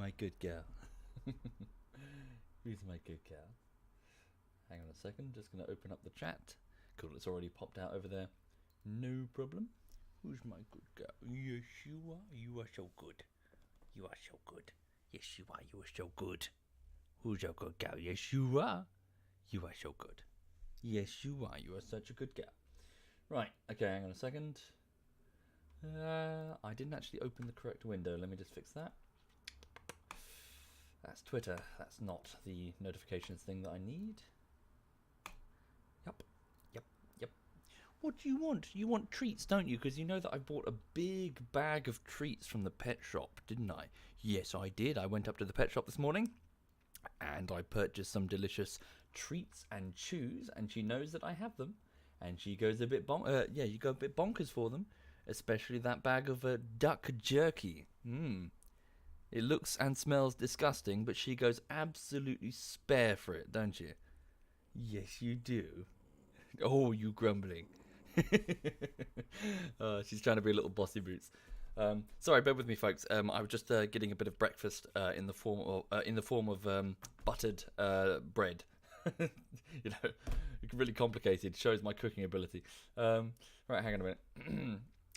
my good girl? Who's my good girl? Hang on a second, just going to open up the chat. Cool, it's already popped out over there. No problem. Who's my good girl? Yes, you are. You are so good. You are so good. Yes, you are. You are so good. Who's your good girl? Yes, you are. You are so good. Yes, you are. You are such a good girl. Right, okay, hang on a second. I didn't actually open the correct window. Let me just fix that. That's Twitter. That's not the notifications thing that I need. Yep. What do you want? You want treats, don't you? Because you know that I bought a big bag of treats from the pet shop, didn't I? Yes, I did. I went up to the pet shop this morning and I purchased some delicious treats and chews, and she knows that I have them, and she goes a bit you go a bit bonkers for them, especially that bag of duck jerky. It looks and smells disgusting, but she goes absolutely spare for it, don't you? Yes, you do. Oh, you grumbling. She's trying to be a little bossy boots. Sorry, bear with me, folks. I was just getting a bit of breakfast in the form of buttered bread. You know, really complicated. Shows my cooking ability. Right, hang on a minute.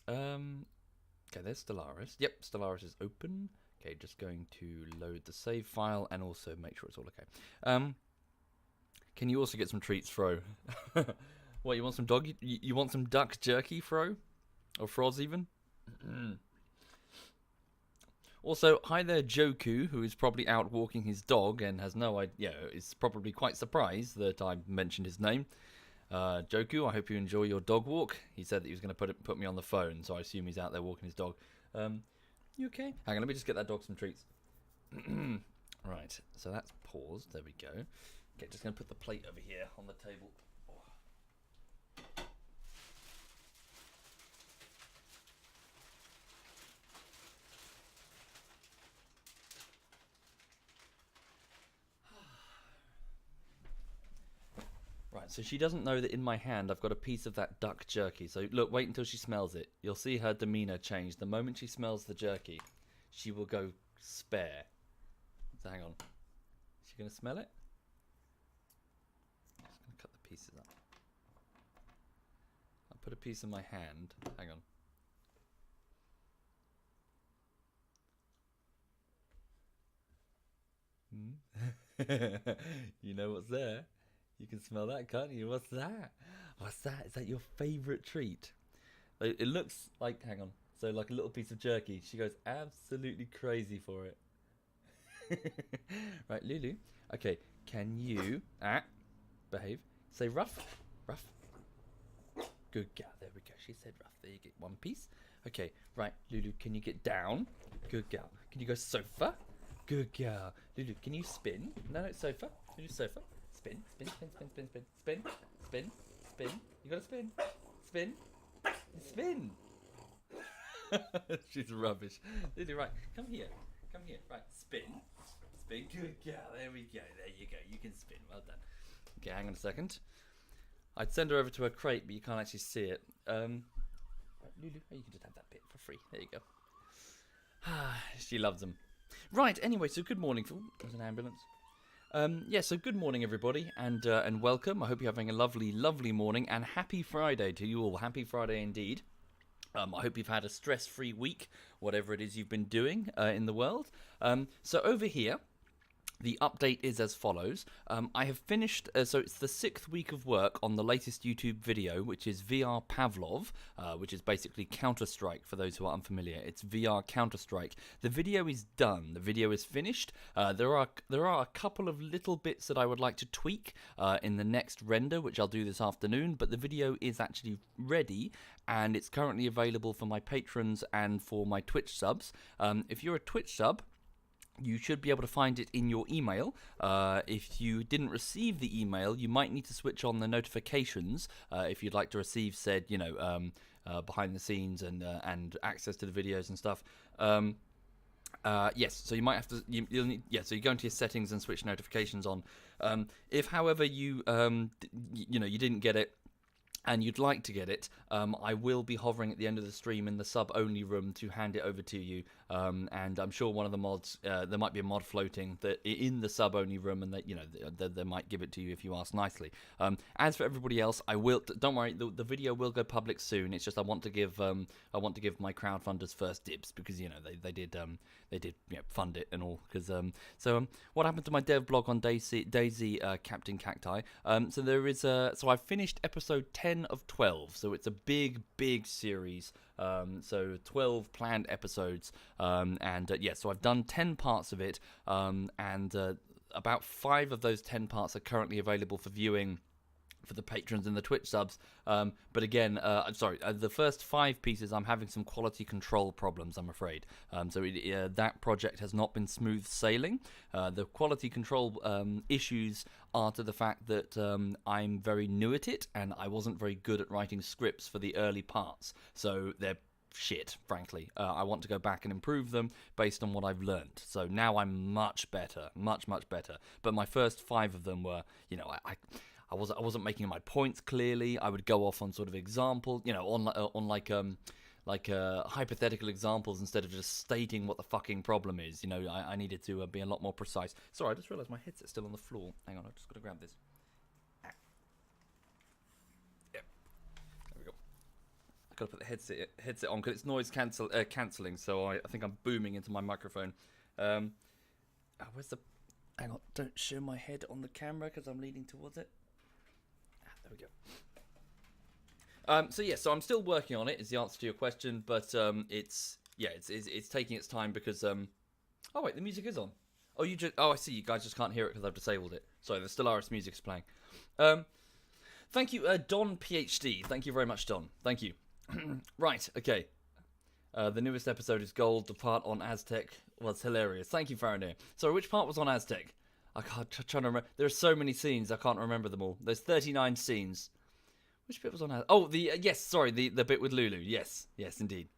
Okay, there's Stellaris. Yep, Stellaris is open. Okay, just going to load the save file and also make sure it's all okay. Can you also get some treats, Fro? What, you want some dog? You want some duck jerky, Fro? Or Froz even? Also, hi there, Joku, who is probably out walking his dog and has no idea, is probably quite surprised that I mentioned his name. Joku, I hope you enjoy your dog walk. He said that he was going to put me on the phone, so I assume he's out there walking his dog. You okay? Hang on, let me just get that dog some treats. Right, so that's paused. There we go. Okay, just going to put the plate over here on the table. Right, so she doesn't know that in my hand I've got a piece of that duck jerky. So look, wait until she smells it. You'll see her demeanor change. The moment she smells the jerky, she will go spare. So hang on. Is she going to smell it? I'm just going to cut the pieces up. I'll put a piece in my hand. Hang on. You know what's there? You can smell that, can't you? What's that? What's that? Is that your favourite treat? It looks like, hang on, so like a little piece of jerky. She goes absolutely crazy for it. Right, Lulu. Okay, can you behave? Say ruff, ruff. Good girl. There we go. She said ruff. There you get one piece. Okay, right, Lulu. Can you get down? Good girl. Can you go sofa? Good girl. Lulu, can you spin? No, sofa. Lulu, sofa. Spin, spin, spin, spin, spin, spin, spin, spin, spin. You gotta spin, spin, spin. She's rubbish. Lily, right, come here, right, spin, spin. Good girl. There we go. There you go. You can spin. Well done. Okay, hang on a second. I'd send her over to her crate, but you can't actually see it. Right, Lulu, you can just have that bit for free. There you go. She loves them. Right. Anyway, so good morning. There's an ambulance. So good morning, everybody, and welcome. I hope you're having a lovely, lovely morning, and happy Friday to you all. Happy Friday indeed. I hope you've had a stress-free week, whatever it is you've been doing in the world. So over here, the update is as follows. I have finished, so it's the 6th week of work on the latest YouTube video, which is VR Pavlov, which is basically Counter-Strike, for those who are unfamiliar. It's VR Counter-Strike. The video is done. The video is finished. There are a couple of little bits that I would like to tweak in the next render, which I'll do this afternoon, but the video is actually ready, and it's currently available for my patrons and for my Twitch subs. If you're a Twitch sub, you should be able to find it in your email. If you didn't receive the email, you might need to switch on the notifications if you'd like to receive said, behind the scenes and access to the videos and stuff. Yes, so you might have to. You'll need, so you go into your settings and switch notifications on. If, however, you you didn't get it, and you'd like to get it, I will be hovering at the end of the stream in the sub-only room to hand it over to you. And I'm sure one of the mods, there might be a mod floating that in the sub-only room, and that they might give it to you if you ask nicely. As for everybody else, I will. Don't worry, the video will go public soon. It's just I want to give my crowdfunders first dibs, because they did fund it and all. Because what happened to my dev blog on Daisy Captain Cacti? So there is so I've finished episode 10 of 12, so it's a big series, so 12 planned episodes, so I've done 10 parts of it, and about 5 of those 10 parts are currently available for viewing for the patrons and the Twitch subs, but again, the first 5 pieces I'm having some quality control problems, I'm afraid. That project has not been smooth sailing. The quality control issues are to the fact that I'm very new at it, and I wasn't very good at writing scripts for the early parts, so they're shit, frankly. I want to go back and improve them based on what I've learned. So now I'm much better, much better. But my first 5 of them were, I wasn't making my points clearly. I would go off on sort of example, on hypothetical examples instead of just stating what the fucking problem is. I needed to be a lot more precise. Sorry, I just realised my headset's still on the floor. Hang on, I've just got to grab this. Yep. There we go. I've got to put the headset on because it's noise cancelling, so I think I'm booming into my microphone. Where's the... Hang on, don't show my head on the camera because I'm leaning towards it. There we go. So I'm still working on it, is the answer to your question, but it's taking its time because oh wait, the music is on. I see, you guys just can't hear it because I've disabled it. Sorry, the Stellaris music is playing. Thank you, Don PhD. Thank you very much, Don. Thank you. Right, okay. The newest episode is gold. The part on Aztec was hilarious. Thank you, Farinir. Sorry, which part was on Aztec? I can't trying to remember. There are so many scenes, I can't remember them all. There's 39 scenes. Which bit was on Aztec? Oh, the bit with Lulu. Yes, indeed.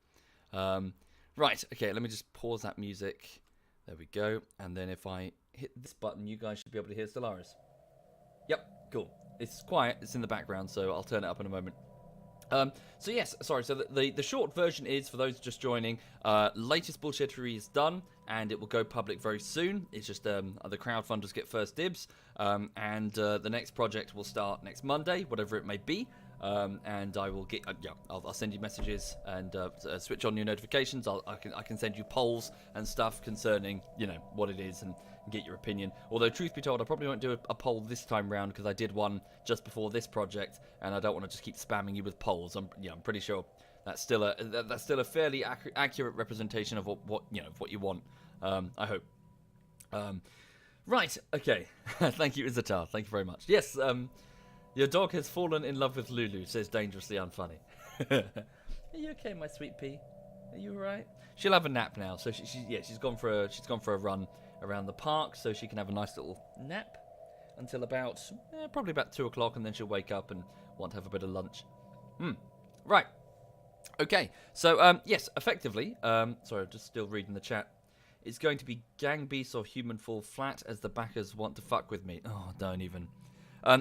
Right, okay, let me just pause that music. There we go. And then if I hit this button, you guys should be able to hear Stellaris. Yep, cool. It's quiet. It's in the background, so I'll turn it up in a moment. So the short version is, for those just joining, latest bullshittery is done, and it will go public very soon. It's just the crowdfunders get first dibs, and the next project will start next Monday, whatever it may be. And I will get I'll send you messages and switch on your notifications. I can send you polls and stuff concerning what it is and get your opinion. Although truth be told, I probably won't do a poll this time round because I did one just before this project, and I don't want to just keep spamming you with polls. I'm pretty sure that's still a fairly accurate representation of what you want. I hope. Right. Okay. Thank you, Izatar. Thank you very much. Yes. Your dog has fallen in love with Lulu, says Dangerously Unfunny. Are you okay, my sweet pea? Are you alright? She'll have a nap now, so she's gone for a run around the park, so she can have a nice little nap until probably about 2 o'clock, and then she'll wake up and want to have a bit of lunch. Right. Okay. So yes, effectively. Sorry, I'm just still reading the chat. It's going to be Gang Beasts or Human Fall Flat, as the backers want to fuck with me. Oh, don't even.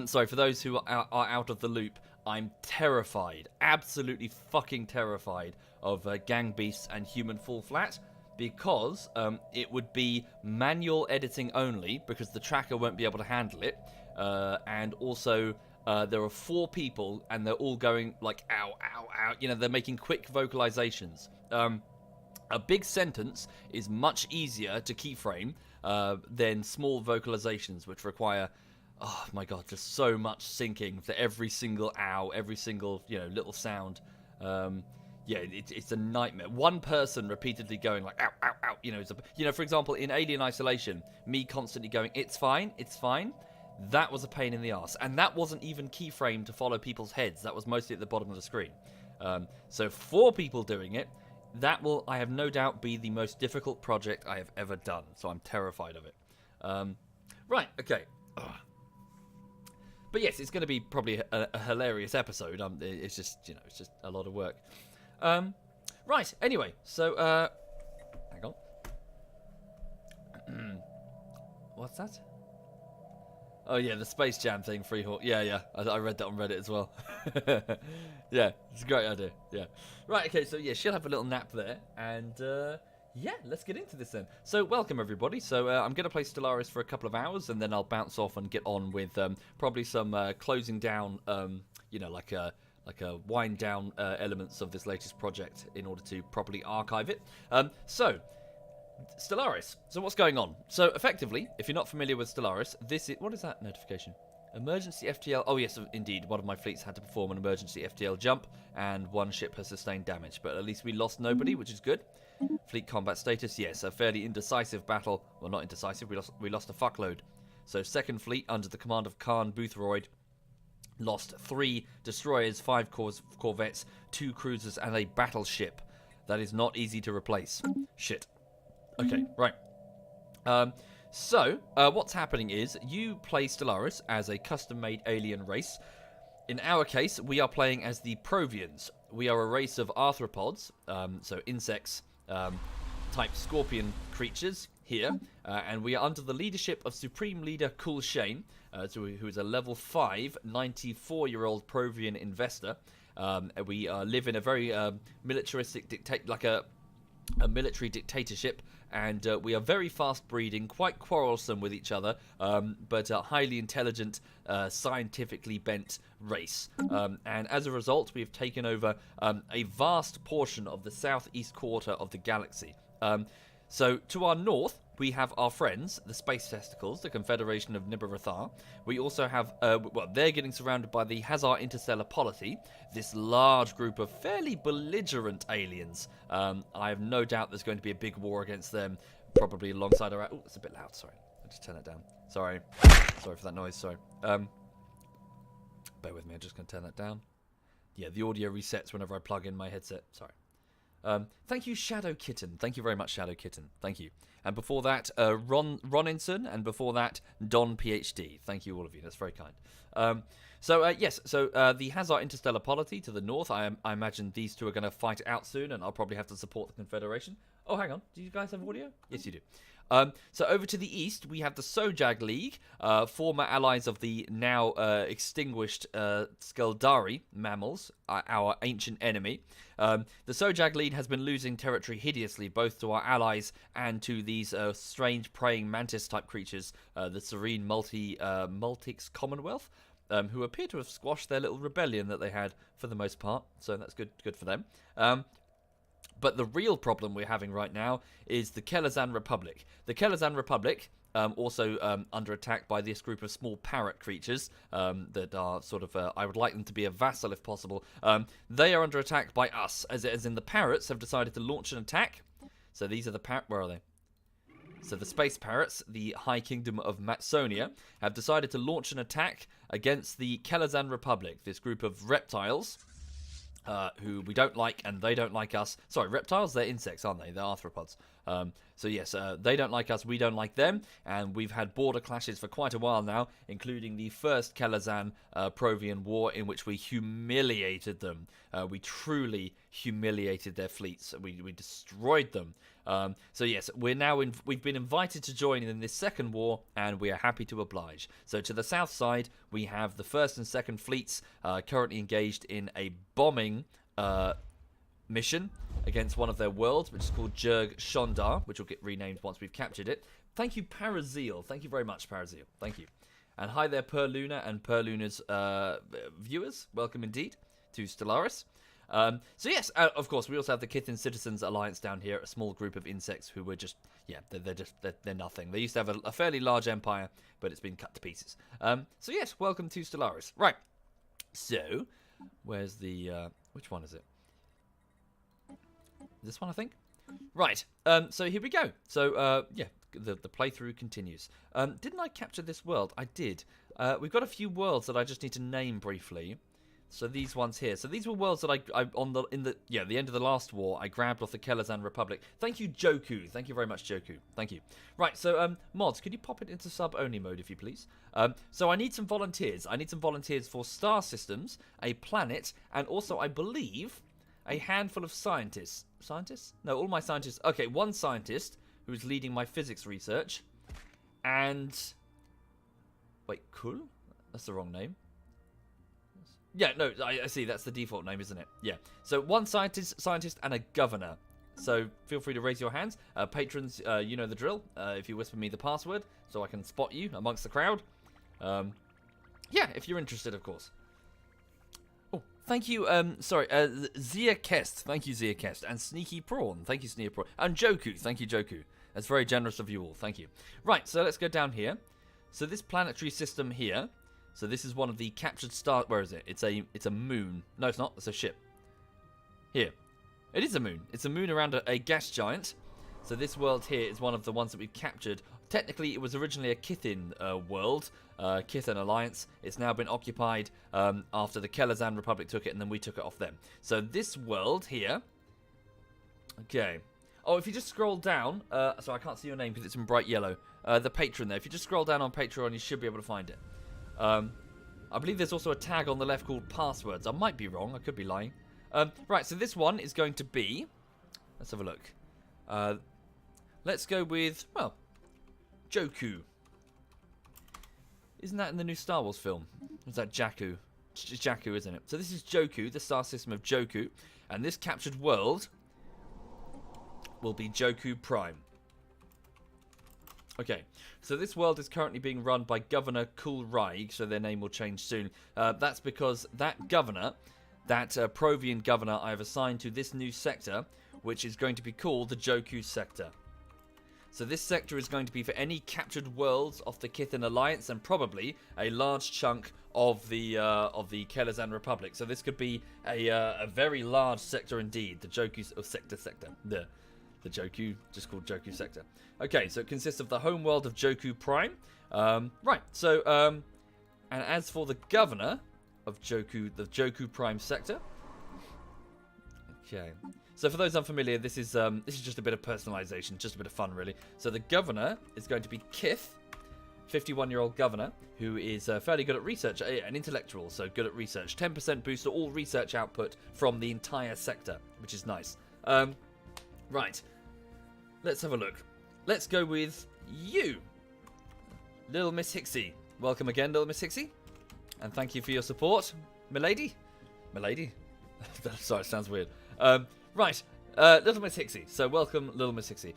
Sorry, for those who are out of the loop, I'm terrified, absolutely fucking terrified of Gang Beasts and Human Fall Flat, because it would be manual editing only, because the tracker won't be able to handle it, and also there are 4 people, and they're all going like, ow, ow, ow, they're making quick vocalizations. A big sentence is much easier to keyframe than small vocalizations, which require... Oh my god, just so much syncing for every single ow, every single, little sound. It's a nightmare. One person repeatedly going like, ow, ow, ow, for example, in Alien Isolation, me constantly going, it's fine, that was a pain in the arse. And that wasn't even keyframed to follow people's heads. That was mostly at the bottom of the screen. So 4 people doing it, that will, I have no doubt, be the most difficult project I have ever done. So I'm terrified of it. Right, okay. Ugh. But yes, it's going to be probably a hilarious episode. It's just, it's just a lot of work. Right. Anyway, so hang on. What's that? Oh yeah, the Space Jam thing, Freehawk. Yeah. I read that on Reddit as well. Yeah, it's a great idea. Yeah. Right. Okay. So yeah, she'll have a little nap there, and yeah, let's get into this then. So welcome everybody. So I'm going to play Stellaris for a couple of hours, and then I'll bounce off and get on with probably some closing down. Like a wind down elements of this latest project in order to properly archive it. So. Stellaris. So what's going on? So effectively, if you're not familiar with Stellaris, what is that notification? Emergency FTL. Oh yes, indeed. One of my fleets had to perform an emergency FTL jump, and one ship has sustained damage. But at least we lost nobody, which is good. Fleet combat status. Yes, a fairly indecisive battle. Well, not indecisive. We lost a fuckload. So second fleet under the command of Khan Boothroyd lost 3 destroyers, 5 corvettes, 2 cruisers, and a battleship. That is not easy to replace. Shit. Okay, right. So, what's happening is, you play Stellaris as a custom-made alien race. In our case, we are playing as the Provions. We are a race of arthropods, so insects, type scorpion creatures here, and we are under the leadership of Supreme Leader Kul Shane, who is a level 5, 94-year-old Provion investor. We live in a very militaristic a military dictatorship, and we are very fast breeding, quite quarrelsome with each other, but a highly intelligent, scientifically bent race. And as a result, we have taken over a vast portion of the southeast quarter of the galaxy. So to our north, we have our friends, the Space Testicles, the Confederation of Nibarathar. We also have, they're getting surrounded by the Hazar Interstellar Polity, this large group of fairly belligerent aliens. I have no doubt there's going to be a big war against them, probably alongside our... Oh, it's a bit loud, sorry. I'll just turn it down. Sorry for that noise, sorry. Bear with me, I'm just going to turn that down. Yeah, the audio resets whenever I plug in my headset, sorry. Thank you, Shadow Kitten. Thank you very much, Shadow Kitten. Thank you. And before that, Roninson, and before that, Don PhD. Thank you, all of you. That's very kind. The Hazar Interstellar Polity to the north. I imagine these two are going to fight it out soon, and I'll probably have to support the Confederation. Oh, hang on. Do you guys have audio? Yes, you do. So over to the east, we have the Sojag League, former allies of the now extinguished Skeldari mammals, our ancient enemy. The Sojag League has been losing territory hideously, both to our allies and to these strange praying mantis-type creatures, the Serene Multix Commonwealth, who appear to have squashed their little rebellion that they had for the most part, so that's good for them. But the real problem we're having right now is the Kel-Azan Republic. The Kel-Azan Republic, also under attack by this group of small parrot creatures that are sort of, I would like them to be a vassal if possible. They are under attack by us, as in the parrots have decided to launch an attack. So these are the where are they? So the space parrots, the High Kingdom of Matsonia, have decided to launch an attack against the Kel-Azan Republic, this group of reptiles. Who we don't like, and they don't like us. Sorry, reptiles, they're insects, aren't they? They're arthropods. So yes, they don't like us, we don't like them, and we've had border clashes for quite a while now, including the first Kel-Azan Provion War, in which we humiliated them. We truly humiliated their fleets. We destroyed them. So yes, we've been invited to join in this second war, and we are happy to oblige. So to the south side, we have the first and second fleets currently engaged in a bombing mission against one of their worlds, which is called Jurg Shondar, which will get renamed once we've captured it. Thank you, Parazeal. Thank you very much, Parazeal. Thank you. And hi there, Perluna and Perluna's viewers. Welcome indeed to Stellaris. So yes, of course, we also have the Kithin Citizens Alliance down here, a small group of insects who were just, yeah, they're nothing. They used to have a fairly large empire, but it's been cut to pieces. So yes, welcome to Stellaris. Right. So, where's the, which one is it? This one, I think. Right. So here we go. So, yeah, the playthrough continues. Didn't I capture this world? I did. We've got a few worlds that I just need to name briefly. So these ones here. So these were worlds that the end of the last war, I grabbed off the Kel-Azan Republic. Thank you, Joku. Thank you very much, Joku. Thank you. Right, so mods, could you pop it into sub-only mode, if you please? So I need some volunteers. I need some volunteers for star systems, a planet, and also, I believe, a handful of scientists. Scientists? No, all my scientists. Okay, one scientist who is leading my physics research, and Wait, Kul? That's the wrong name. Yeah, no, I see. That's the default name, isn't it? Yeah. So 1 scientist, and a governor. So feel free to raise your hands. Patrons, you know the drill. If you whisper me the password, so I can spot you amongst the crowd. Yeah, if you're interested, of course. Oh, thank you. Zia Kest. Thank you, Zia Kest. And Sneaky Prawn. Thank you, Sneaky Prawn. And Joku. Thank you, Joku. That's very generous of you all. Thank you. Right, so let's go down here. So this planetary system here. So this is one of the captured star. Where is it? It's a moon. No, it's not. It's a ship. Here. It is a moon. It's a moon around a gas giant. So this world here is one of the ones that we've captured. Technically, it was originally a Kithin world, Kithin Alliance. It's now been occupied after the Kel-Azan Republic took it, and then we took it off them. So this world here... Okay. Oh, if you just scroll down... so I can't see your name because it's in bright yellow. The patron there. If you just scroll down on Patreon, you should be able to find it. I believe there's also a tag on the left called passwords. I might be wrong. I could be lying. Right, so this one is going to be... Let's have a look. Let's go with, well, Joku. Isn't that in the new Star Wars film? Or is that Jakku? It's Jakku, isn't it? So this is Joku, the star system of Joku. And this captured world will be Joku Prime. Okay, so this world is currently being run by Governor Kulraig, so their name will change soon. That's because that governor, that Provion governor I have assigned to this new sector, which is going to be called the Joku sector. So this sector is going to be for any captured worlds of the Kithin Alliance and probably a large chunk of the Kel-Azan Republic. So this could be a very large sector indeed. The Joku sector. The Joku, just called Joku sector. Okay, so it consists of the home world of Joku Prime. Right. So and as for the governor of Joku, the Joku Prime sector. Okay. So for those unfamiliar, this is just a bit of personalization, just a bit of fun, really. So the governor is going to be Kith, 51-year-old governor, who is fairly good at research, an intellectual, so good at research. 10% boost to all research output from the entire sector, which is nice. Right, let's have a look. Let's go with you, Little Miss Hixie. Welcome again, Little Miss Hixie, and thank you for your support, milady. Milady? Sorry, it sounds weird. Right, Little Miss Hixie. So welcome, Little Miss Hixie.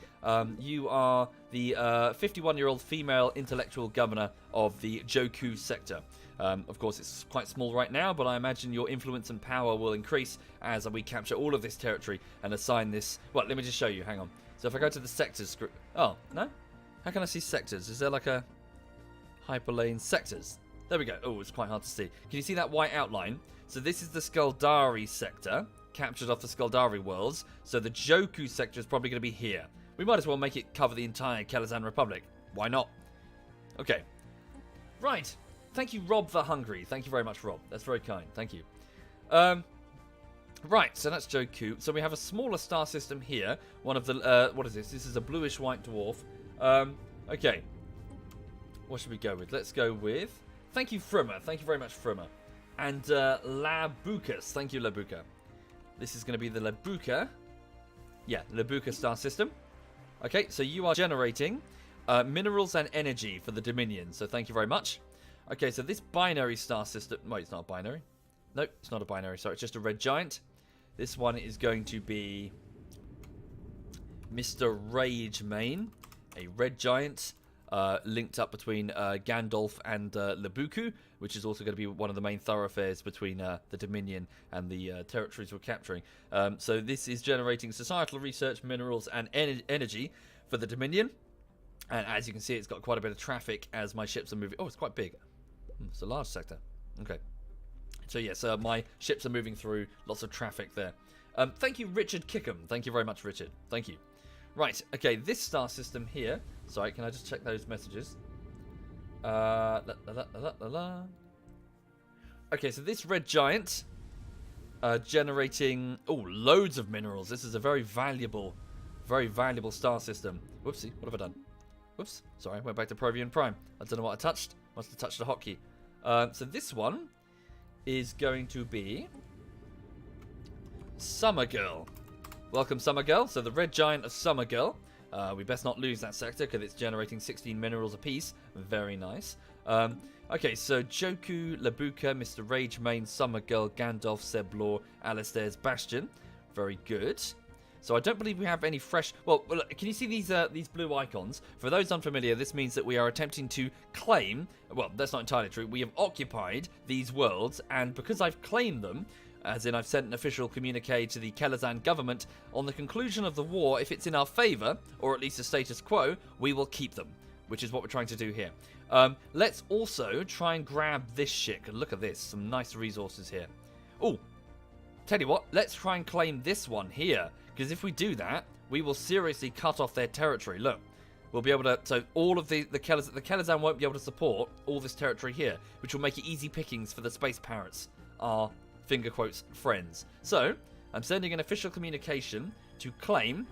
You are the 51-year-old female intellectual governor of the Joku sector. Of course, it's quite small right now, but I imagine your influence and power will increase as we capture all of this territory and assign this... Well, let me just show you. Hang on. So if I go to the sectors... Oh, no? How can I see sectors? Is there like a hyperlane? Sectors. There we go. Oh, it's quite hard to see. Can you see that white outline? So this is the Skuldari sector, captured off the Skuldari worlds. So the Joku sector is probably going to be here. We might as well make it cover the entire Kel-Azan Republic. Why not? Okay. Right. Thank you, Rob the Hungry. Thank you very much, Rob. That's very kind. Thank you. Right, so that's Joku. So we have a smaller star system here. One of the... what is this? This is a bluish-white dwarf. Okay. What should we go with? Let's go with... Thank you, Frimmer. Thank you very much, Frimmer. And Labucas. Thank you, Labuca. This is going to be the Labuca. Yeah, Labuca star system. Okay, so you are generating minerals and energy for the Dominion. So thank you very much. Okay, so this binary star system... Wait, it's not a binary. No, it's not a binary. Sorry, it's just a red giant. This one is going to be Mr. Rage Main, a red giant linked up between Gandalf and Labuku, which is also going to be one of the main thoroughfares between the Dominion and the territories we're capturing. So this is generating societal research, minerals, and energy for the Dominion. And as you can see, it's got quite a bit of traffic as my ships are moving. Oh, it's quite big. It's a large sector. Okay. So yes, my ships are moving through. Lots of traffic there. Thank you, Richard Kickham. Thank you very much, Richard. Thank you. Right. Okay, this star system here. Sorry, can I just check those messages? Okay, so this red giant generating loads of minerals. This is a very valuable star system. Whoopsie, what have I done? Whoops, sorry, I went back to Provion Prime. I don't know what I touched. Must have touched the hotkey. So this one is going to be Summer Girl. Welcome, Summer Girl. So the red giant of Summer Girl. We best not lose that sector because it's generating 16 minerals apiece. Very nice. Okay, so Joku, Labuka, Mr. Rage Main, Summer Girl, Gandalf, Seblor, Alistair's Bastion. Very good. So I don't believe we have any fresh... Well, can you see these blue icons? For those unfamiliar, this means that we are attempting to claim... Well, that's not entirely true. We have occupied these worlds, and because I've claimed them, as in I've sent an official communique to the Kel-Azan government, on the conclusion of the war, if it's in our favour, or at least a status quo, we will keep them, which is what we're trying to do here. Let's also try and grab this shit. Look at this. Some nice resources here. Oh, tell you what. Let's try and claim this one here. Because if we do that, we will seriously cut off their territory. Look, we'll be able to... So all of the Kel-Azan won't be able to support all this territory here, which will make it easy pickings for the space pirates, our, finger quotes, friends. So, I'm sending an official communication to claim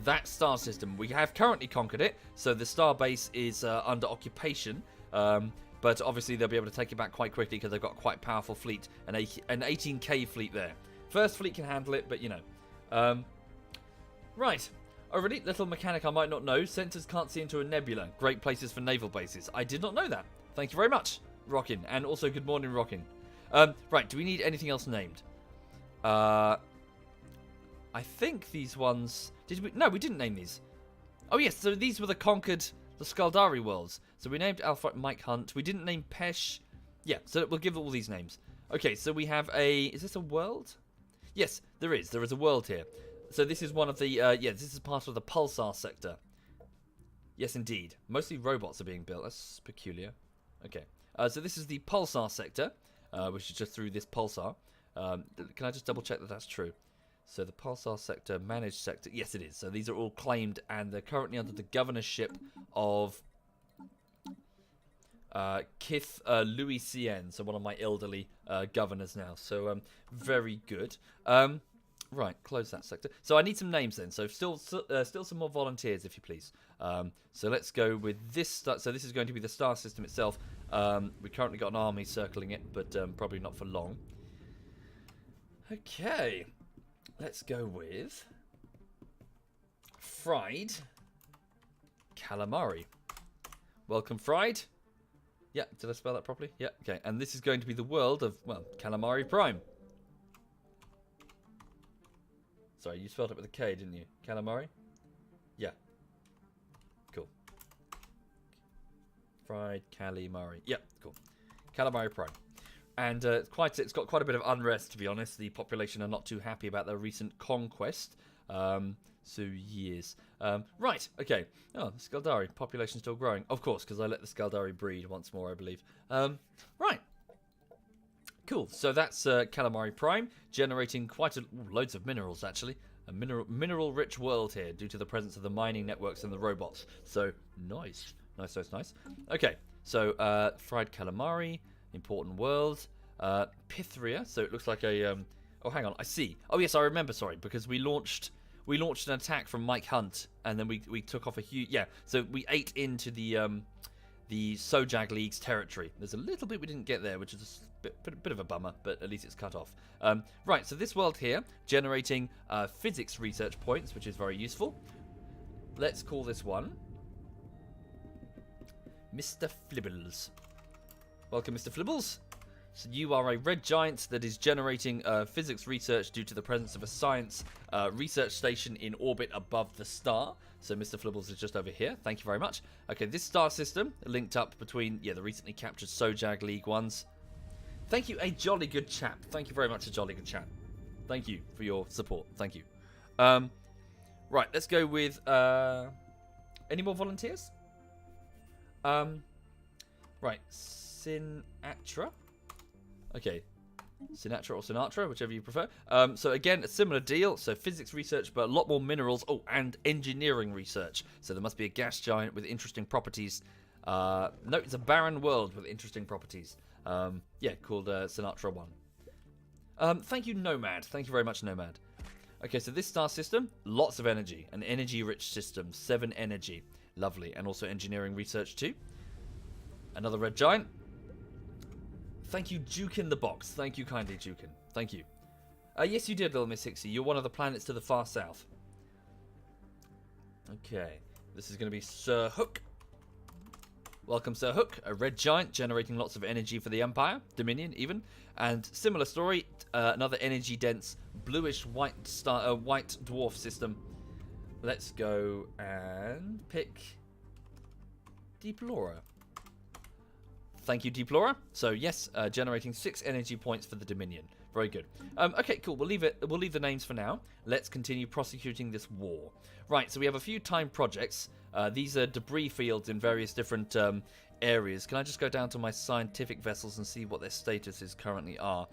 that star system. We have currently conquered it, so the star base is under occupation, but obviously they'll be able to take it back quite quickly because they've got quite a powerful fleet, an 18k fleet there. First fleet can handle it, but you know. Right. Oh, really? Little mechanic I might not know. Sensors can't see into a nebula. Great places for naval bases. I did not know that. Thank you very much, Rockin. And also good morning, Rockin. Right, do we need anything else named? I think these ones... Did we? No, we didn't name these. Oh, yes, so these were the Skaldari worlds. So we named Alpha Mike Hunt. We didn't name Pesh. Yeah, so we'll give all these names. Okay, so we have a... Is this a world? Yes, there is. There is a world here. So this is one of the... yeah, this is part of the Pulsar sector. Yes, indeed. Mostly robots are being built. That's peculiar. Okay. So this is the Pulsar sector, which is just through this Pulsar. Can I just double check that that's true? So the Pulsar sector, managed sector. Yes, it is. So these are all claimed, and they're currently under the governorship of Kith Louis Cien, so one of my elderly governors now. So very good. Right, close that sector. So I need some names then. So still some more volunteers, if you please. So let's go with this. So this is going to be the star system itself. We currently got an army circling it, but probably not for long. Okay. Let's go with Fried Calamari. Welcome, Fried. Yeah, did I spell that properly? Yeah, okay. And this is going to be the world of, well, Calamari Prime. Sorry, you spelled it with a K, didn't you? Calamari? Yeah. Cool. Fried Calamari. Yeah, cool. Calamari Prime. And it's got quite a bit of unrest, to be honest. The population are not too happy about their recent conquest. So, yes. Right, okay. Oh, the Skaldari. Population still growing. Of course, because I let the Skaldari breed once more, I believe. Right. Cool. So that's Calamari Prime, generating loads of minerals, actually. A mineral-rich world here due to the presence of the mining networks and the robots. So, nice. Nice, nice, nice. Okay, so fried calamari... Important world. Pythria. So it looks like a... oh, hang on. I see. Oh, yes, I remember. Sorry, because we launched an attack from Mike Hunt, and then we took off a huge... Yeah, so we ate into the Sojag League's territory. There's a little bit we didn't get there, which is a bit of a bummer, but at least it's cut off. Right, so this world here, generating physics research points, which is very useful. Let's call this one Mr. Flibbles. Welcome, Mr. Flibbles. So you are a red giant that is generating physics research due to the presence of a science research station in orbit above the star. So Mr. Flibbles is just over here. Thank you very much. Okay, this star system linked up between, the recently captured Sojag League ones. Thank you, a jolly good chap. Thank you very much, a jolly good chap. Thank you for your support. Thank you. Right, let's go with... any more volunteers? Right, Sinatra. Okay, Sinatra or Sinatra, whichever you prefer. So again, a similar deal. So physics research, but a lot more minerals. Oh, and engineering research. So there must be a gas giant with interesting properties. No, it's a barren world with interesting properties. Yeah, called Sinatra 1. Thank you, Nomad. Thank you very much, Nomad. Okay, so this star system, lots of energy. An energy-rich system. 7 energy. Lovely. And also engineering research too. Another red giant. Thank you, Duke in the box. Thank you kindly, Dukin. Thank you. Yes, you did, Little Miss Hixie. You're one of the planets to the far south. Okay, this is going to be Sir Hook. Welcome, Sir Hook, a red giant generating lots of energy for the Empire, Dominion even, and similar story, another energy-dense bluish-white white dwarf system. Let's go and pick Deplora. Thank you, Deplora. So yes, generating 6 energy points for the Dominion. Very good. Okay, cool. We'll leave the names for now. Let's continue prosecuting this war. Right. So we have a few time projects. These are debris fields in various different areas. Can I just go down to my scientific vessels and see what their statuses currently are?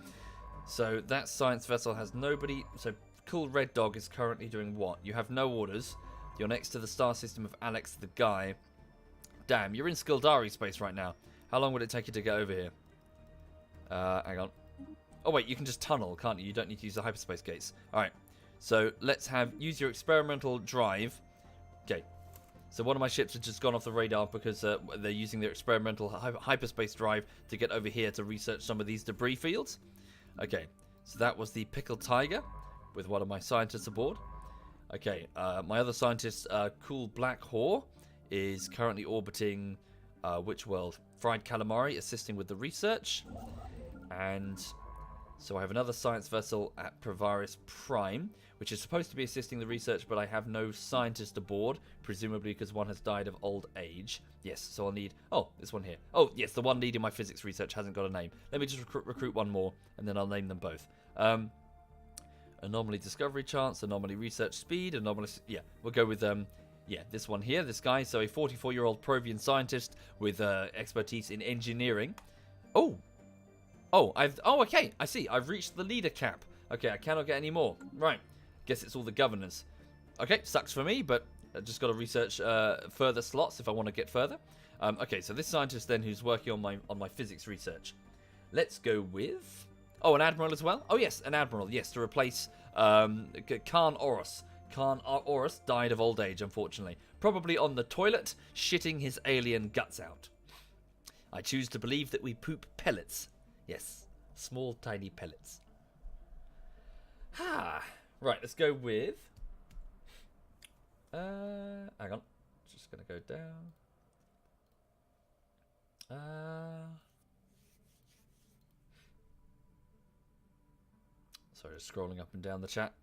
So that science vessel has nobody. So Cool Red Dog is currently doing what? You have no orders. You're next to the star system of Alex the Guy. Damn, you're in Skildari space right now. How long would it take you to get over here? Hang on. Oh wait, you can just tunnel, can't you? You don't need to use the hyperspace gates. Alright, so let's use your experimental drive. Okay, so one of my ships has just gone off the radar because they're using their experimental hyperspace drive to get over here to research some of these debris fields. Okay, so that was the Pickled Tiger with one of my scientists aboard. Okay, my other scientist, Cool Black Whore, is currently orbiting which world? Fried Calamari, assisting with the research. And so I have another science vessel at Provion Prime, which is supposed to be assisting the research, but I have no scientist aboard, presumably because one has died of old age. Yes, so I'll need... Oh, this one here. Oh, yes, the one leading my physics research hasn't got a name. Let me just recruit one more, and then I'll name them both. Anomaly discovery chance, anomaly research speed, anomaly... Yeah, we'll go with... Yeah, this one here, this guy. So a 44-year-old Provion scientist with expertise in engineering. Oh, okay, I see. I've reached the leader cap. Okay, I cannot get any more. Right, guess it's all the governors. Okay, sucks for me, but I just got to research further slots if I want to get further. Okay, so this scientist then who's working on my physics research. Let's go with... Oh, an admiral as well? Oh, yes, an admiral, yes, to replace Khan Oros. Khan Oros died of old age, unfortunately. Probably on the toilet, shitting his alien guts out. I choose to believe that we poop pellets. Yes, small, tiny pellets. Right, let's go with... hang on. Just going to go down. Sorry, just scrolling up and down the chat.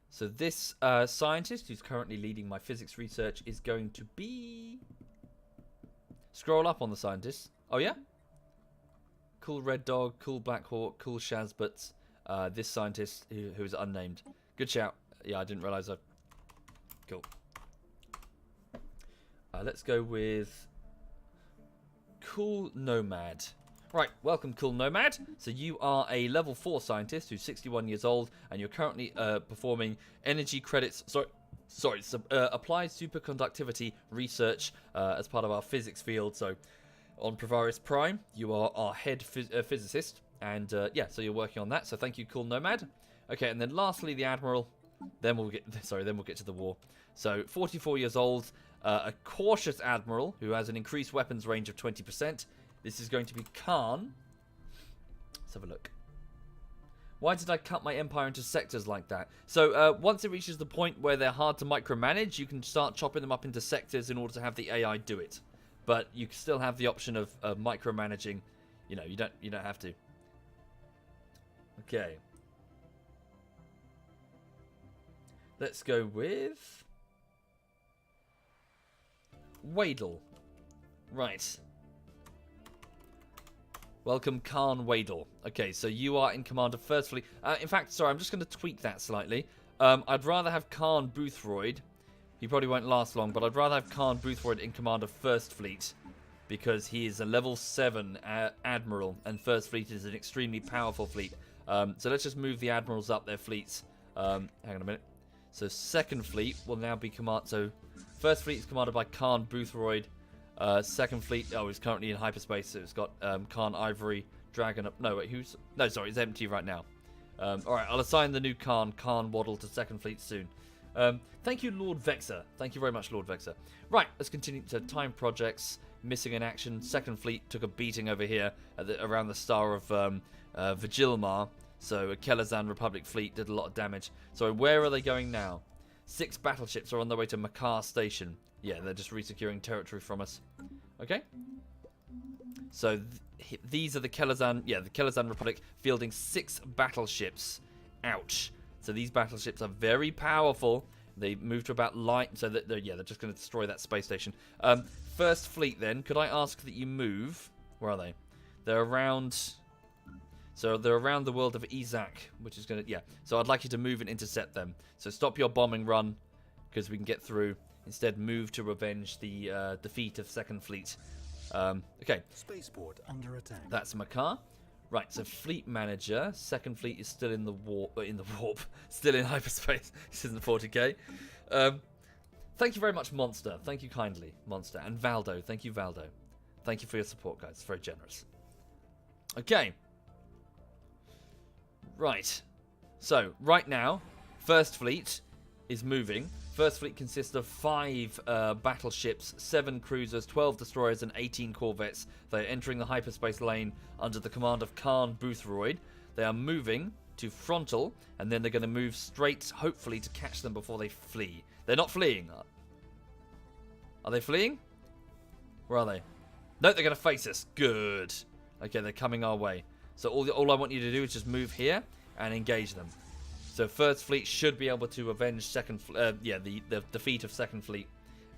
So this scientist who's currently leading my physics research is going to be... Scroll up on the scientists. Oh, yeah? Cool Red Dog, Cool Black Hawk, Cool Shazbut. This scientist who is unnamed. Good shout. Yeah, I didn't realise I... Cool. Let's go with... Cool Nomad. Right, welcome, Cool Nomad. So you are a level 4 scientist who's 61 years old, and you're currently performing energy credits... applied superconductivity research as part of our physics field. So on Provion Prime, you are our head physicist, and yeah, so you're working on that. So thank you, Cool Nomad. Okay, and then lastly, the Admiral. Then we'll get to the war. So 44 years old, a cautious Admiral who has an increased weapons range of 20%. This is going to be Khan. Let's have a look. Why did I cut my empire into sectors like that? So once it reaches the point where they're hard to micromanage, you can start chopping them up into sectors in order to have the AI do it. But you still have the option of micromanaging. You know, you don't have to. Okay. Let's go with Wadle. Right. Welcome, Khan Wadle. Okay, so you are in command of First Fleet. In fact, sorry, I'm just going to tweak that slightly. I'd rather have Khan Boothroyd. He probably won't last long, but I'd rather have Khan Boothroyd in command of First Fleet because he is a level 7 admiral, and First Fleet is an extremely powerful fleet. So let's just move the admirals up their fleets. Hang on a minute. So Second Fleet will now be commanded. So First Fleet is commanded by Khan Boothroyd. Second Fleet, is currently in hyperspace, so it's got Khan Ivory, Dragon up. No, wait, no, sorry, it's empty right now. Alright, I'll assign the new Khan Waddle to Second Fleet soon. Thank you, Lord Vexer. Thank you very much, Lord Vexer. Right, let's continue to time projects. Missing in action. Second Fleet took a beating over here around the star of Vigilmar. So a Kel-Azan Republic fleet did a lot of damage. So where are they going now? 6 battleships are on their way to Makar Station. Yeah, they're just resecuring territory from us. Okay. So these are the Kel-Azan, the Kel-Azan Republic fielding 6 battleships. Ouch. So these battleships are very powerful. They move to about light, so that they're just going to destroy that space station. First fleet, then, could I ask that you move? Where are they? They're around. So they're around the world of Isaac, which is going to So I'd like you to move and intercept them. So stop your bombing run, because we can get through. Instead, move to revenge the defeat of Second Fleet. Okay. Spaceport under attack. That's Makar. Right, so Fleet Manager. Second Fleet is still in the warp. Still in hyperspace. This isn't 40k. Thank you very much, Monster. Thank you kindly, Monster. And Valdo. Thank you, Valdo. Thank you for your support, guys. It's very generous. Okay. Right. So, right now, First Fleet is moving. First Fleet consists of 5 battleships, 7 cruisers, 12 destroyers, and 18 corvettes. They are entering the hyperspace lane under the command of Khan Boothroyd. They are moving to frontal, and then they're going to move straight, hopefully, to catch them before they flee. They're not fleeing. Are they fleeing? Where are they? No, they're going to face us. Good. Okay, they're coming our way. So all I want you to do is just move here and engage them. So First Fleet should be able to avenge the defeat of Second Fleet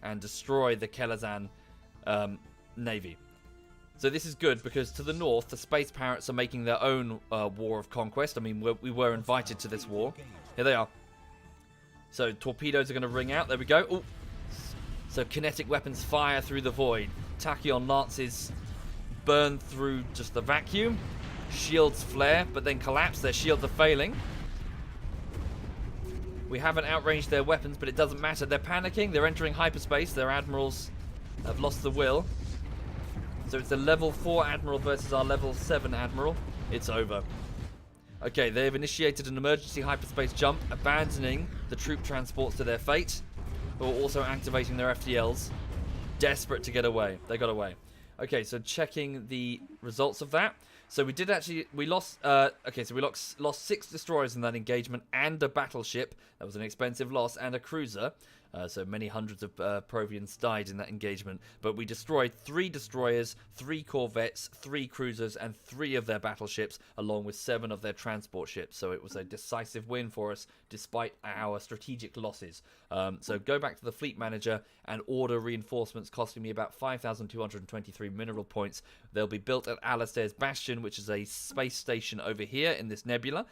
and destroy the Kel-Azan navy. So this is good because to the north, the Space Pirates are making their own war of conquest. I mean, we were invited to this war. Here they are. So torpedoes are going to ring out. There we go. Ooh. So kinetic weapons fire through the void. Tachyon lances burn through just the vacuum. Shields flare, but then collapse. Their shields are failing. We haven't outranged their weapons, but it doesn't matter. They're panicking. They're entering hyperspace. Their admirals have lost the will. So it's a level 4 admiral versus our level 7 admiral. It's over. Okay, they've initiated an emergency hyperspace jump, abandoning the troop transports to their fate, but also activating their FTLs. Desperate to get away. They got away. Okay, so checking the results of that. So we lost 6 destroyers in that engagement and a battleship. That was an expensive loss, and a cruiser. So many hundreds of Provians died in that engagement. But we destroyed 3 destroyers, 3 corvettes, 3 cruisers, and 3 of their battleships, along with 7 of their transport ships. So it was a decisive win for us, despite our strategic losses. So go back to the Fleet Manager and order reinforcements, costing me about 5,223 mineral points. They'll be built at Alastair's Bastion, which is a space station over here in this nebula,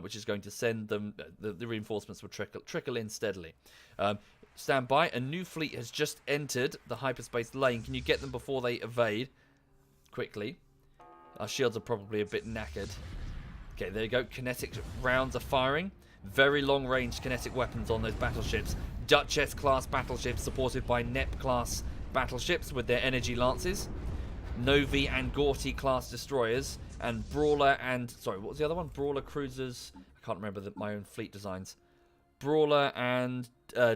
which is going to send them... The reinforcements will trickle in steadily. Stand by. A new fleet has just entered the hyperspace lane. Can you get them before they evade? Quickly. Our shields are probably a bit knackered. Okay, there you go. Kinetic rounds are firing. Very long-range kinetic weapons on those battleships. Duchess-class battleships supported by Nep-class battleships with their energy lances. Novi and Gorty-class destroyers. And Brawler and... Sorry, what was the other one? Brawler cruisers. I can't remember my own fleet designs. Brawler and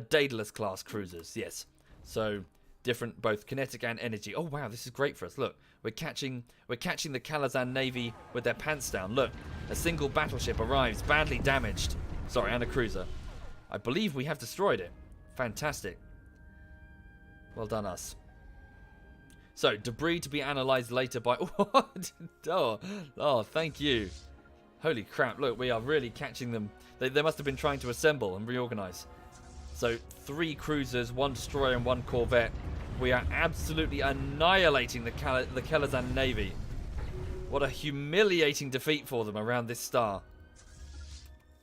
Daedalus class cruisers, yes. So different, both kinetic and energy. Oh wow, this is great for us. Look, we're catching the Kel-Azan navy with their pants down. Look, a single battleship arrives, badly damaged. Sorry, and a cruiser. I believe we have destroyed it. Fantastic. Well done, us. So debris to be analysed later by. Oh, thank you. Holy crap! Look, we are really catching them. They must have been trying to assemble and reorganize. So 3 cruisers, 1 destroyer, and 1 corvette. We are absolutely annihilating the Kel-Azan navy. What a humiliating defeat for them around this star.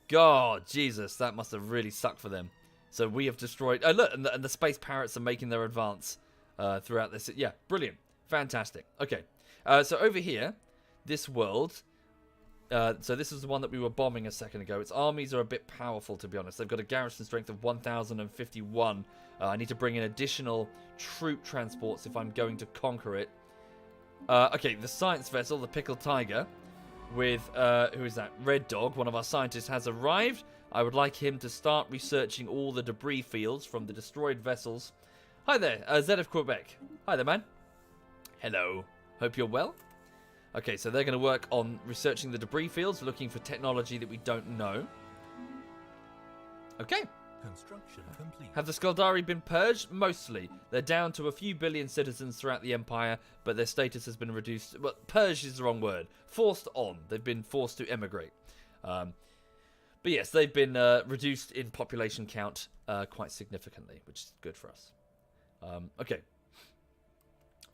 God, Jesus, that must have really sucked for them. So we have destroyed... Oh, look, and the Space Pirates are making their advance throughout this. Yeah, brilliant. Fantastic. Okay, so over here, this world... so this is the one that we were bombing a second ago. Its armies are a bit powerful, to be honest. They've got a garrison strength of 1,051. I need to bring in additional troop transports if I'm going to conquer it. Okay, the science vessel, the Pickled Tiger, with, who is that? Red Dog, one of our scientists, has arrived. I would like him to start researching all the debris fields from the destroyed vessels. Hi there, Zed of Quebec. Hi there, man. Hello. Hope you're well. Okay, so they're going to work on researching the debris fields, looking for technology that we don't know. Okay, Construction complete. Have the Skaldari been purged? Mostly. They're down to a few billion citizens throughout the Empire, but their status has been reduced. Well, purged is the wrong word. Forced on. They've been forced to emigrate. But yes, they've been reduced in population count quite significantly, which is good for us. Okay.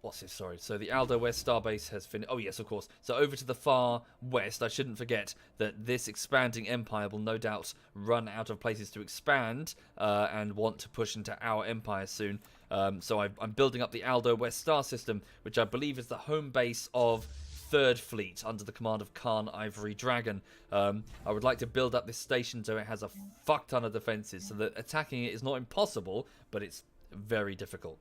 What's this? Sorry. So the Aldo West Starbase has finished. Oh, yes, of course. So over to the far west, I shouldn't forget that this expanding empire will no doubt run out of places to expand and want to push into our empire soon. So I'm building up the Aldo West Star System, which I believe is the home base of 3rd Fleet under the command of Khan Ivory Dragon. I would like to build up this station so it has a fuck ton of defenses, so that attacking it is not impossible, but it's very difficult.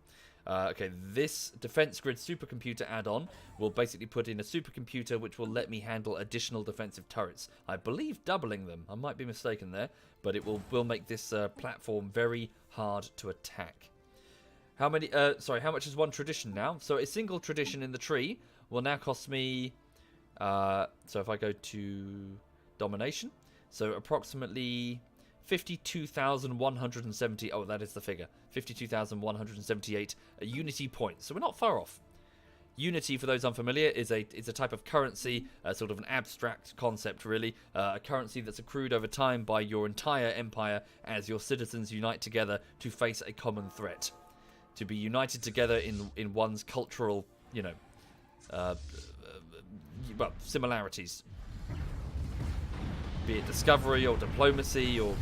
Okay, this defense grid supercomputer add-on will basically put in a supercomputer which will let me handle additional defensive turrets. I believe doubling them. I might be mistaken there, but it will make this platform very hard to attack. How many? How much is one tradition now? So a single tradition in the tree will now cost me. So if I go to domination, so approximately 52,170. Oh, that is the figure. 52,178 unity points. So we're not far off. Unity, for those unfamiliar, is a type of currency, sort of an abstract concept, really. A currency that's accrued over time by your entire empire as your citizens unite together to face a common threat. To be united together in one's cultural, similarities. Be it discovery or diplomacy or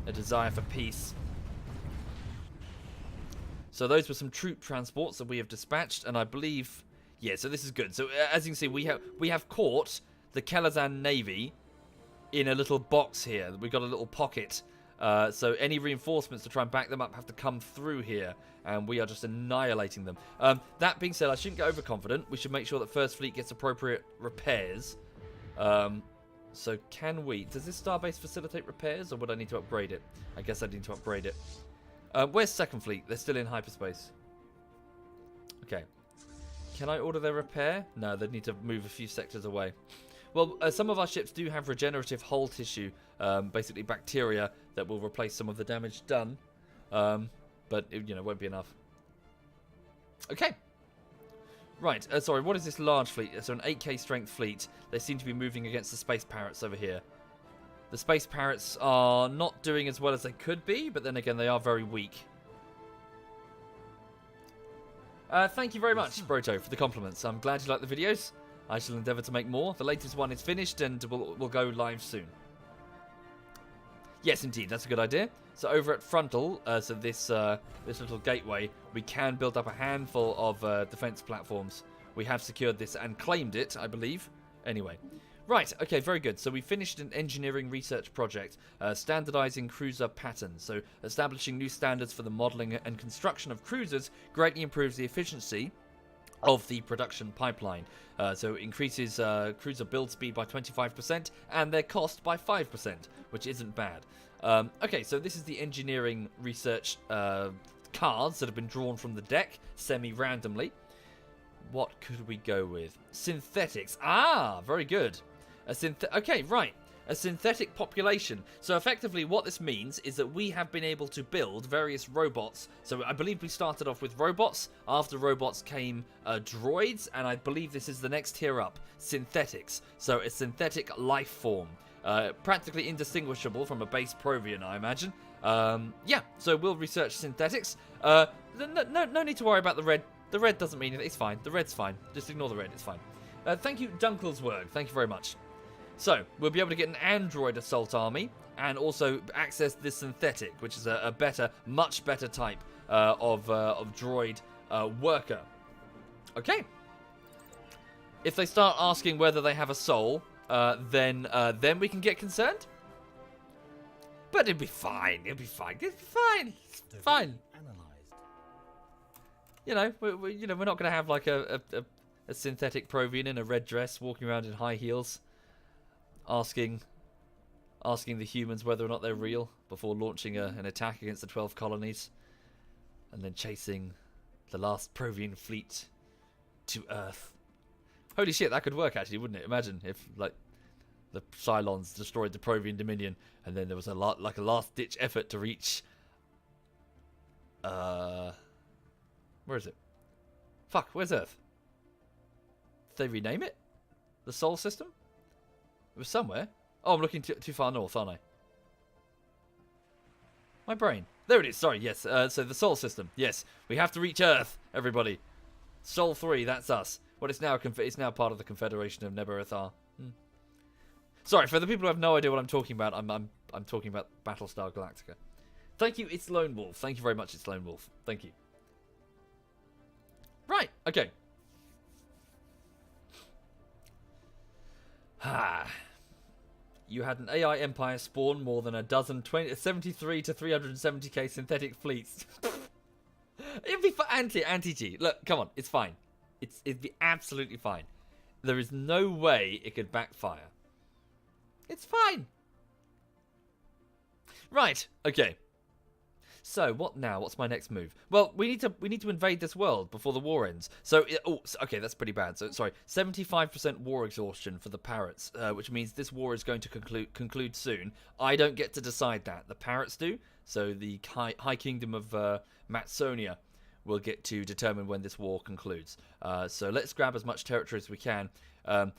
a desire for peace. So those were some troop transports that we have dispatched, and I believe, yeah. So this is good. So as you can see, we have caught the Kel-Azan Navy in a little box here. We've got a little pocket. So any reinforcements to try and back them up have to come through here, and we are just annihilating them. That being said, I shouldn't get overconfident. We should make sure that First Fleet gets appropriate repairs. So can we? Does this starbase facilitate repairs, or would I need to upgrade it? I guess I need to upgrade it. Where's Second Fleet? They're still in hyperspace. Okay. Can I order their repair? No, they'd need to move a few sectors away. Well, some of our ships do have regenerative hull tissue, basically bacteria that will replace some of the damage done, but it won't be enough. Okay. Right, sorry, what is this large fleet? So an 8k strength fleet. They seem to be moving against the Space Parrots over here. The Space Parrots are not doing as well as they could be, but then again, they are very weak. Thank you very much, Broto, for the compliments. I'm glad you like the videos. I shall endeavour to make more. The latest one is finished and we'll go live soon. Yes, indeed, that's a good idea. So over at Frontal, so this little gateway, we can build up a handful of defence platforms. We have secured this and claimed it, I believe. Anyway. Right, okay, very good. So we finished an engineering research project, standardising cruiser patterns. So establishing new standards for the modelling and construction of cruisers greatly improves the efficiency of the production pipeline. So it increases cruiser build speed by 25% and their cost by 5%, which isn't bad. Okay, so this is the engineering research cards that have been drawn from the deck semi-randomly. What could we go with? Synthetics. Ah, very good. Okay, right. A synthetic population. So effectively what this means is that we have been able to build various robots. So I believe we started off with robots. After robots came droids, and I believe this is the next tier up. Synthetics. So a synthetic life form. Practically indistinguishable from a base Provion, I imagine. Yeah, so we'll research synthetics. No need to worry about the red. The red doesn't mean anything. It's fine. The red's fine. Just ignore the red. It's fine. Thank you, Dunkelsword. Thank you very much. So, we'll be able to get an android assault army and also access the synthetic, which is a better, much better type of droid worker. Okay. If they start asking whether they have a soul, then we can get concerned. But it'll be fine. It'll be fine. It's fine. It's fine. We're not going to have like a synthetic Provion in a red dress walking around in high heels, asking the humans whether or not they're real before launching an attack against the 12 colonies, and then chasing the last Provion fleet to Earth. Holy shit, that could work actually, wouldn't it? Imagine if like the Cylons destroyed the Provion Dominion, and then there was a last-ditch effort to reach... where is it? Fuck, where's Earth? Did they rename it? The Sol System? It was somewhere. Oh, I'm looking too far north, aren't I? My brain. There it is, sorry, yes. So the Sol System, yes. We have to reach Earth, everybody. Sol 3, that's us. Well, it's now part of the Confederation of Nebuchadnezzar. Sorry, for the people who have no idea what I'm talking about, I'm talking about Battlestar Galactica. Thank you, it's Lone Wolf. Thank you very much, it's Lone Wolf. Thank you. Right, okay. You had an AI empire spawn more than a dozen 73 to 370k synthetic fleets. It'd be for anti-G. Look, come on, it's fine. It'd be absolutely fine. There is no way it could backfire. It's fine. Right, okay. So, what now? What's my next move? Well, we need to invade this world before the war ends. So, okay, that's pretty bad. So, sorry, 75% war exhaustion for the Parrots, which means this war is going to conclude soon. I don't get to decide that. The Parrots do. So, the High Kingdom of Matsonia will get to determine when this war concludes. So, let's grab as much territory as we can.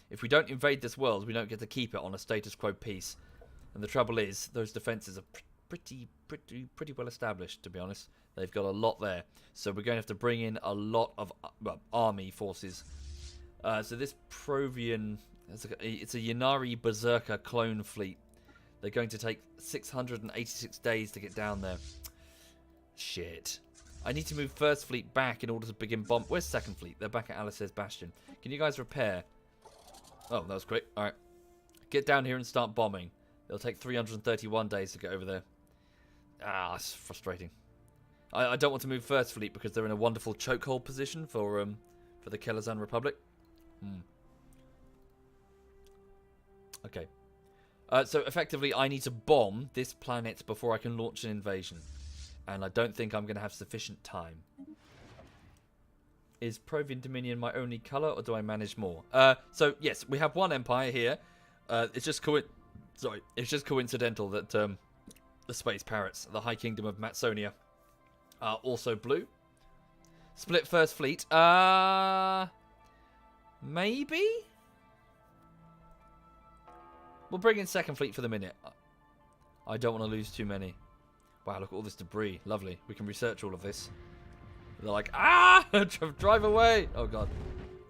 If we don't invade this world, we don't get to keep it on a status quo peace. And the trouble is, those defenses are pretty well established, to be honest. They've got a lot there, so we're going to have to bring in a lot of army forces. So this Provion, it's a Ynnari Berserker clone fleet. They're going to take 686 days to get down there. Shit. I need to move First Fleet back in order to begin bomb. Where's Second Fleet? They're back at Alice's Bastion. Can you guys repair? Oh, that was quick. All right. Get down here and start bombing. It'll take 331 days to get over there. Ah, it's frustrating. I don't want to move First Fleet because they're in a wonderful chokehold position for the Kel-Azan Republic. Okay. So effectively, I need to bomb this planet before I can launch an invasion, and I don't think I'm going to have sufficient time. Is Provion Dominion my only colour, or do I manage more? So yes, we have one empire here. It's just coincidental that the Space Parrots, the High Kingdom of Matsonia, are also blue. Split First Fleet. Maybe? We'll bring in Second Fleet for the minute. I don't want to lose too many. Wow, look at all this debris. Lovely. We can research all of this. They're like, drive away! Oh, God.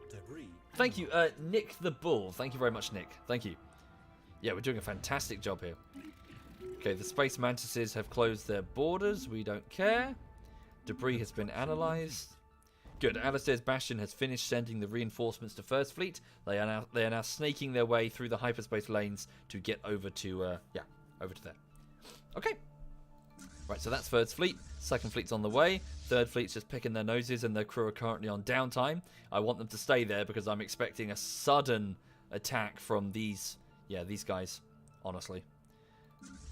Debris. Thank you, Nick the Bull. Thank you very much, Nick. Thank you. Yeah, we're doing a fantastic job here. Okay, the Space Mantises have closed their borders. We don't care. Debris has been analysed. Good. Alistair's Bastion has finished sending the reinforcements to First Fleet. They are now snaking their way through the hyperspace lanes to get over to over to there. Okay. Right, so that's First Fleet. Second Fleet's on the way. Third Fleet's just picking their noses, and their crew are currently on downtime. I want them to stay there because I'm expecting a sudden attack from these guys, honestly.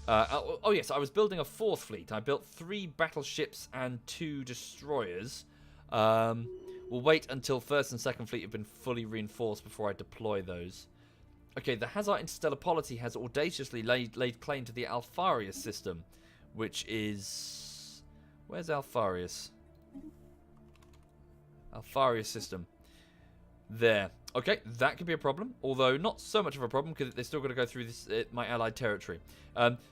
Oh yes, I was building a fourth fleet. I built 3 battleships and 2 destroyers. We'll wait until First and Second Fleet have been fully reinforced before I deploy those. Okay, the Hazard Interstellar Polity has audaciously laid claim to the Alpharius system, which is... Where's Alpharius? Alpharius system. There. Okay, that could be a problem, although not so much of a problem because they're still going to go through this my allied territory.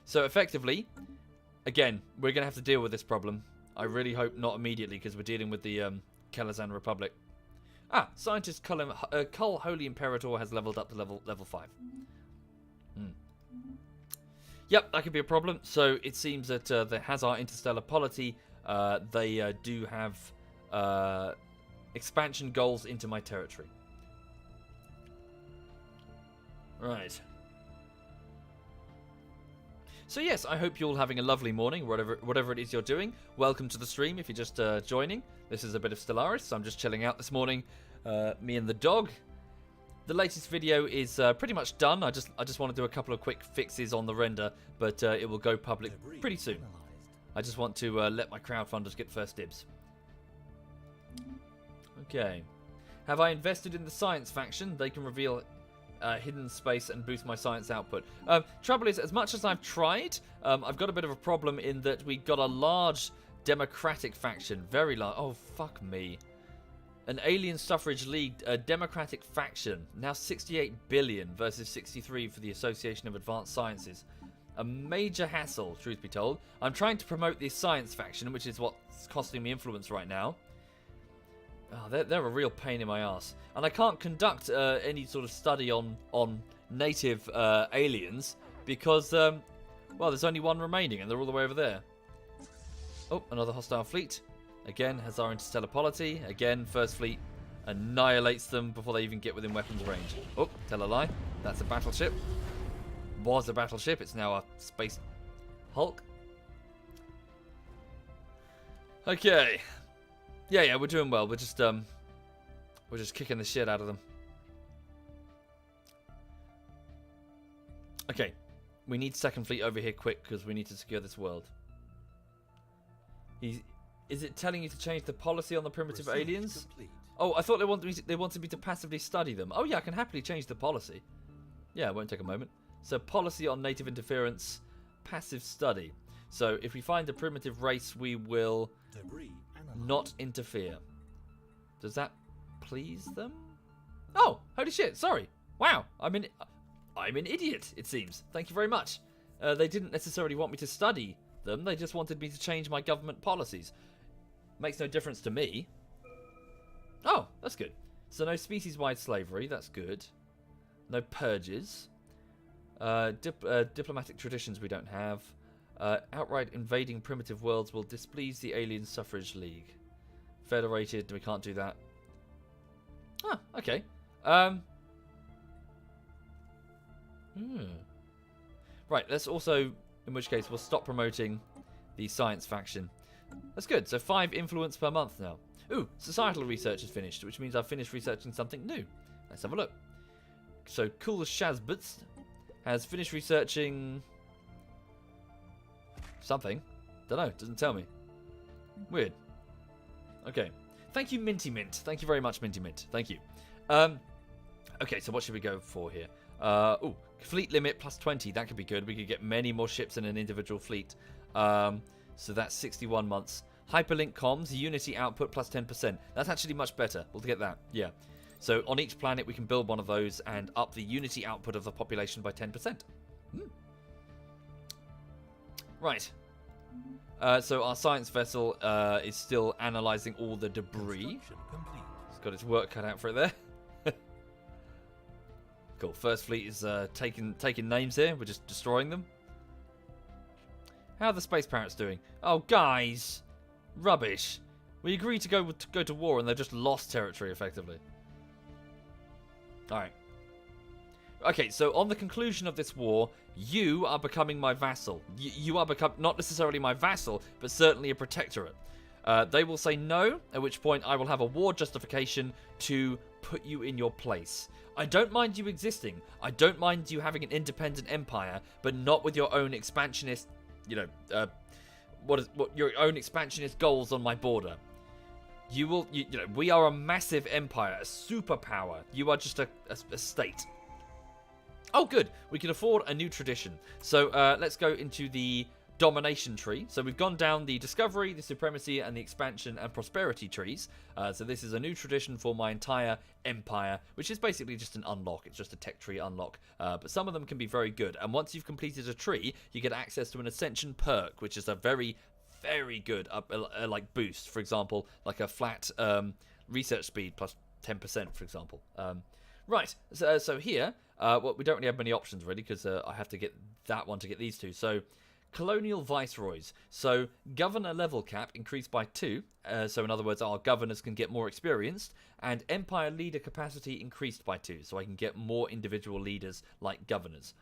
So effectively, again, we're going to have to deal with this problem. I really hope not immediately because we're dealing with the Kel-Azan Republic. Scientist Cull Holy Imperator has leveled up to level 5. Yep, that could be a problem. So it seems that the Hazard Interstellar Polity, they do have expansion goals into my territory. Right. So yes, I hope you're all having a lovely morning, whatever it is you're doing. Welcome to the stream if you're just joining. This is a bit of Stellaris, so I'm just chilling out this morning. Me and the dog. The latest video is pretty much done. I just want to do a couple of quick fixes on the render, but it will go public pretty soon. I just want to let my crowdfunders get first dibs. Okay. Have I invested in the science faction? They can reveal hidden space and boost my science output. Trouble is, as much as I've tried, I've got a bit of a problem in that we got a large democratic faction. Very large. Oh, fuck me. An Alien Suffrage League democratic faction. Now 68 billion versus 63 for the Association of Advanced Sciences. A major hassle, truth be told. I'm trying to promote the science faction, which is what's costing me influence right now. Oh, they're a real pain in my ass. And I can't conduct any sort of study on native aliens because, well, there's only one remaining and they're all the way over there. Oh, another hostile fleet. Again, has our interstellar polity. Again, First Fleet annihilates them before they even get within weapons range. Oh, tell a lie. That's a battleship. Was a battleship. It's now a space Hulk. Okay. Yeah, we're doing well. We're just kicking the shit out of them. Okay. We need Second Fleet over here quick because we need to secure this world. Is it telling you to change the policy on the primitive aliens? Complete. Oh, I thought they wanted me to passively study them. Oh yeah, I can happily change the policy. Yeah, it won't take a moment. So policy on native interference, passive study. So if we find a primitive race, we will not interfere. Does that please them? Oh, holy shit! Sorry. Wow, I'm an idiot. It seems. Thank you very much. They didn't necessarily want me to study them. They just wanted me to change my government policies. Makes no difference to me. Oh, that's good. So no species-wide slavery. That's good. No purges. Diplomatic traditions we don't have. Outright invading primitive worlds will displease the Alien Suffrage League. Federated, we can't do that. Ah, okay. Right, let's also, in which case, we'll stop promoting the science faction. That's good. So 5 influence per month now. Ooh, societal research is finished, which means I've finished researching something new. Let's have a look. So Cool Shazbutz has finished researching something. Don't know. Doesn't tell me. Weird. Okay. Thank you, Minty Mint. Thank you very much, Minty Mint. Thank you. Okay, so what should we go for here? Ooh, fleet limit plus 20. That could be good. We could get many more ships in an individual fleet. So that's 61 months. Hyperlink comms, Unity output plus 10%. That's actually much better. We'll get that. Yeah. So on each planet we can build one of those and up the Unity output of the population by 10%. Right. So our science vessel is still analysing all the debris. It's got its work cut out for it there. Cool. First Fleet is taking names here. We're just destroying them. How are the space pirates doing? Oh, guys. Rubbish. We agreed to go to war and they've just lost territory effectively. Alright. Okay, so on the conclusion of this war, you are becoming my vassal. You are not necessarily my vassal, but certainly a protectorate. They will say no, at which point I will have a war justification to put you in your place. I don't mind you existing. I don't mind you having an independent empire, but not with your own expansionist, your own expansionist goals on my border. We are a massive empire, a superpower. You are just a state. Oh, good. We can afford a new tradition. So let's go into the domination tree. So we've gone down the discovery, the supremacy, and the expansion and prosperity trees. So this is a new tradition for my entire empire, which is basically just an unlock. It's just a tech tree unlock. But some of them can be very good. And once you've completed a tree, you get access to an ascension perk, which is a very, very good like boost. For example, like a flat research speed plus 10%, for example. Right. So here, well, we don't really have many options really because I have to get that one to get these two. So colonial viceroys. So governor level cap increased by 2. So in other words, our governors can get more experienced, and empire leader capacity increased by 2. So I can get more individual leaders like governors.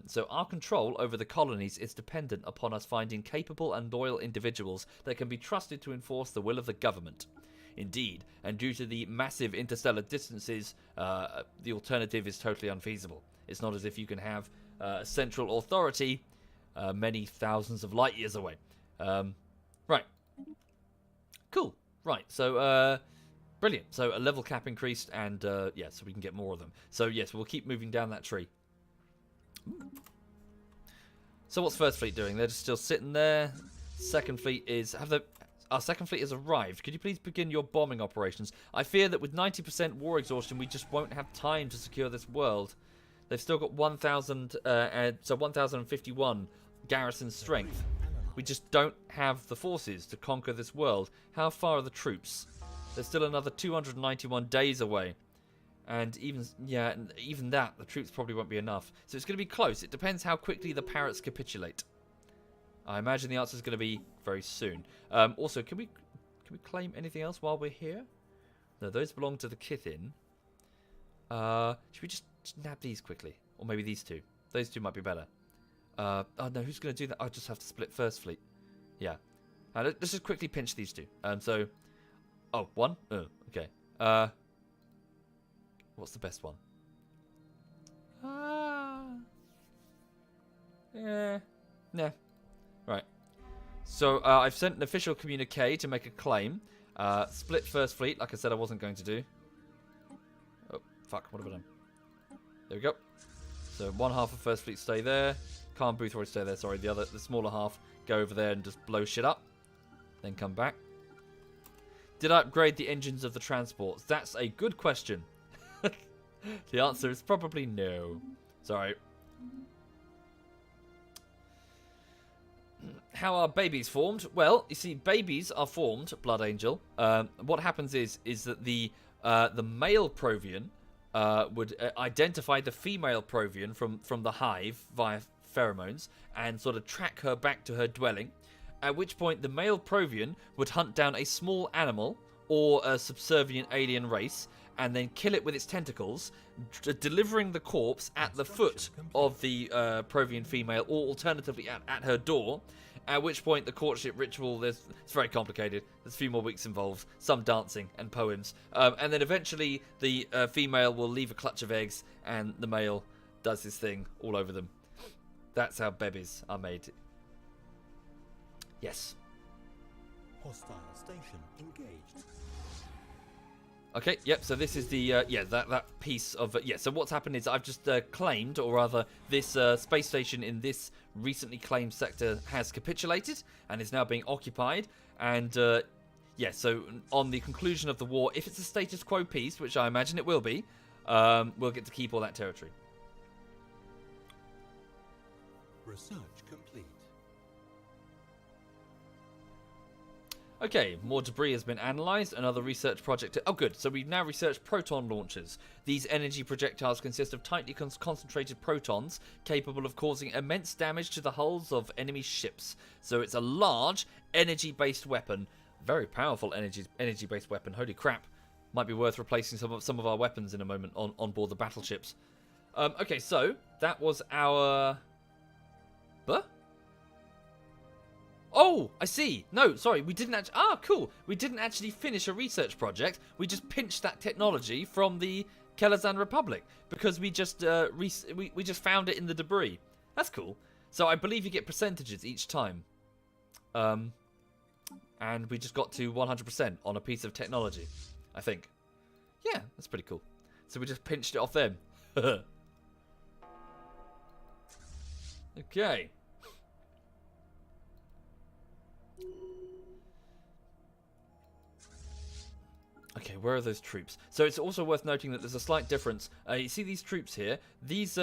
So our control over the colonies is dependent upon us finding capable and loyal individuals that can be trusted to enforce the will of the government. Indeed, and due to the massive interstellar distances, the alternative is totally unfeasible. It's not as if you can have central authority many thousands of light years away. Right. Cool. Right, so Brilliant. So a level cap increased, and yeah, so we can get more of them. So yes, we'll keep moving down that tree. So what's First Fleet doing? They're just still sitting there. Second Fleet is... Our Second Fleet has arrived. Could you please begin your bombing operations? I fear that with 90% war exhaustion, we just won't have time to secure this world. They've still got 1,051 garrison strength. We just don't have the forces to conquer this world. How far are the troops? There's still another 291 days away. And even that, the troops probably won't be enough. So it's going to be close. It depends how quickly the parrots capitulate. I imagine the answer is going to be very soon. Also, can we claim anything else while we're here? No, those belong to the Kithin. Should we just nab these quickly? Or maybe these two. Those two might be better. Oh no, who's going to do that? I'll just have to split First Fleet. Yeah. Let's just quickly pinch these two. Oh, one? Oh, okay. What's the best one? Yeah. Nah. Right. So, I've sent an official communique to make a claim. Split First Fleet, like I said I wasn't going to do. Oh, fuck. What have I done? There we go. So, one half of First Fleet stay there. Khan Boothroyd stay there, sorry. The smaller half go over there and just blow shit up. Then come back. Did I upgrade the engines of the transports? That's a good question. The answer is probably no. Sorry. How are babies formed? Well, you see, babies are formed, Blood Angel. What happens is that the male Provion would identify the female Provion from the hive via pheromones and sort of track her back to her dwelling. At which point the male Provion would hunt down a small animal or a subservient alien race and then kill it with its tentacles, delivering the corpse at the foot of the Provion female, or alternatively at her door. At which point the courtship ritual, it's very complicated. There's a few more weeks involved, some dancing and poems. And then eventually the female will leave a clutch of eggs and the male does his thing all over them. That's how babies are made. Yes. Hostile station engaged. Okay, yep, so this is the, that piece of, so what's happened is I've just claimed, or rather, this space station in this recently claimed sector has capitulated and is now being occupied, and, so on the conclusion of the war, if it's a status quo peace, which I imagine it will be, we'll get to keep all that territory. Research complete. Okay, more debris has been analysed. Another research project. Oh, good. So we've now researched proton launchers. These energy projectiles consist of tightly concentrated protons capable of causing immense damage to the hulls of enemy ships. So it's a large energy-based weapon. Very powerful energy-based weapon. Holy crap. Might be worth replacing some of our weapons in a moment on board the battleships. Okay, so that was our... Huh? Oh, I see. No, sorry, we didn't actually... Ah, cool. We didn't actually finish a research project. We just pinched that technology from the Kel-Azan Republic because we just we just found it in the debris. That's cool. So I believe you get percentages each time. And we just got to 100% on a piece of technology, I think. Yeah, that's pretty cool. So we just pinched it off them. Okay. Okay, where are those troops? So it's also worth noting that there's a slight difference. You see these troops here? These,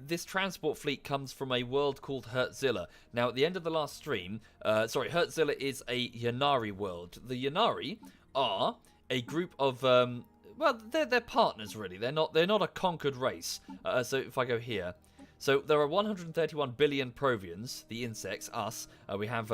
this transport fleet comes from a world called Hertzilla. Now, at the end of the last stream, Hertzilla is a Yanari world. The Yanari are a group of, well, they're partners really. They're not a conquered race. So if I go here. So there are 131 billion Provians, the insects, us. We have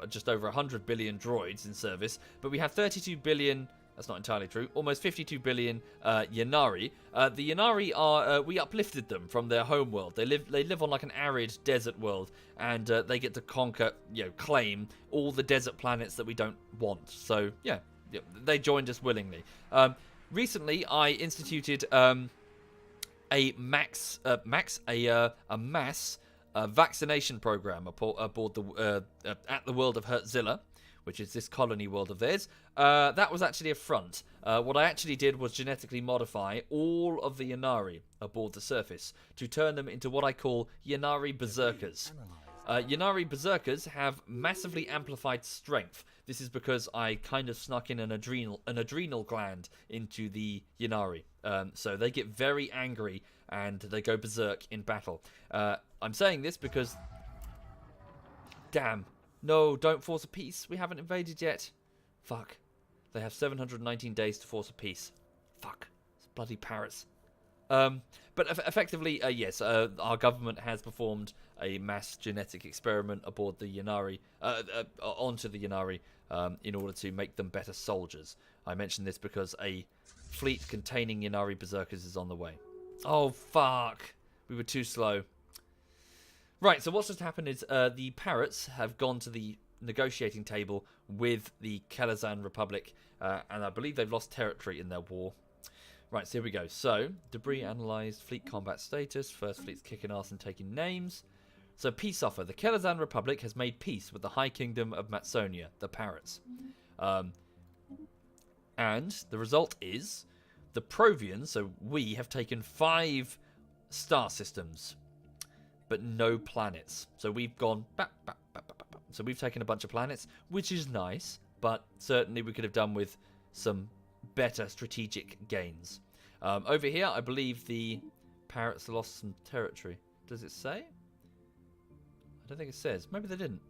just over 100 billion droids in service, but we have 32 billion. That's not entirely true. Almost 52 billion Yanari. The Yanari are we uplifted them from their home world. They live on like an arid desert world, and they get to conquer, claim all the desert planets that we don't want. So yeah, they joined us willingly. Recently, I instituted a mass vaccination program aboard at the world of Hertzilla, which is this colony world of theirs. That was actually a front. What I actually did was genetically modify all of the Ynnari aboard the surface to turn them into what I call Ynnari Berserkers. Ynnari Berserkers have massively amplified strength. This is because I kind of snuck in an adrenal gland into the Ynnari. So they get very angry and they go berserk in battle. I'm saying this because... Damn. No, don't force a peace. We haven't invaded yet. Fuck. They have 719 days to force a peace. Fuck. It's bloody parrots. But effectively, yes, our government has performed a mass genetic experiment aboard the Ynnari, onto the Ynnari, in order to make them better soldiers. I mention this because a fleet containing Ynnari Berserkers is on the way. Oh, fuck. We were too slow. Right, so what's just happened is the parrots have gone to the negotiating table with the Kel-Azan Republic, and I believe they've lost territory in their war. Right, so here we go. So, debris analysed, fleet combat status, first fleet's kicking ass and taking names. So, peace offer. The Kel-Azan Republic has made peace with the High Kingdom of Matsonia, the Parrots. And the result is the Provion, so we have taken 5 star systems, but no planets. So we've gone back. So we've taken a bunch of planets, which is nice, but certainly we could have done with some better strategic gains. Over here, I believe the parrots lost some territory. Does it say? I don't think it says. Maybe they didn't.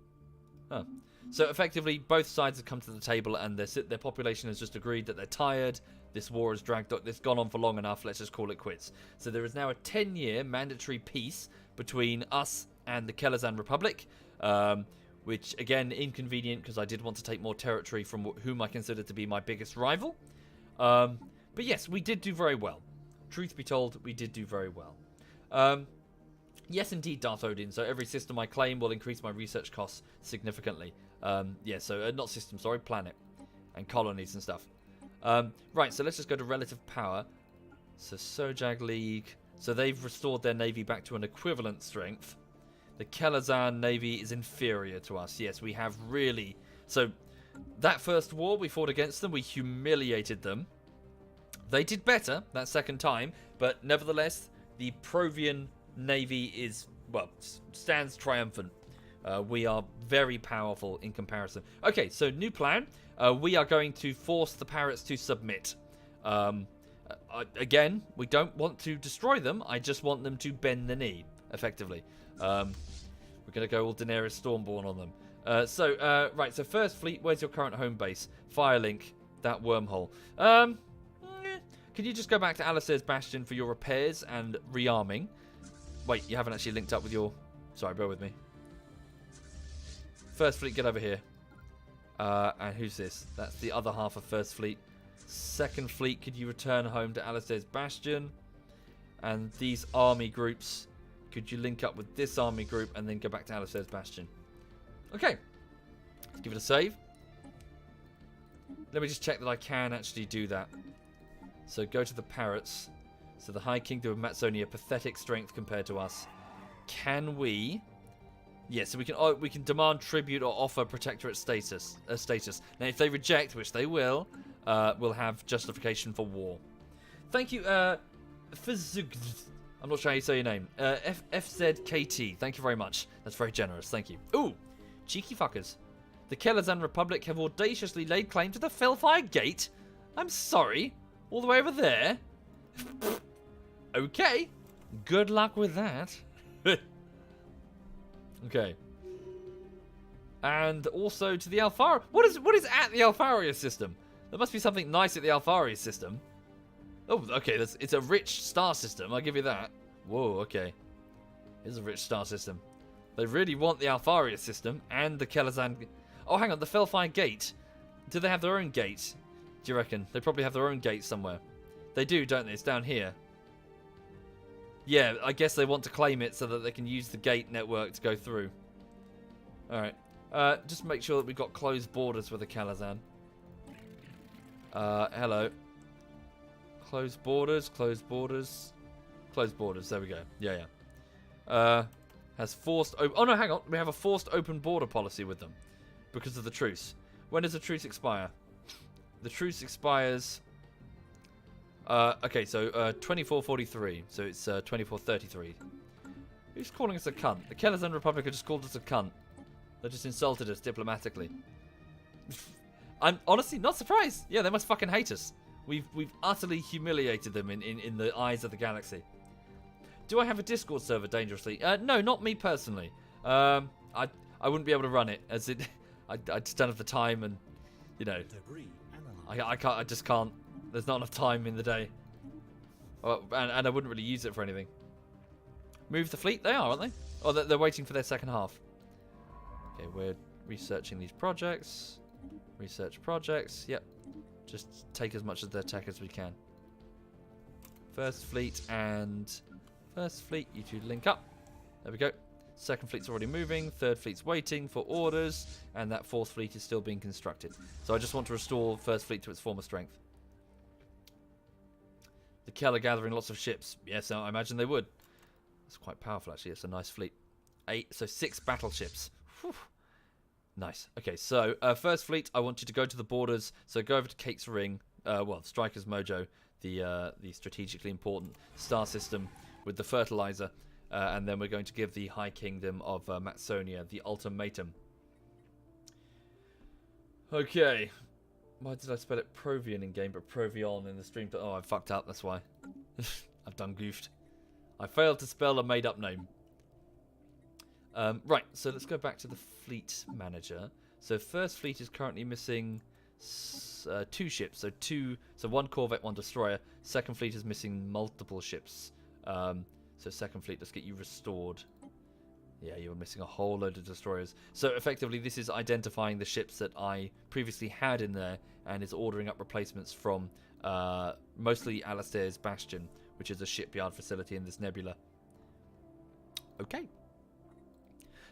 Huh. So effectively, both sides have come to the table, and their population has just agreed that they're tired. This war has dragged on. It's gone on for long enough. Let's just call it quits. So there is now a 10-year mandatory peace between us and the Kel-Azan Republic, which, again, inconvenient because I did want to take more territory from whom I consider to be my biggest rival. But yes, we did do very well. Truth be told, we did do very well. Yes, indeed, Darth Odin. So every system I claim will increase my research costs significantly. Not system, sorry, planet. And colonies and stuff. Right, so let's just go to relative power. So Sojag League. So they've restored their navy back to an equivalent strength. The Kel-Azan navy is inferior to us. Yes, we have really... So that first war we fought against them, we humiliated them. They did better that second time, but nevertheless, the Provion navy is, well, stands triumphant. We are very powerful in comparison. Okay, so new plan. We are going to force the parrots to submit. Again, we don't want to destroy them. I just want them to bend the knee, effectively. We're going to go all Daenerys Stormborn on them. Right, so first fleet, where's your current home base? Firelink, that wormhole. Can you just go back to Alistair's Bastion for your repairs and rearming? Wait, you haven't actually linked up with your... Sorry, bear with me. First fleet, get over here. And who's this? That's the other half of First Fleet. Second fleet, could you return home to Alistair's Bastion? And these army groups, could you link up with this army group and then go back to Alistair's Bastion? Okay. Let's give it a save. Let me just check that I can actually do that. So go to the parrots. So the High Kingdom of Matsonia, pathetic strength compared to us. Can we... Yes, so we can demand tribute or offer protectorate status. Now, if they reject, which they will, we'll have justification for war. Thank you, Fizug. I'm not sure how you say your name. FZKT. Thank you very much. That's very generous. Thank you. Ooh, cheeky fuckers. The Kel-Azan Republic have audaciously laid claim to the Fellfire Gate. I'm sorry. All the way over there. Okay. Good luck with that. Okay. And also to the Alfaria. What is at the Alfaria system? There must be something nice at the Alfaria system. Oh, okay. It's a rich star system. I'll give you that. Whoa, okay. It's a rich star system. They really want the Alfaria system and the Kel-Azan. Oh, hang on. The Fellfire Gate. Do they have their own gate? Do you reckon? They probably have their own gate somewhere. They do, don't they? It's down here. Yeah, I guess they want to claim it so that they can use the gate network to go through. Alright. Just make sure that we've got closed borders with the Kel-Azan. Hello. Closed borders, closed borders. Closed borders, there we go. Yeah. Has forced... Oh no, hang on. We have a forced open border policy with them. Because of the truce. When does the truce expire? The truce expires... okay, so 2443. So it's 2433. Who's calling us a cunt? The Kel-Azan Republic have just called us a cunt. They just insulted us diplomatically. I'm honestly not surprised. Yeah, they must fucking hate us. We've utterly humiliated them in the eyes of the galaxy. Do I have a Discord server dangerously? No, not me personally. I wouldn't be able to run it as it. I just don't have the time, and you know, I just can't. There's not enough time in the day, and I wouldn't really use it for anything. Move the fleet? They are, aren't they? Oh, they're waiting for their second half. Okay, we're researching these projects. Research projects. Yep. Just take as much of their tech as we can. First fleet and first fleet, you two link up. There we go. Second fleet's already moving. Third fleet's waiting for orders, and that fourth fleet is still being constructed. So I just want to restore first fleet to its former strength. The Kel are gathering lots of ships. Yes, I imagine they would. It's quite powerful, actually. It's a nice fleet. 6 battleships. Whew. Nice. Okay, so first fleet, I want you to go to the borders. So go over to Kate's Ring. Well, Striker's Mojo, the strategically important star system with the fertilizer. And then we're going to give the High Kingdom of Matsonia the ultimatum. Okay. Why did I spell it Provion in game, but Provion in the stream? Oh, I fucked up, that's why. I've done goofed. I failed to spell a made-up name. Right, so let's go back to the fleet manager. So first fleet is currently missing 2 ships. So 1 corvette, 1 destroyer. Second fleet is missing multiple ships. So second fleet, let's get you restored. Yeah, you were missing a whole load of destroyers. So effectively, this is identifying the ships that I previously had in there, and is ordering up replacements from mostly Alastair's Bastion, which is a shipyard facility in this nebula. Okay.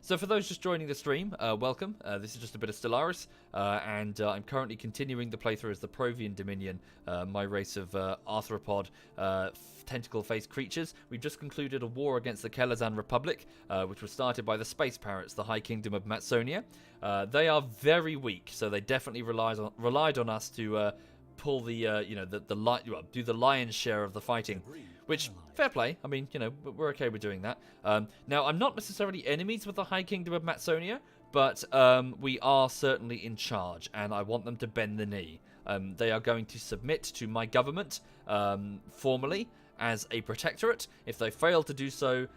So for those just joining the stream, welcome. This is just a bit of Stellaris, and I'm currently continuing the playthrough as the Provion Dominion, my race of arthropod, tentacle-faced creatures. We've just concluded a war against the Kel-Azan Republic, which was started by the Space Parrots, the High Kingdom of Matsonia. They are very weak, so they definitely relied on us to pull the do the lion's share of the fighting. Which, fair play. I mean, we're okay with doing that. Now, I'm not necessarily enemies with the High Kingdom of Matsonia, but we are certainly in charge, and I want them to bend the knee. They are going to submit to my government formally as a protectorate. If they fail to do so,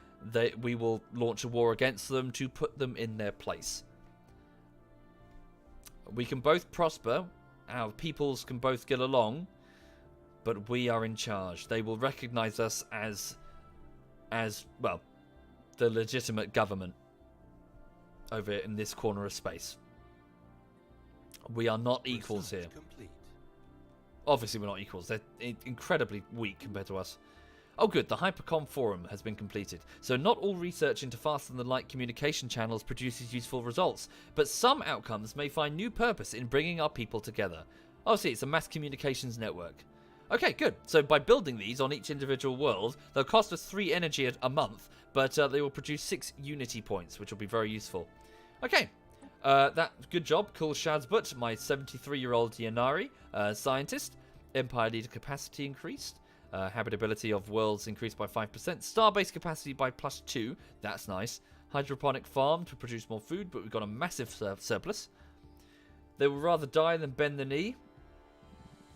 we will launch a war against them to put them in their place. We can both prosper. Our peoples can both get along. But we are in charge. They will recognize us as well, the legitimate government over in this corner of space. We are not equals here. Complete. Obviously, we're not equals. They're incredibly weak compared to us. Oh, good. The Hypercom forum has been completed. So not all research into faster-than-light communication channels produces useful results, but some outcomes may find new purpose in bringing our people together. Oh, see, it's a mass communications network. Okay, good. So by building these on each individual world, they'll cost us 3 energy a month, but they will produce 6 unity points, which will be very useful. Okay, good job. Cool Shazbut, my 73-year-old Yanari scientist. Empire leader capacity increased. Habitability of worlds increased by 5%. Starbase capacity by +2. That's nice. Hydroponic farm to produce more food, but we've got a massive surplus. They will rather die than bend the knee.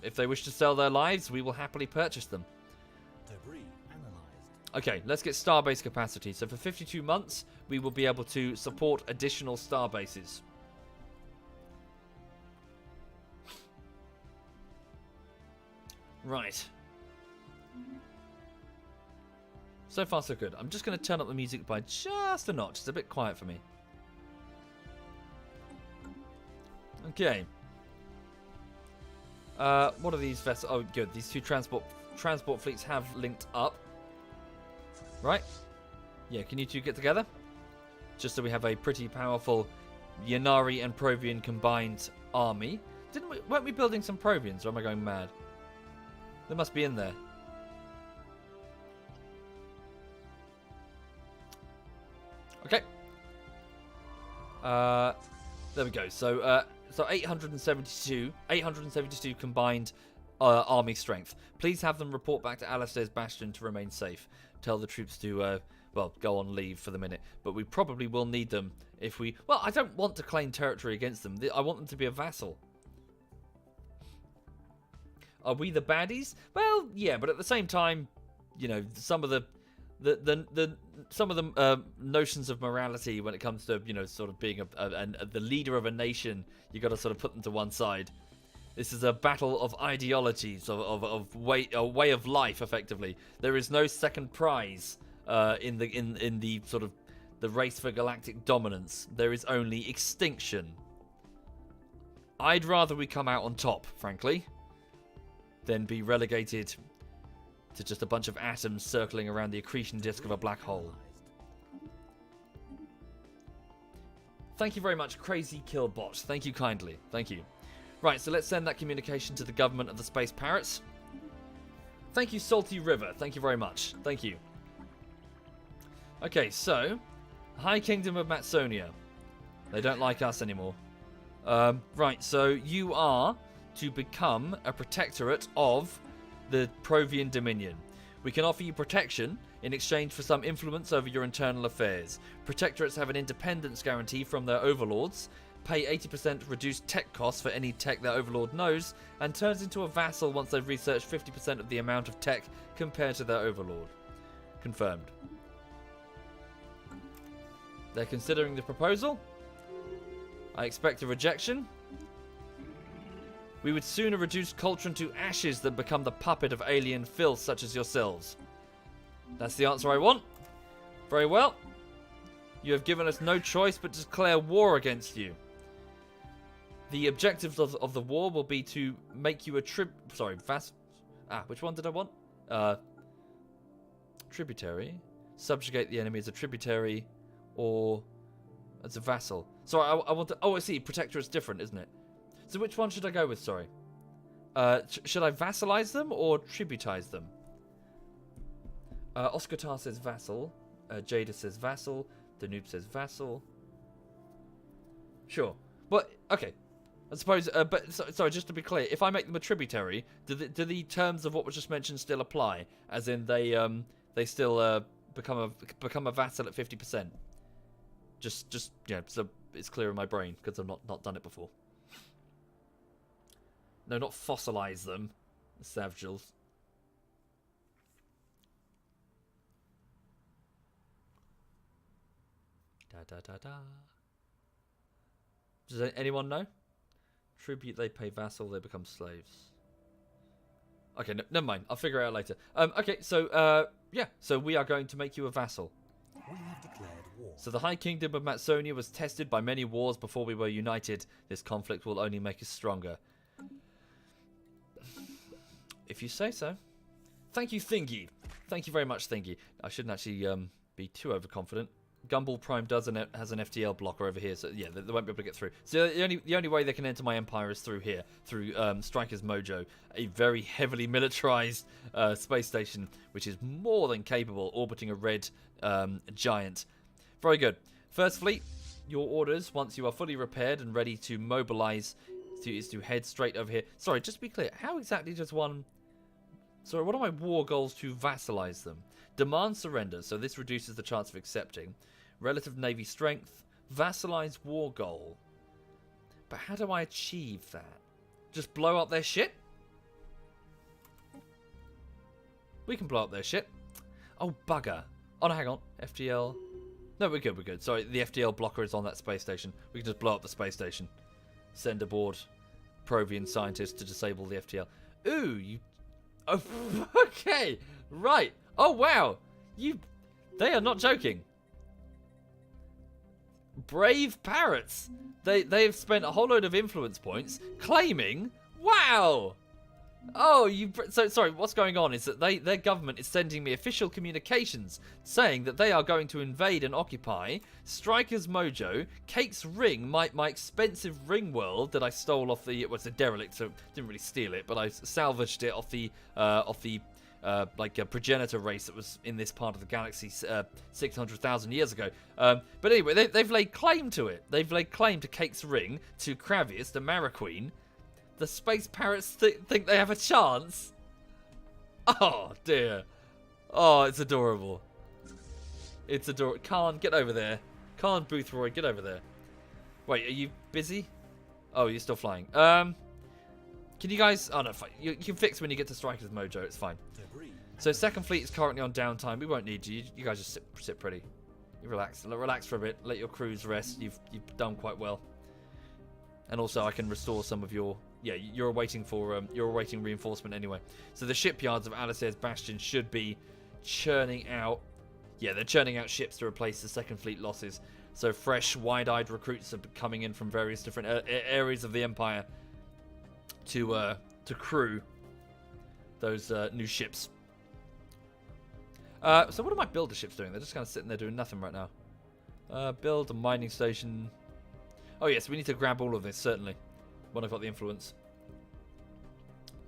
If they wish to sell their lives, we will happily purchase them. Debris analyzed. Okay, let's get starbase capacity. So for 52 months, we will be able to support additional starbases. Right. So far, so good. I'm just going to turn up the music by just a notch. It's a bit quiet for me. Okay. What are these vessels? Oh, good. These 2 transport fleets have linked up. Right? Yeah, can you 2 get together? Just so we have a pretty powerful Yanari and Provion combined army. Weren't we building some Provions, or am I going mad? They must be in there. Okay. There we go. So, So 872 combined army strength. Please have them report back to Alistair's Bastion to remain safe. Tell the troops to, go on leave for the minute. But we probably will need them if we... Well, I don't want to claim territory against them. I want them to be a vassal. Are we the baddies? Well, yeah, but at the same time, you know, some of the notions of morality when it comes to, you know, sort of being the leader of a nation, you got to sort of put them to one side. This is a battle of ideologies, of way of life. Effectively, there is no second prize in the sort of the race for galactic dominance. There is only extinction. I'd rather we come out on top, frankly, than be relegated to just a bunch of atoms circling around the accretion disk of a black hole. Thank you very much, Crazy Killbot. Thank you kindly. Thank you. Right, so let's send that communication to the government of the Space Parrots. Thank you, Salty River. Thank you very much. Thank you. Okay, so High Kingdom of Matsonia. They don't like us anymore. Right, so you are to become a protectorate of the Provion Dominion. We can offer you protection in exchange for some influence over your internal affairs. Protectorates have an independence guarantee from their overlords, pay 80% reduced tech costs for any tech their overlord knows, and turns into a vassal once they've researched 50% of the amount of tech compared to their overlord. Confirmed. They're considering the proposal. I expect a rejection. We would sooner reduce Coltron to ashes than become the puppet of alien filth such as yourselves. That's the answer I want. Very well. You have given us no choice but to declare war against you. The objectives of the war will be to make you a which one did I want? Tributary. Subjugate the enemy as a tributary or as a vassal. Sorry, I want to... Oh, I see. Protectorate's different, isn't it? So which one should I go with, sorry? Should I vassalize them or tributize them? Oscar says vassal. Jada says vassal. Danube says vassal. Sure. But, okay. I suppose, sorry, just to be clear, if I make them a tributary, do the terms of what was just mentioned still apply? As in, they still become a vassal at 50%? Just yeah, so it's clear in my brain, because I've not done it before. No, not fossilize them, Savgils. Da. Does anyone know? Tribute, they pay vassal, they become slaves. Okay, no, never mind. I'll figure it out later. Okay, so, yeah. So we are going to make you a vassal. We have declared war. So the High Kingdom of Matsonia was tested by many wars before we were united. This conflict will only make us stronger. If you say so. Thank you, Thingy. Thank you very much, Thingy. I shouldn't actually be too overconfident. Gumball Prime has an FTL blocker over here, so yeah, they won't be able to get through. So the only way they can enter my empire is through here, through Striker's Mojo, a very heavily militarized space station, which is more than capable, orbiting a red giant. Very good. First Fleet, your orders, once you are fully repaired and ready to mobilize, is to head straight over here. Sorry, just to be clear, how exactly does one... Sorry, what are my war goals to vassalize them? Demand surrender, so this reduces the chance of accepting. Relative navy strength. Vassalize war goal. But how do I achieve that? Just blow up their shit? We can blow up their shit. Oh, bugger. Oh, no, hang on. FTL. No, we're good. Sorry, the FTL blocker is on that space station. We can just blow up the space station. Send aboard Provion scientists to disable the FTL. Ooh, you... Oh, okay. Right. Oh, wow. They are not joking. Brave parrots. They have spent a whole load of influence points claiming... Wow. Oh, so sorry, what's going on is that their government is sending me official communications saying that they are going to invade and occupy Striker's Mojo, Cake's Ring, my expensive ring world that I stole off the... Well, it's a derelict, so didn't really steal it, but I salvaged it off the like a progenitor race that was in this part of the galaxy 600,000 years ago. But anyway, they've laid claim to it. They've laid claim to Cake's Ring, to Kravius, the Mara-Queen. The space parrots think they have a chance. Oh, dear. Oh, it's adorable. It's adorable. Khan, get over there. Khan Boothroyd, get over there. Wait, are you busy? Oh, you're still flying. Can you guys... Oh, no, fine. You can fix when you get to Strikers Mojo. It's fine. Agreed. So, Second Fleet is currently on downtime. We won't need you. You guys just sit pretty. You relax. Relax for a bit. Let your crews rest. You've done quite well. And also, I can restore some of your... Yeah, you're awaiting reinforcement anyway. So, the shipyards of Alistair's Bastion should be churning out... Yeah, they're churning out ships to replace the Second Fleet losses. So fresh, wide-eyed recruits are coming in from various different areas of the Empire to crew those new ships. So what are my builder ships doing? They're just kind of sitting there doing nothing right now. Build a mining station. Oh yes, we need to grab all of this, certainly, when I've got the influence.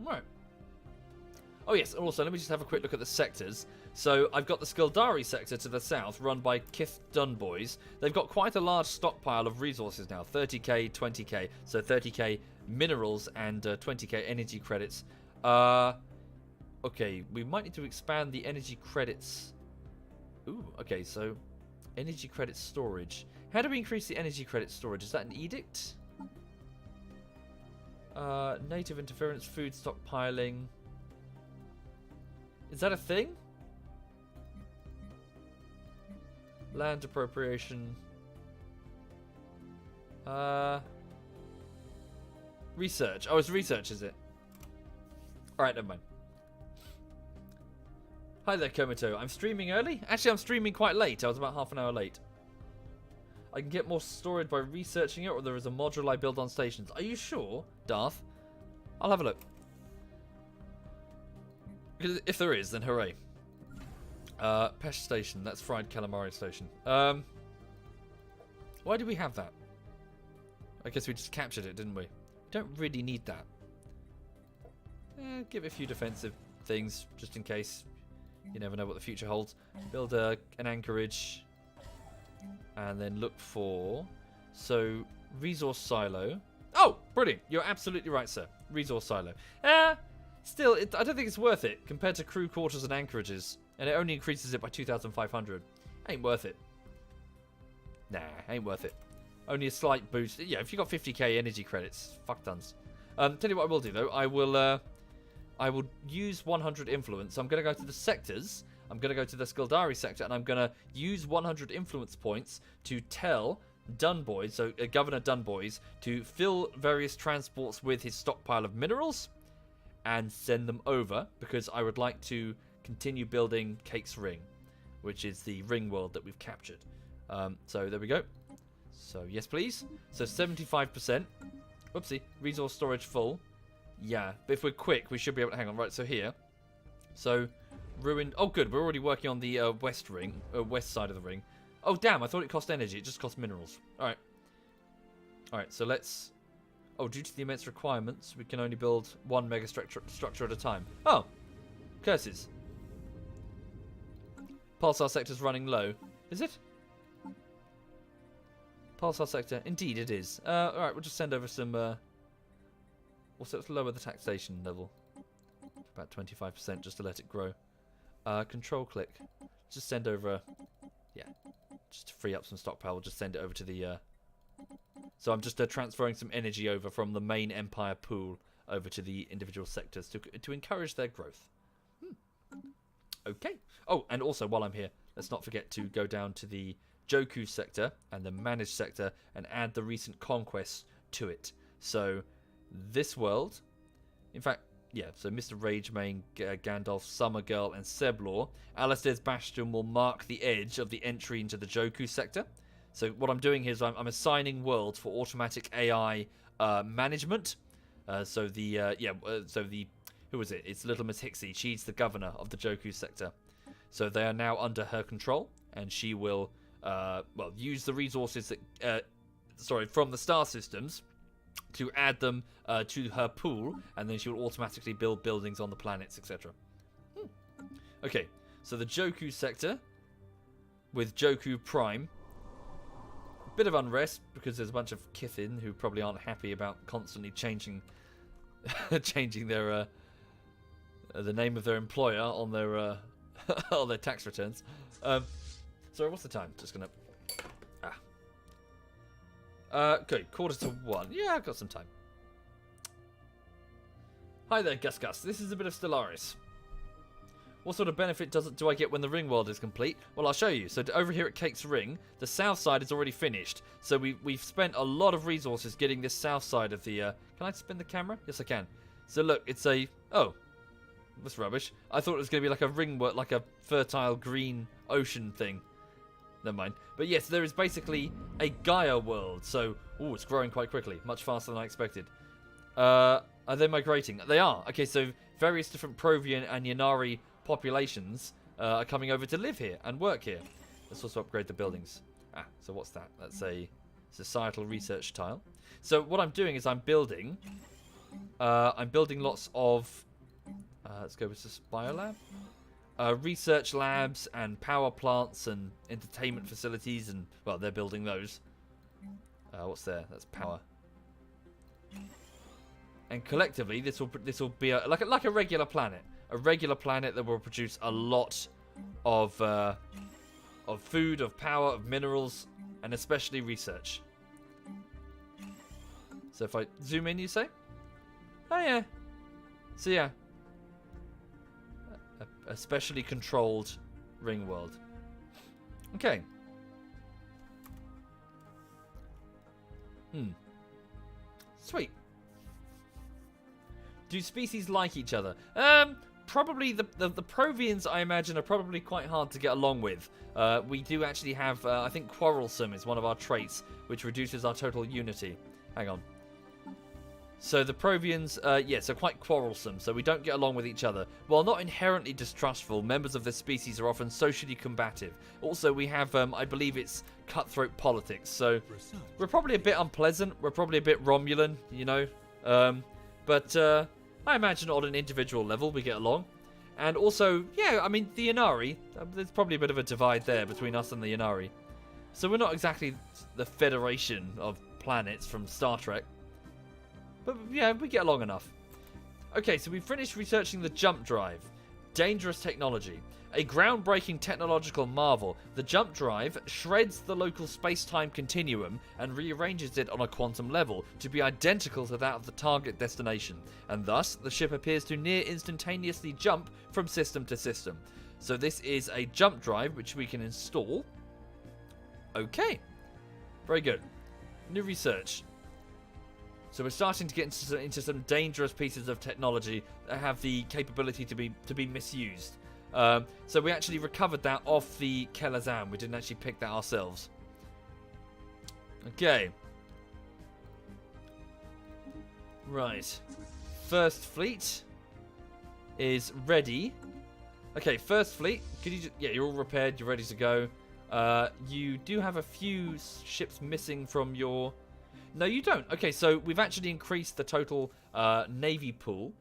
Right. Oh yes, also let me just have a quick look at the sectors. So I've got the Skildari sector to the south, run by Kith Dunboys. They've got quite a large stockpile of resources now, 30k, 20k. So 30k minerals and 20k energy credits. Okay, we might need to expand the energy credits. Ooh, okay, so energy credit storage. How do we increase the energy credit storage? Is that an edict? Native interference, food stockpiling. Is that a thing? Land appropriation. Research. Oh, it's research, is it? Alright, never mind. Hi there, Komito. I'm streaming early? Actually, I'm streaming quite late. I was about half an hour late. I can get more storage by researching it, or there is a module I build on stations. Are you sure, Darth? I'll have a look. Because if there is, then hooray. Pesh Station. That's Fried Calamari Station. Why do we have that? I guess we just captured it, didn't we? Don't really need that. Give it a few defensive things, just in case. You never know what the future holds. Build an anchorage. And then look for... So, resource silo. Oh, brilliant. You're absolutely right, sir. Resource silo. Still, I don't think it's worth it compared to crew quarters and anchorages. And it only increases it by 2,500. Ain't worth it. Nah, ain't worth it. Only a slight boost. Yeah, if you got 50k energy credits, fuck tons. Tell you what I will do, though. I will use 100 influence. I'm going to go to the sectors. I'm going to go to the Skildari sector, and I'm going to use 100 influence points to tell Dunboys, so Governor Dunboys, to fill various transports with his stockpile of minerals and send them over, because I would like to continue building Cake's Ring, which is the ring world that we've captured. So there we go. So yes, please. So 75%. Whoopsie. Resource storage full. Yeah, but if we're quick, we should be able to hang on. Right, so here. So ruined. Oh, good. We're already working on the west side of the ring. Oh, damn. I thought it cost energy. It just cost minerals. All right. All right. So let's. Oh, due to the immense requirements, we can only build one mega structure at a time. Oh, curses. Pulsar sector's running low. Is it? Pulsar sector. Indeed, it is. All right. We'll just send over some. Also, let's lower the taxation level. About 25% just to let it grow. Control click. Just send over... Yeah. Just to free up some stockpile. We'll just send it over to the... So I'm just transferring some energy over from the main Empire pool over to the individual sectors to encourage their growth. Okay. Oh, and also while I'm here, let's not forget to go down to the Joku sector and the Managed sector and add the recent conquests to it. So... This world, in fact, yeah, so Mr. Ragemane, Gandalf, Summer Girl, and Seblor, Alistair's Bastion will mark the edge of the entry into the Joku sector. So what I'm doing here is I'm assigning worlds for automatic AI management. So who is it? It's Little Miss Hixie. She's the governor of the Joku sector. So they are now under her control, and she will, use the resources that, from the star systems to add them to her pool, and then she will automatically build buildings on the planets, etc. Okay, so the Joku sector with Joku Prime. Bit of unrest because there's a bunch of Kithin who probably aren't happy about constantly changing their the name of their employer on their on their tax returns. Sorry, what's the time? Just gonna okay, 1:45. Yeah, I've got some time. Hi there, Gus Gus. This is a bit of Stellaris. What sort of benefit do I get when the ring world is complete? Well, I'll show you. So over here at Cake's Ring, the south side is already finished. So we've spent a lot of resources getting this south side of the... Can I spin the camera? Yes, I can. So look, it's a... Oh, that's rubbish. I thought it was going to be like a ring world, like a fertile green ocean thing. Never mind. But yes, there is basically a Gaia world. So, it's growing quite quickly. Much faster than I expected. Are they migrating? They are. Okay, so various different Provion and Yanari populations are coming over to live here and work here. Let's also upgrade the buildings. So what's that? That's a societal research tile. So what I'm doing is I'm building lots of let's go with this biolab, research labs and power plants and entertainment facilities, and well, they're building those. What's there? That's power. And collectively, this will be like a regular planet. A regular planet that will produce a lot of food, of power, of minerals, and especially research. So if I zoom in, you say? Oh yeah. So yeah. A specially controlled ring world. Okay. Sweet. Do species like each other? Probably the Provians, I imagine, are probably quite hard to get along with. We do actually have, I think quarrelsome is one of our traits, which reduces our total unity. Hang on. So the Provians, yes, are quite quarrelsome, so we don't get along with each other. While not inherently distrustful, members of this species are often socially combative. Also, we have, I believe it's cutthroat politics, so we're probably a bit unpleasant. We're probably a bit Romulan, you know. But I imagine on an individual level we get along. And also, yeah, I mean, the Yanari, there's probably a bit of a divide there between us and the Yanari. So we're not exactly the Federation of planets from Star Trek. But yeah, we get along enough. Okay, so we've finished researching the jump drive. Dangerous technology. A groundbreaking technological marvel, the jump drive shreds the local space-time continuum and rearranges it on a quantum level to be identical to that of the target destination, and thus the ship appears to near instantaneously jump from system to system. So this is a jump drive which we can install. Okay, very good. New research. So we're starting to get into some dangerous pieces of technology that have the capability to be misused. So we actually recovered that off the Kel-Azan. We didn't actually pick that ourselves. Okay. Right. First fleet is ready. Okay, first fleet. Could you yeah, you're all repaired. You're ready to go. You do have a few ships missing from your... No, you don't. Okay, so we've actually increased the total navy pool.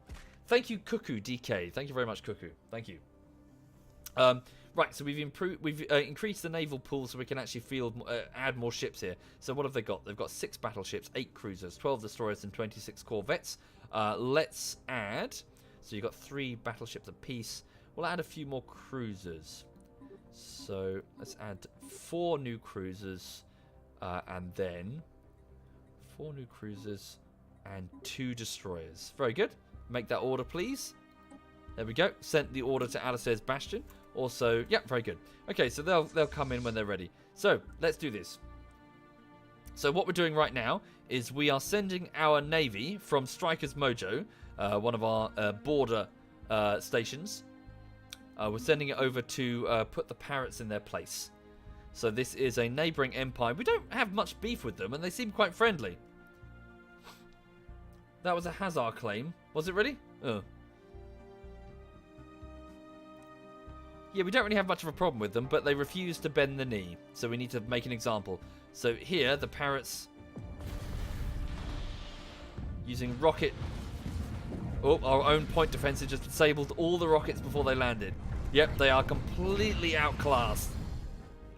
Thank you, Cuckoo DK. Thank you very much, Cuckoo. Thank you. Right, so we've increased the naval pool so we can actually add more ships here. So what have they got? They've got 6 battleships, 8 cruisers, 12 destroyers, and 26 corvettes. Let's add... So you've got 3 battleships apiece. We'll add a few more cruisers. So let's add 4 new cruisers, and then 4 new cruisers and 2 destroyers. Very good. Make that order, please. There we go. Sent the order to Alistair's Bastion. Also, yeah, very good. Okay, so they'll come in when they're ready. So let's do this. So what we're doing right now is we are sending our navy from Striker's Mojo, one of our border stations. We're sending it over to put the parrots in their place. So this is a neighbouring empire. We don't have much beef with them, and they seem quite friendly. That was a Hazard claim. Was it really? Oh. Yeah, we don't really have much of a problem with them, but they refuse to bend the knee. So we need to make an example. So here, the parrots... using rocket... Oh, our own point defense just disabled all the rockets before they landed. Yep, they are completely outclassed.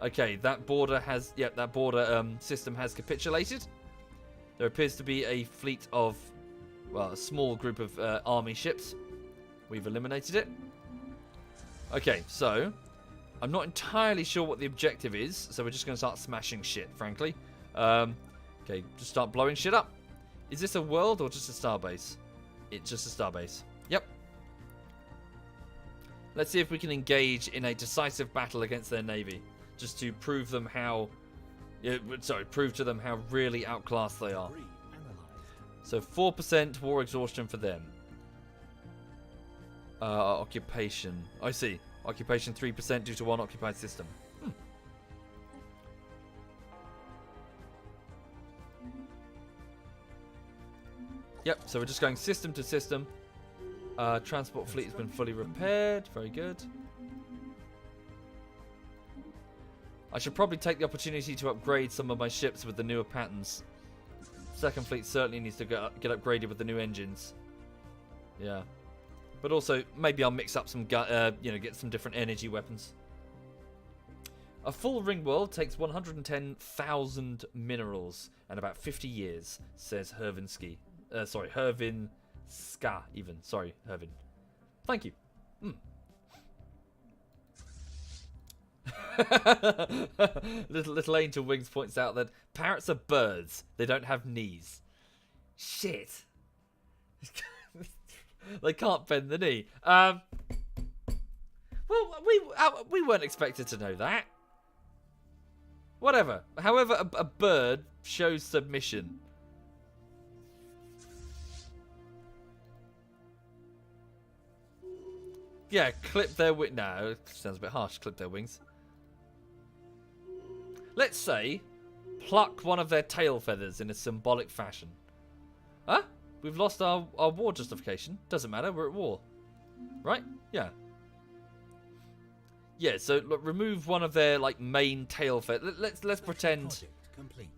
Okay, that border has... Yep, that border system has capitulated. There appears to be a fleet of... Well, a small group of army ships. We've eliminated it. Okay, so... I'm not entirely sure what the objective is, so we're just going to start smashing shit, frankly. Okay, just start blowing shit up. Is this a world or just a starbase? It's just a starbase. Yep. Let's see if we can engage in a decisive battle against their navy, just to prove them how... prove to them how really outclassed they are. So 4% war exhaustion for them. Occupation. I see. Occupation 3% due to one occupied system. Yep, so we're just going system to system. Transport fleet has been fully repaired. Very good. I should probably take the opportunity to upgrade some of my ships with the newer patterns. Second fleet certainly needs to get upgraded with the new engines. Yeah. But also, maybe I'll mix up some, get some different energy weapons. A full ring world takes 110,000 minerals and about 50 years, says Hervinsky. Hervin Ska, even. Sorry, Hervin. Thank you. Little Angel Wings points out that parrots are birds. They don't have knees. Shit. They can't bend the knee. Well, we weren't expected to know that. Whatever. However, a bird shows submission. Yeah, clip their wings. No, sounds a bit harsh. Clip their wings. Let's say, pluck one of their tail feathers in a symbolic fashion. Huh? We've lost our war justification. Doesn't matter, we're at war. Right? Yeah. Yeah, so look, remove one of their main tail feathers. Let's pretend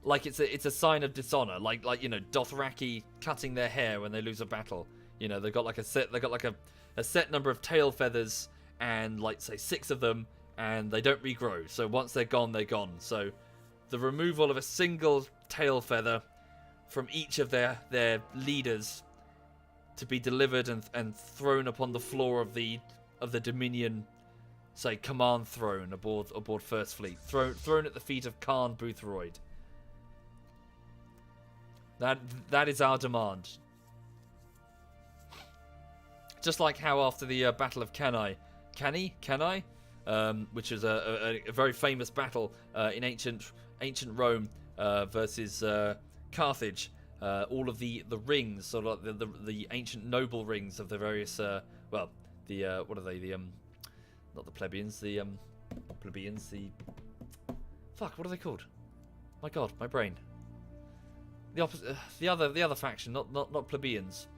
like it's a sign of dishonor, like Dothraki cutting their hair when they lose a battle. They've got a set number of tail feathers and say 6 of them, and they don't regrow. So once they're gone, they're gone. So the removal of a single tail feather from each of their leaders to be delivered and thrown upon the floor of the Dominion, say, command throne aboard First Fleet, thrown at the feet of Khan Boothroyd. That is our demand. Just like how after the Battle of Cannae, which is a very famous battle in ancient Rome versus Carthage, all of the rings, sort of the ancient noble rings of the various what are they, not the plebeians, the plebeians, what are they called? My god, my brain. The opposite, the other faction, not plebeians,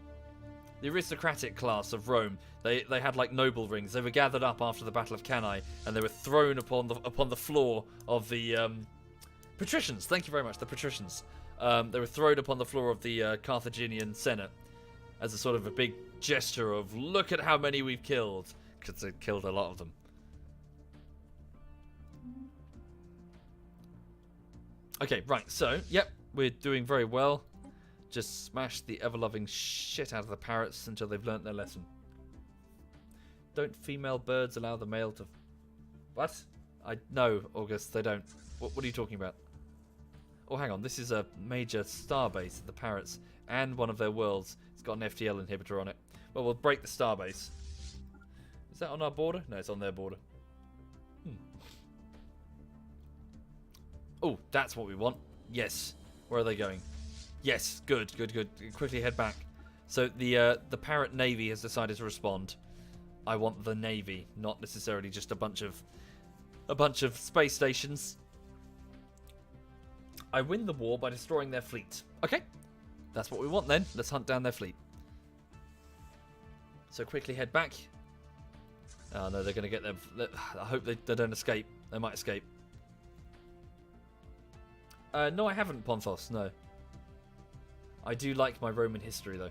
the aristocratic class of Rome. They had noble rings. They were gathered up after the Battle of Cannae, and they were thrown upon the floor of the patricians. Thank you very much, the patricians. They were thrown upon the floor of the Carthaginian Senate as a sort of a big gesture of, look at how many we've killed, because they killed a lot of them. Okay, right, so, yep, we're doing very well. Just smash the ever-loving shit out of the parrots until they've learnt their lesson. Don't female birds allow the male to... What? No, August, they don't. What are you talking about? Oh, hang on. This is a major starbase of the parrots and one of their worlds. It's got an FTL inhibitor on it. Well, we'll break the starbase. Is that on our border? No, it's on their border. Oh, that's what we want. Yes. Where are they going? Yes. Good. Quickly head back. So the parrot navy has decided to respond. I want the navy, not necessarily just a bunch of space stations. I win the war by destroying their fleet. Okay, that's what we want then. Let's hunt down their fleet. So quickly head back. Oh no, they're going to get them. I hope they don't escape. They might escape. No, I haven't, Ponthos, no. I do like my Roman history, though.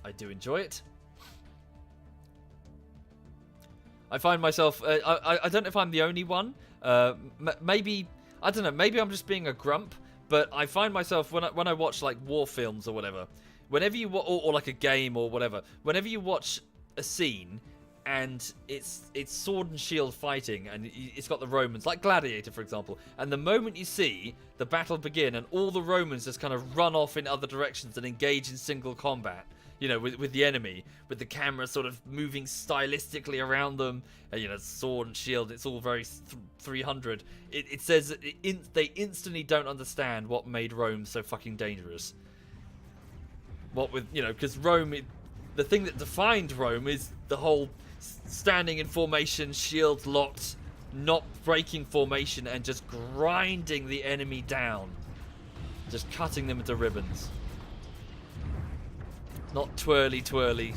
I do enjoy it. I find myself... I don't know if I'm the only one. Maybe... I don't know. Maybe I'm just being a grump. But I find myself, when I watch, like, war films or whatever, whenever you... Or like a game or whatever. Whenever you watch a scene... and it's sword and shield fighting, and it's got the Romans, like Gladiator, for example. And the moment you see the battle begin, and all the Romans just kind of run off in other directions and engage in single combat, you know, with the enemy, with the camera sort of moving stylistically around them, you know, sword and shield, it's all very 300. It says that they instantly don't understand what made Rome so fucking dangerous. What with, you know, because Rome, the thing that defined Rome is the whole standing in formation, shields locked, not breaking formation, and just grinding the enemy down. Just cutting them into ribbons. Not twirly twirly.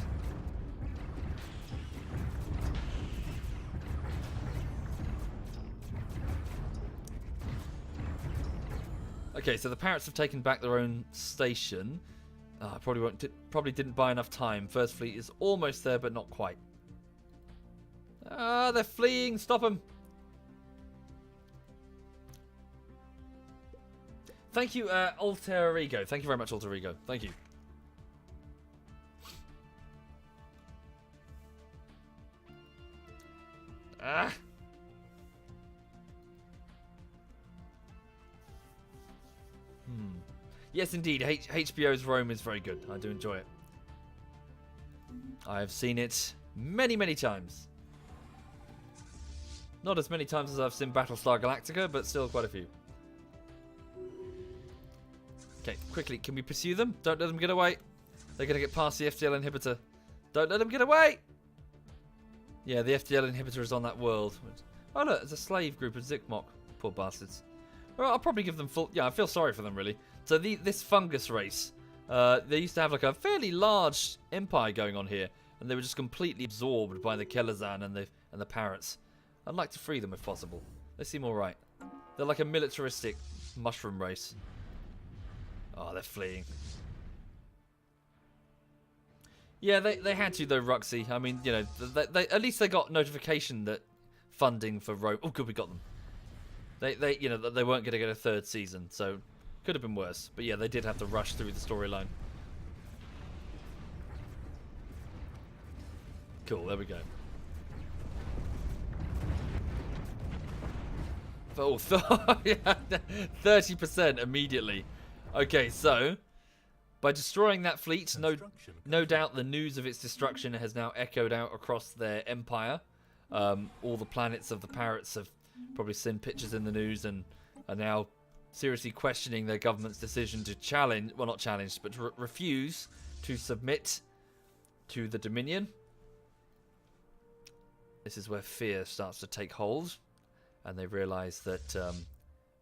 Okay, so the Parrots have taken back their own station. Probably didn't buy enough time. First fleet is almost there, but not quite. They're fleeing. Stop them. Thank you, Alter Ego. Thank you very much, Alter Ego. Thank you. Ah. Yes, indeed. HBO's Rome is very good. I do enjoy it. I have seen it many, many times. Not as many times as I've seen Battlestar Galactica, but still quite a few. Okay, quickly, can we pursue them? Don't let them get away. They're going to get past the FTL inhibitor. Don't let them get away! Yeah, the FTL inhibitor is on that world. Oh look, there's a slave group of Zikmok. Poor bastards. Well, I'll probably give them full... Yeah, I feel sorry for them, really. So this fungus race, they used to have like a fairly large empire going on here, and they were just completely absorbed by the Kel-Azan and the Parrots. I'd like to free them if possible. They seem alright. They're like a militaristic mushroom race. Oh, they're fleeing. Yeah, they had to though, Ruxy. I mean, you know, they at least they got notification that funding for Rome... Oh, good, we got them. They you know, they weren't going to get a third season, so could have been worse. But yeah, they did have to rush through the storyline. Cool, there we go. Oh, 30% immediately. Okay, so by destroying that fleet, no doubt the news of its destruction has now echoed out across their empire. All the planets of the Parrots have probably seen pictures in the news and are now seriously questioning their government's decision to challenge, well, not challenge, but to refuse to submit to the Dominion. This is where fear starts to take hold, and they realise that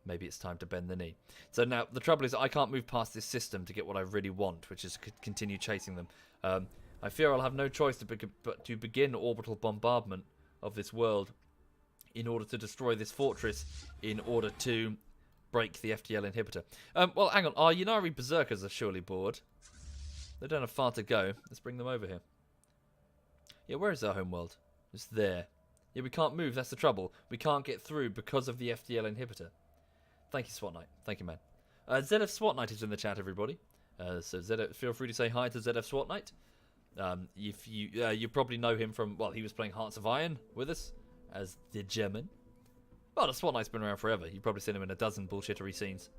maybe it's time to bend the knee. So now, the trouble is I can't move past this system to get what I really want, which is to continue chasing them. I fear I'll have no choice but to begin orbital bombardment of this world in order to destroy this fortress, in order to break the FTL inhibitor. Well, hang on. Our Yunari Berserkers are surely bored. They don't have far to go. Let's bring them over here. Yeah, where is our homeworld? It's there. Yeah, we can't move. That's the trouble. We can't get through because of the FTL inhibitor. Thank you, SWAT Knight. Thank you, man. ZF SWAT Knight is in the chat, everybody. So ZF, feel free to say hi to ZF SWAT Knight. If you probably know him from, well, he was playing Hearts of Iron with us as the German. Well, the SWAT Knight's been around forever. You've probably seen him in a dozen bullshittery scenes.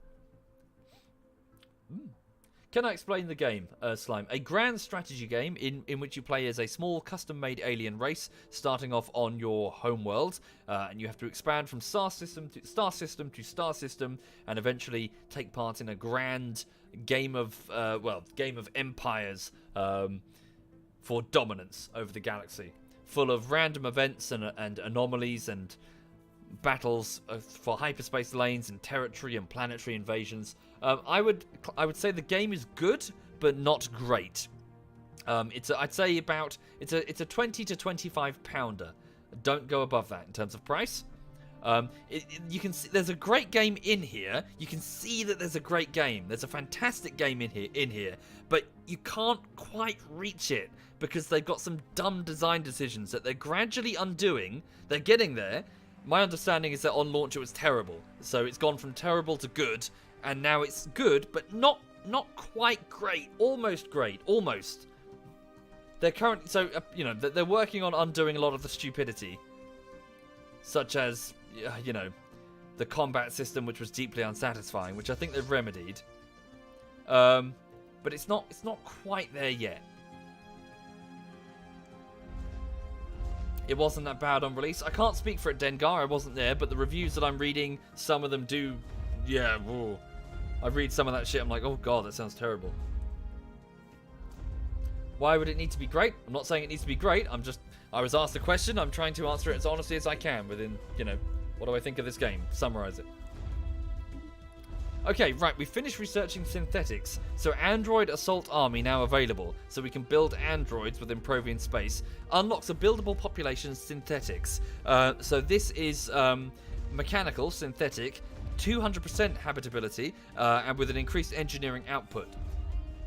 Can I explain the game, Slime? A grand strategy game in which you play as a small custom-made alien race, starting off on your homeworld, and you have to expand from star system to star system to star system, and eventually take part in a grand game of empires for dominance over the galaxy, full of random events and anomalies and battles for hyperspace lanes and territory and planetary invasions. I would say the game is good, but not great. I'd say it's a 20 to 25 pounder. Don't go above that in terms of price. You can see there's a great game in here. You can see that there's a great game. There's a fantastic game in here, but you can't quite reach it because they've got some dumb design decisions that they're gradually undoing. They're getting there. My understanding is that on launch it was terrible, so it's gone from terrible to good, and now it's good, but not quite great. Almost great. Almost. They're currently they're working on undoing a lot of the stupidity, such as the combat system, which was deeply unsatisfying, which I think they've remedied. But it's not quite there yet. It wasn't that bad on release. I can't speak for it, Dengar. I wasn't there, but the reviews that I'm reading, some of them do. Yeah, whoa. I read some of that shit. I'm like, oh god, that sounds terrible. Why would it need to be great? I'm not saying it needs to be great. I was asked a question. I'm trying to answer it as honestly as I can within, what do I think of this game? Summarize it. Okay, right, we finished researching synthetics. So Android Assault Army now available. So we can build androids within Provion space. Unlocks a buildable population synthetics. So this is mechanical, synthetic, 200% habitability, and with an increased engineering output.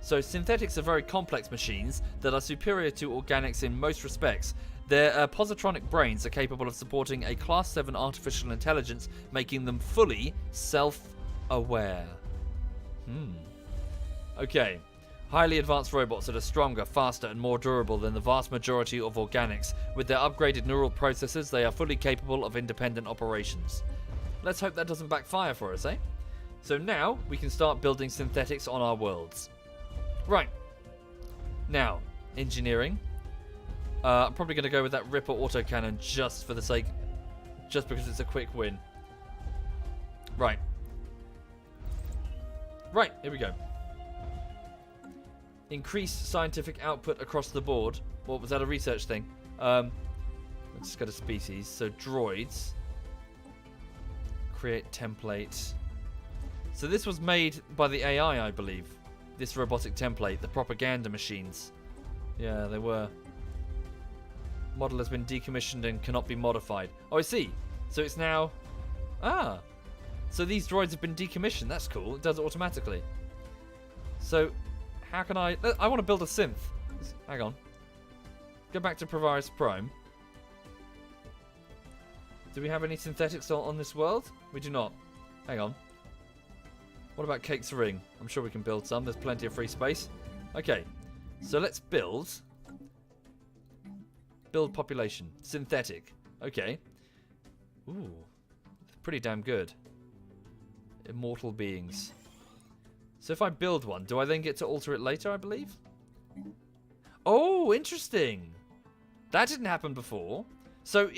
So synthetics are very complex machines that are superior to organics in most respects. Their positronic brains are capable of supporting a Class 7 artificial intelligence, making them fully self-aware. Okay. Highly advanced robots that are stronger, faster, and more durable than the vast majority of organics. With their upgraded neural processors, they are fully capable of independent operations. Let's hope that doesn't backfire for us, eh? So now we can start building synthetics on our worlds. Right. Now, engineering. I'm probably going to go with that Ripper autocannon just because it's a quick win. Right. Right, here we go. Increase scientific output across the board. What was that, a research thing? Let's just go to species. So droids. Create template. So this was made by the AI, I believe. This robotic template, the propaganda machines. Yeah, they were. Model has been decommissioned and cannot be modified. Oh, I see. So it's now... Ah. So these droids have been decommissioned. That's cool. It does it automatically. So, how can I want to build a synth. Hang on. Go back to Provion Prime. Do we have any synthetics on this world? We do not. Hang on. What about Cake's Ring? I'm sure we can build some. There's plenty of free space. Okay. So let's build. Build population. Synthetic. Okay. Ooh. Pretty damn good. Immortal beings. So if I build one, do I then get to alter it later, I believe? Oh, interesting. That didn't happen before. So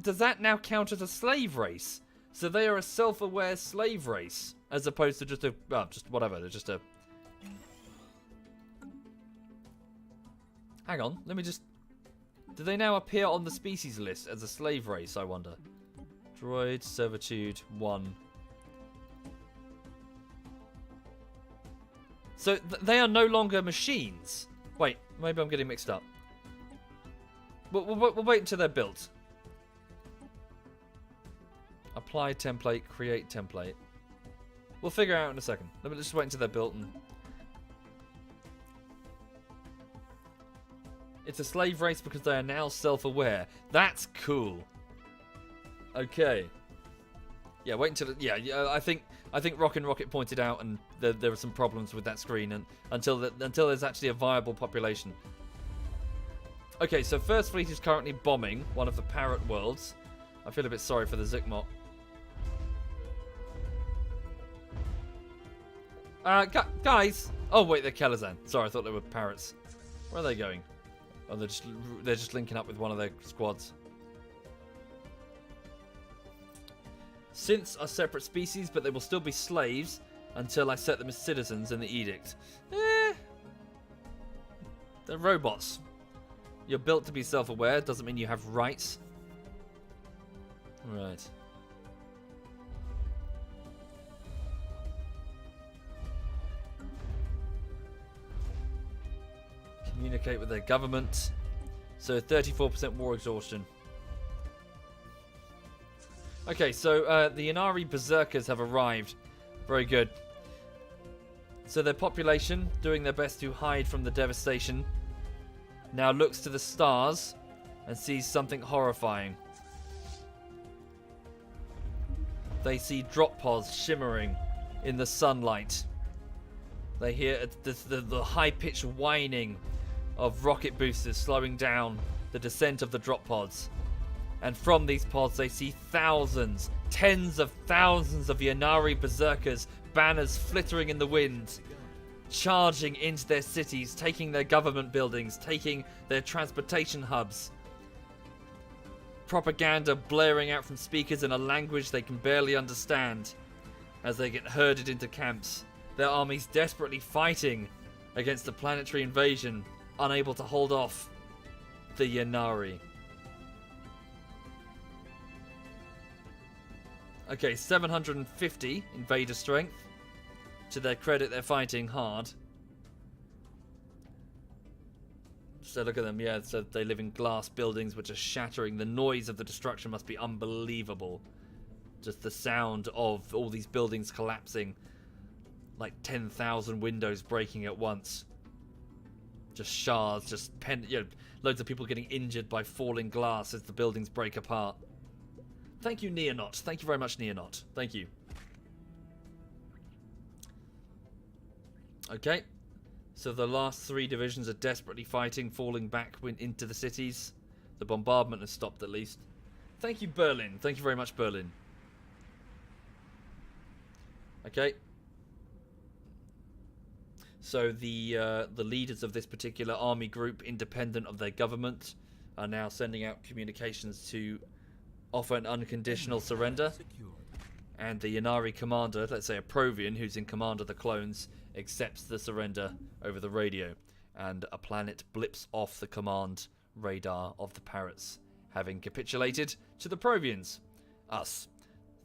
does that now count as a slave race? So they are a self-aware slave race, as opposed to just whatever. They're just a... Hang on, let me just... Do they now appear on the species list as a slave race, I wonder? Droid, servitude, 1. So they are no longer machines. Wait, maybe I'm getting mixed up. We'll wait until they're built. Apply template, create template. We'll figure it out in a second. Let me just wait until they're built. And... It's a slave race because they are now self-aware. That's cool. Okay. Yeah, wait until... Yeah, I think Rockin' Rocket pointed out, and there were some problems with that screen, and until there's actually a viable population. Okay, so First Fleet is currently bombing one of the Parrot worlds. I feel a bit sorry for the Zikmot. Guys! Oh wait, they're Kel-Azan. Sorry, I thought they were parrots. Where are they going? Oh, they're just linking up with one of their squads. Synths are separate species, but they will still be slaves until I set them as citizens in the edict. They're robots. You're built to be self-aware. Doesn't mean you have rights. Right. Communicate with their government. So 34% war exhaustion. Okay, so the Inari Berserkers have arrived. Very good. So their population, doing their best to hide from the devastation, now looks to the stars and sees something horrifying. They see drop pods shimmering in the sunlight. They hear the high-pitched whining of rocket boosters slowing down the descent of the drop pods. And from these pods they see thousands, tens of thousands of Yanari Berserkers, banners flittering in the wind, charging into their cities, taking their government buildings, taking their transportation hubs. Propaganda blaring out from speakers in a language they can barely understand as they get herded into camps. Their armies desperately fighting against the planetary invasion, unable to hold off the Yanari. Okay, 750 invader strength. To their credit, they're fighting hard. So look at them, yeah, so they live in glass buildings which are shattering. The noise of the destruction must be unbelievable. Just the sound of all these buildings collapsing. Like 10,000 windows breaking at once. Just shards, just loads of people getting injured by falling glass as the buildings break apart. Thank you, Neonaut. Thank you very much, Neonaut. Thank you. Okay. So the last three divisions are desperately fighting, falling back into the cities. The bombardment has stopped at least. Thank you, Berlin. Thank you very much, Berlin. Okay. So the leaders of this particular army group, independent of their government, are now sending out communications to offer an unconditional surrender. And the Yanari commander, let's say a Provion, who's in command of the clones, accepts the surrender over the radio. And a planet blips off the command radar of the Parrots, having capitulated to the Provians. Us.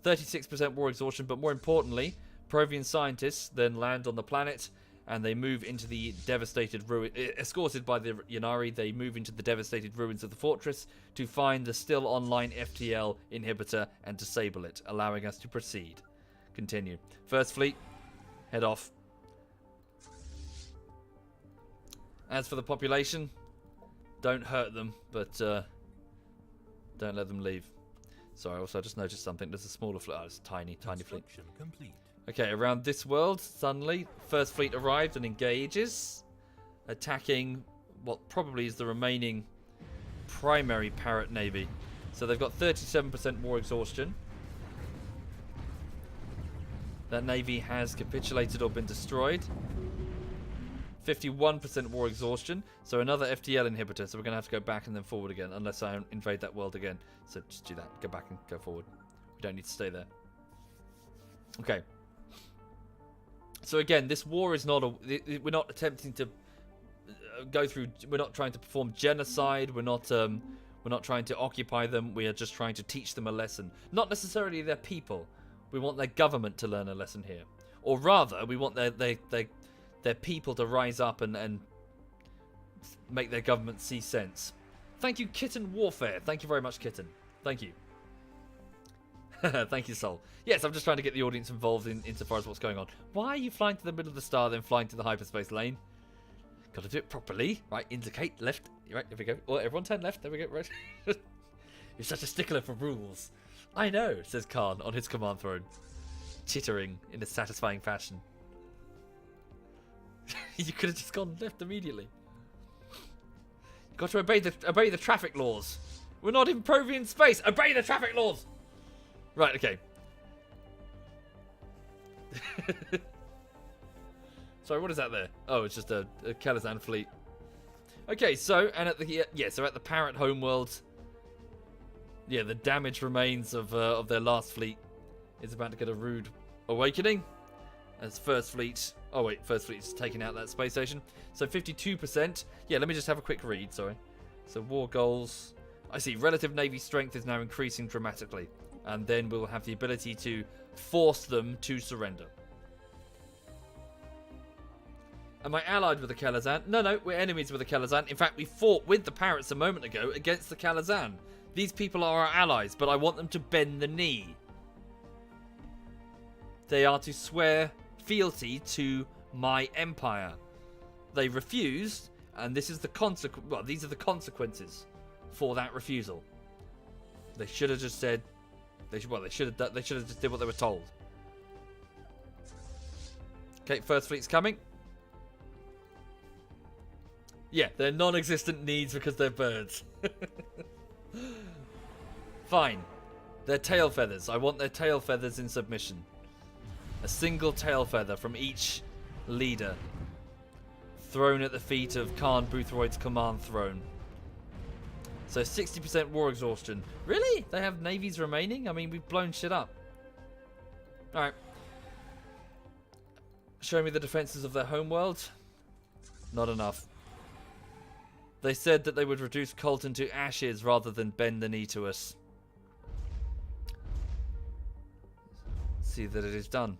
36% war exhaustion, but more importantly, Provian scientists then land on the planet and they move into the devastated ruin. Escorted by the Yanari, they move into the devastated ruins of the fortress to find the still online FTL inhibitor and disable it, allowing us to proceed. Continue. First Fleet, head off. As for the population, don't hurt them, but don't let them leave. Sorry, also I just noticed something. There's a smaller fleet. Oh, it's a tiny fleet. Complete. Okay, around this world, suddenly, First Fleet arrived and engages, attacking what probably is the remaining primary Parrot Navy. So they've got 37% war exhaustion. That navy has capitulated or been destroyed. 51% war exhaustion, so another FTL inhibitor, so we're going to have to go back and then forward again, unless I invade that world again. So just do that, go back and go forward. We don't need to stay there. Okay. So again, this war is not we're not attempting to go through, we're not trying to perform genocide, we're not trying to occupy them, we are just trying to teach them a lesson. Not necessarily their people, we want their government to learn a lesson here. Or rather, we want their people to rise up and make their government see sense. Thank you, Kitten Warfare. Thank you very much, Kitten. Thank you. Thank you, Sol. Yes, I'm just trying to get the audience involved insofar as what's going on. Why are you flying to the middle of the star, then flying to the hyperspace lane? Got to do it properly. Right, indicate left. Right, there we go. Oh, everyone turn left. There we go. Right. You're such a stickler for rules. I know, says Khan on his command throne, chittering in a satisfying fashion. You could have just gone left immediately. You've got to obey the traffic laws. We're not in Provian space. Obey the traffic laws. Right, okay. Sorry, what is that there? Oh, it's just a Kel-Azan fleet. Okay, so and at the so at the Parrot homeworld, the damaged remains of their last fleet is about to get a rude awakening. As First Fleet... Oh, wait. First Fleet is taking out that space station. So 52%. Yeah, let me just have a quick read. Sorry. So war goals. I see. Relative Navy strength is now increasing dramatically. And then we'll have the ability to force them to surrender. Am I allied with the Kel-Azan? No, we're enemies with the Kel-Azan. In fact, we fought with the Parrots a moment ago against the Kel-Azan. These people are our allies, but I want them to bend the knee. They are to swear fealty to my empire. They refused, and this is the these are the consequences for that refusal. They should have just said. They should have just did what they were told. Okay, first fleet's coming. Yeah, they're non-existent needs because they're birds. Fine. They're tail feathers. I want their tail feathers in submission. A single tail feather from each leader. Thrown at the feet of Khan Boothroyd's command throne. So 60% war exhaustion. Really? They have navies remaining? I mean, we've blown shit up. Alright. Show me the defenses of their homeworld. Not enough. They said that they would reduce Colton to ashes rather than bend the knee to us. See that it is done.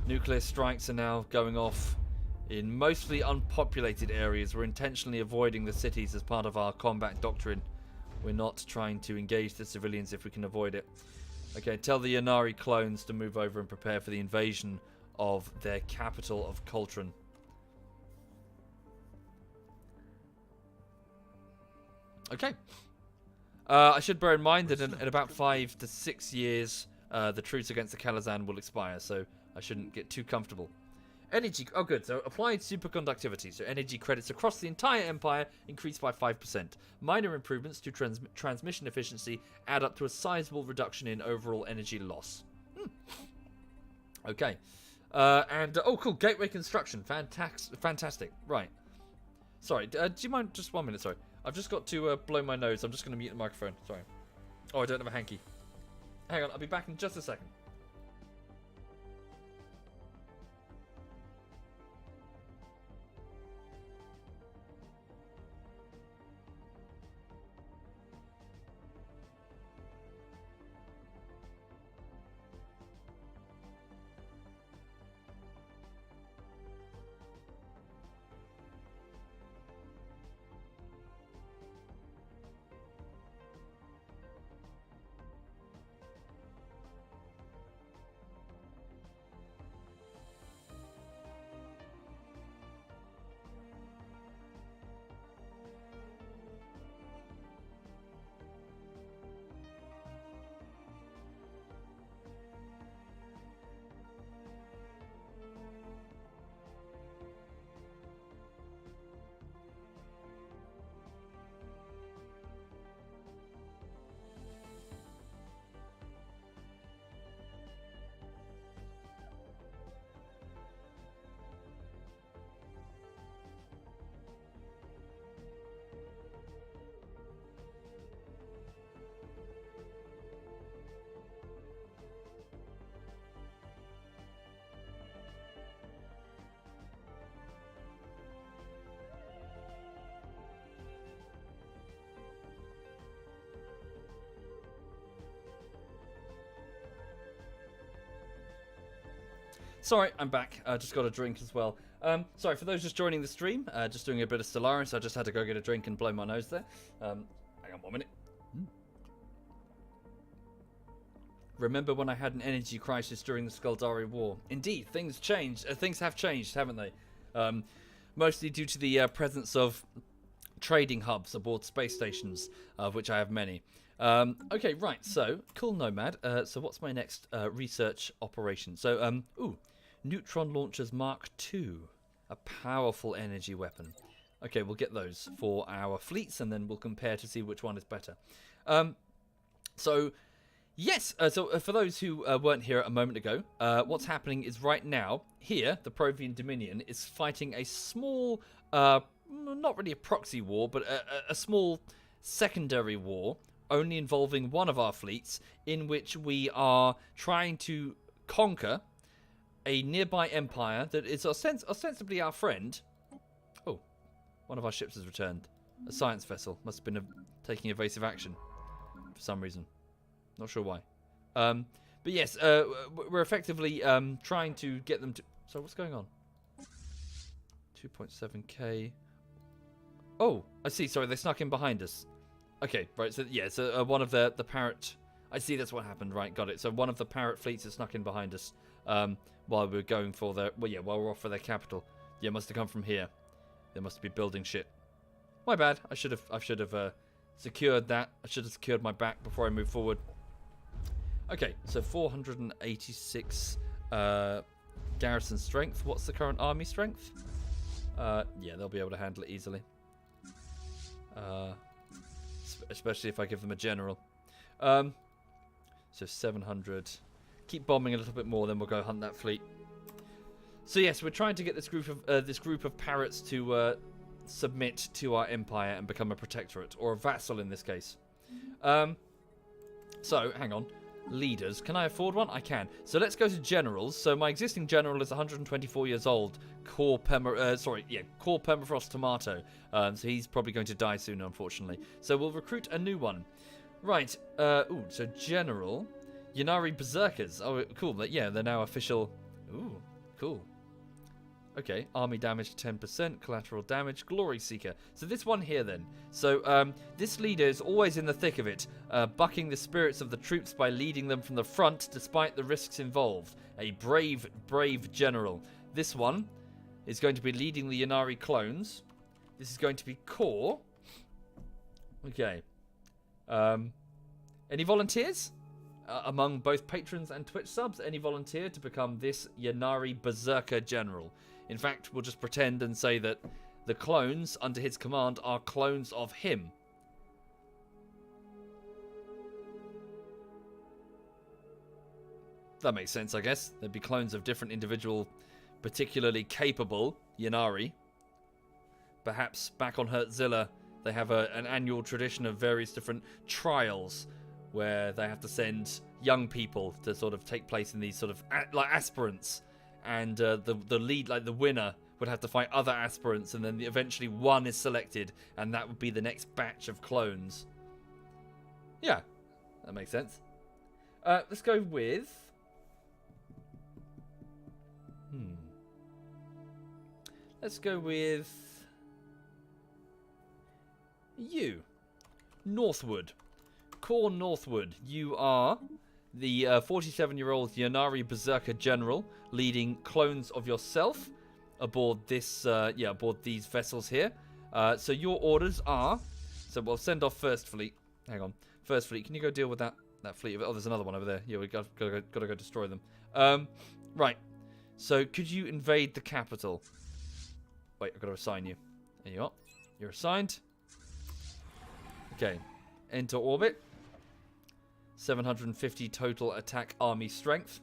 Nuclear strikes are now going off in mostly unpopulated areas. We're intentionally avoiding the cities as part of our combat doctrine. We're not trying to engage the civilians if we can avoid it. Okay, tell the Yanari clones to move over and prepare for the invasion of their capital of Coltron. Okay. I should bear in mind that in about 5 to 6 years, the truce against the Kel-Azan will expire, so I shouldn't get too comfortable. Energy. Oh, good. So applied superconductivity. So energy credits across the entire empire increased by 5%. Minor improvements to transmission efficiency add up to a sizable reduction in overall energy loss. Okay. Oh, cool. Gateway construction. Fantastic. Right. Sorry. Do you mind just 1 minute? Sorry. I've just got to blow my nose. I'm just going to mute the microphone. Sorry. Oh, I don't have a hanky. Hang on. I'll be back in just a second. Sorry, I'm back. Just got a drink as well. Sorry, for those just joining the stream, just doing a bit of Stellaris. I just had to go get a drink and blow my nose there. Hang on 1 minute. Remember when I had an energy crisis during the Skuldari War? Indeed, things changed. Things have changed, haven't they? Mostly due to the presence of trading hubs aboard space stations, of which I have many. Okay, right. So, cool Nomad. So what's my next research operation? So, neutron launchers Mark II, a powerful energy weapon. Okay, we'll get those for our fleets, and then we'll compare to see which one is better. So for those who weren't here a moment ago, what's happening is right now here the Provion Dominion is fighting a small, not really a proxy war, but a small secondary war, only involving one of our fleets, in which we are trying to conquer a nearby empire that is ostensibly our friend. Oh, one of our ships has returned. A science vessel. Must have been taking evasive action for some reason. Not sure why. But yes, we're effectively trying to get them to... So what's going on? 2.7k. Oh, I see. Sorry, they snuck in behind us. Okay, right. So yeah, so one of the parrot. I see. That's what happened. Right, got it. So one of the parrot fleets has snuck in behind us. While we were going for their. Well, yeah, while we're off for their capital. Yeah, must have come from here. They must be building shit. My bad. I should have secured that. I should have secured my back before I move forward. Okay, so 486 garrison strength. What's the current army strength? Yeah, they'll be able to handle it easily. Especially if I give them a general. So 700. Keep bombing a little bit more, then we'll go hunt that fleet. So yes, we're trying to get this group of parrots to submit to our empire and become a protectorate, or a vassal in this case. So hang on, leaders. Can I afford one? I can. So let's go to generals. So my existing general is 124 years old. Core permafrost tomato. So he's probably going to die soon, unfortunately. So we'll recruit a new one. Right. So general. Ynnari Berserkers. Oh, cool. Yeah, they're now official. Ooh, cool. Okay, army damage 10%, collateral damage, glory seeker. So this one here then. So this leader is always in the thick of it, bucking the spirits of the troops by leading them from the front despite the risks involved. A brave, brave general. This one is going to be leading the Ynnari clones. This is going to be core. Okay. Any volunteers? Among both patrons and Twitch subs, any volunteer to become this Ynnari Berserker General? In fact, we'll just pretend and say that the clones under his command are clones of him. That makes sense, I guess. There'd be clones of different individual, particularly capable Ynnari. Perhaps back on Hertzilla, they have an annual tradition of various different trials where they have to send young people to sort of take place in these sort of like aspirants, and the lead, like the winner, would have to fight other aspirants, and then eventually one is selected, and that would be the next batch of clones. Yeah, that makes sense. Let's go with let's go with you, Northwood. Core Northwood, you are the 47-year-old Ynnari Berserker General, leading clones of yourself aboard this, aboard these vessels here. So your orders are, so we'll send off First Fleet. Hang on, First Fleet, can you go deal with that fleet? Oh, there's another one over there. Yeah, we gotta go destroy them. Right. So could you invade the capital? Wait, I've got to assign you. There you are. You're assigned. Okay. Enter orbit. 750 total attack army strength.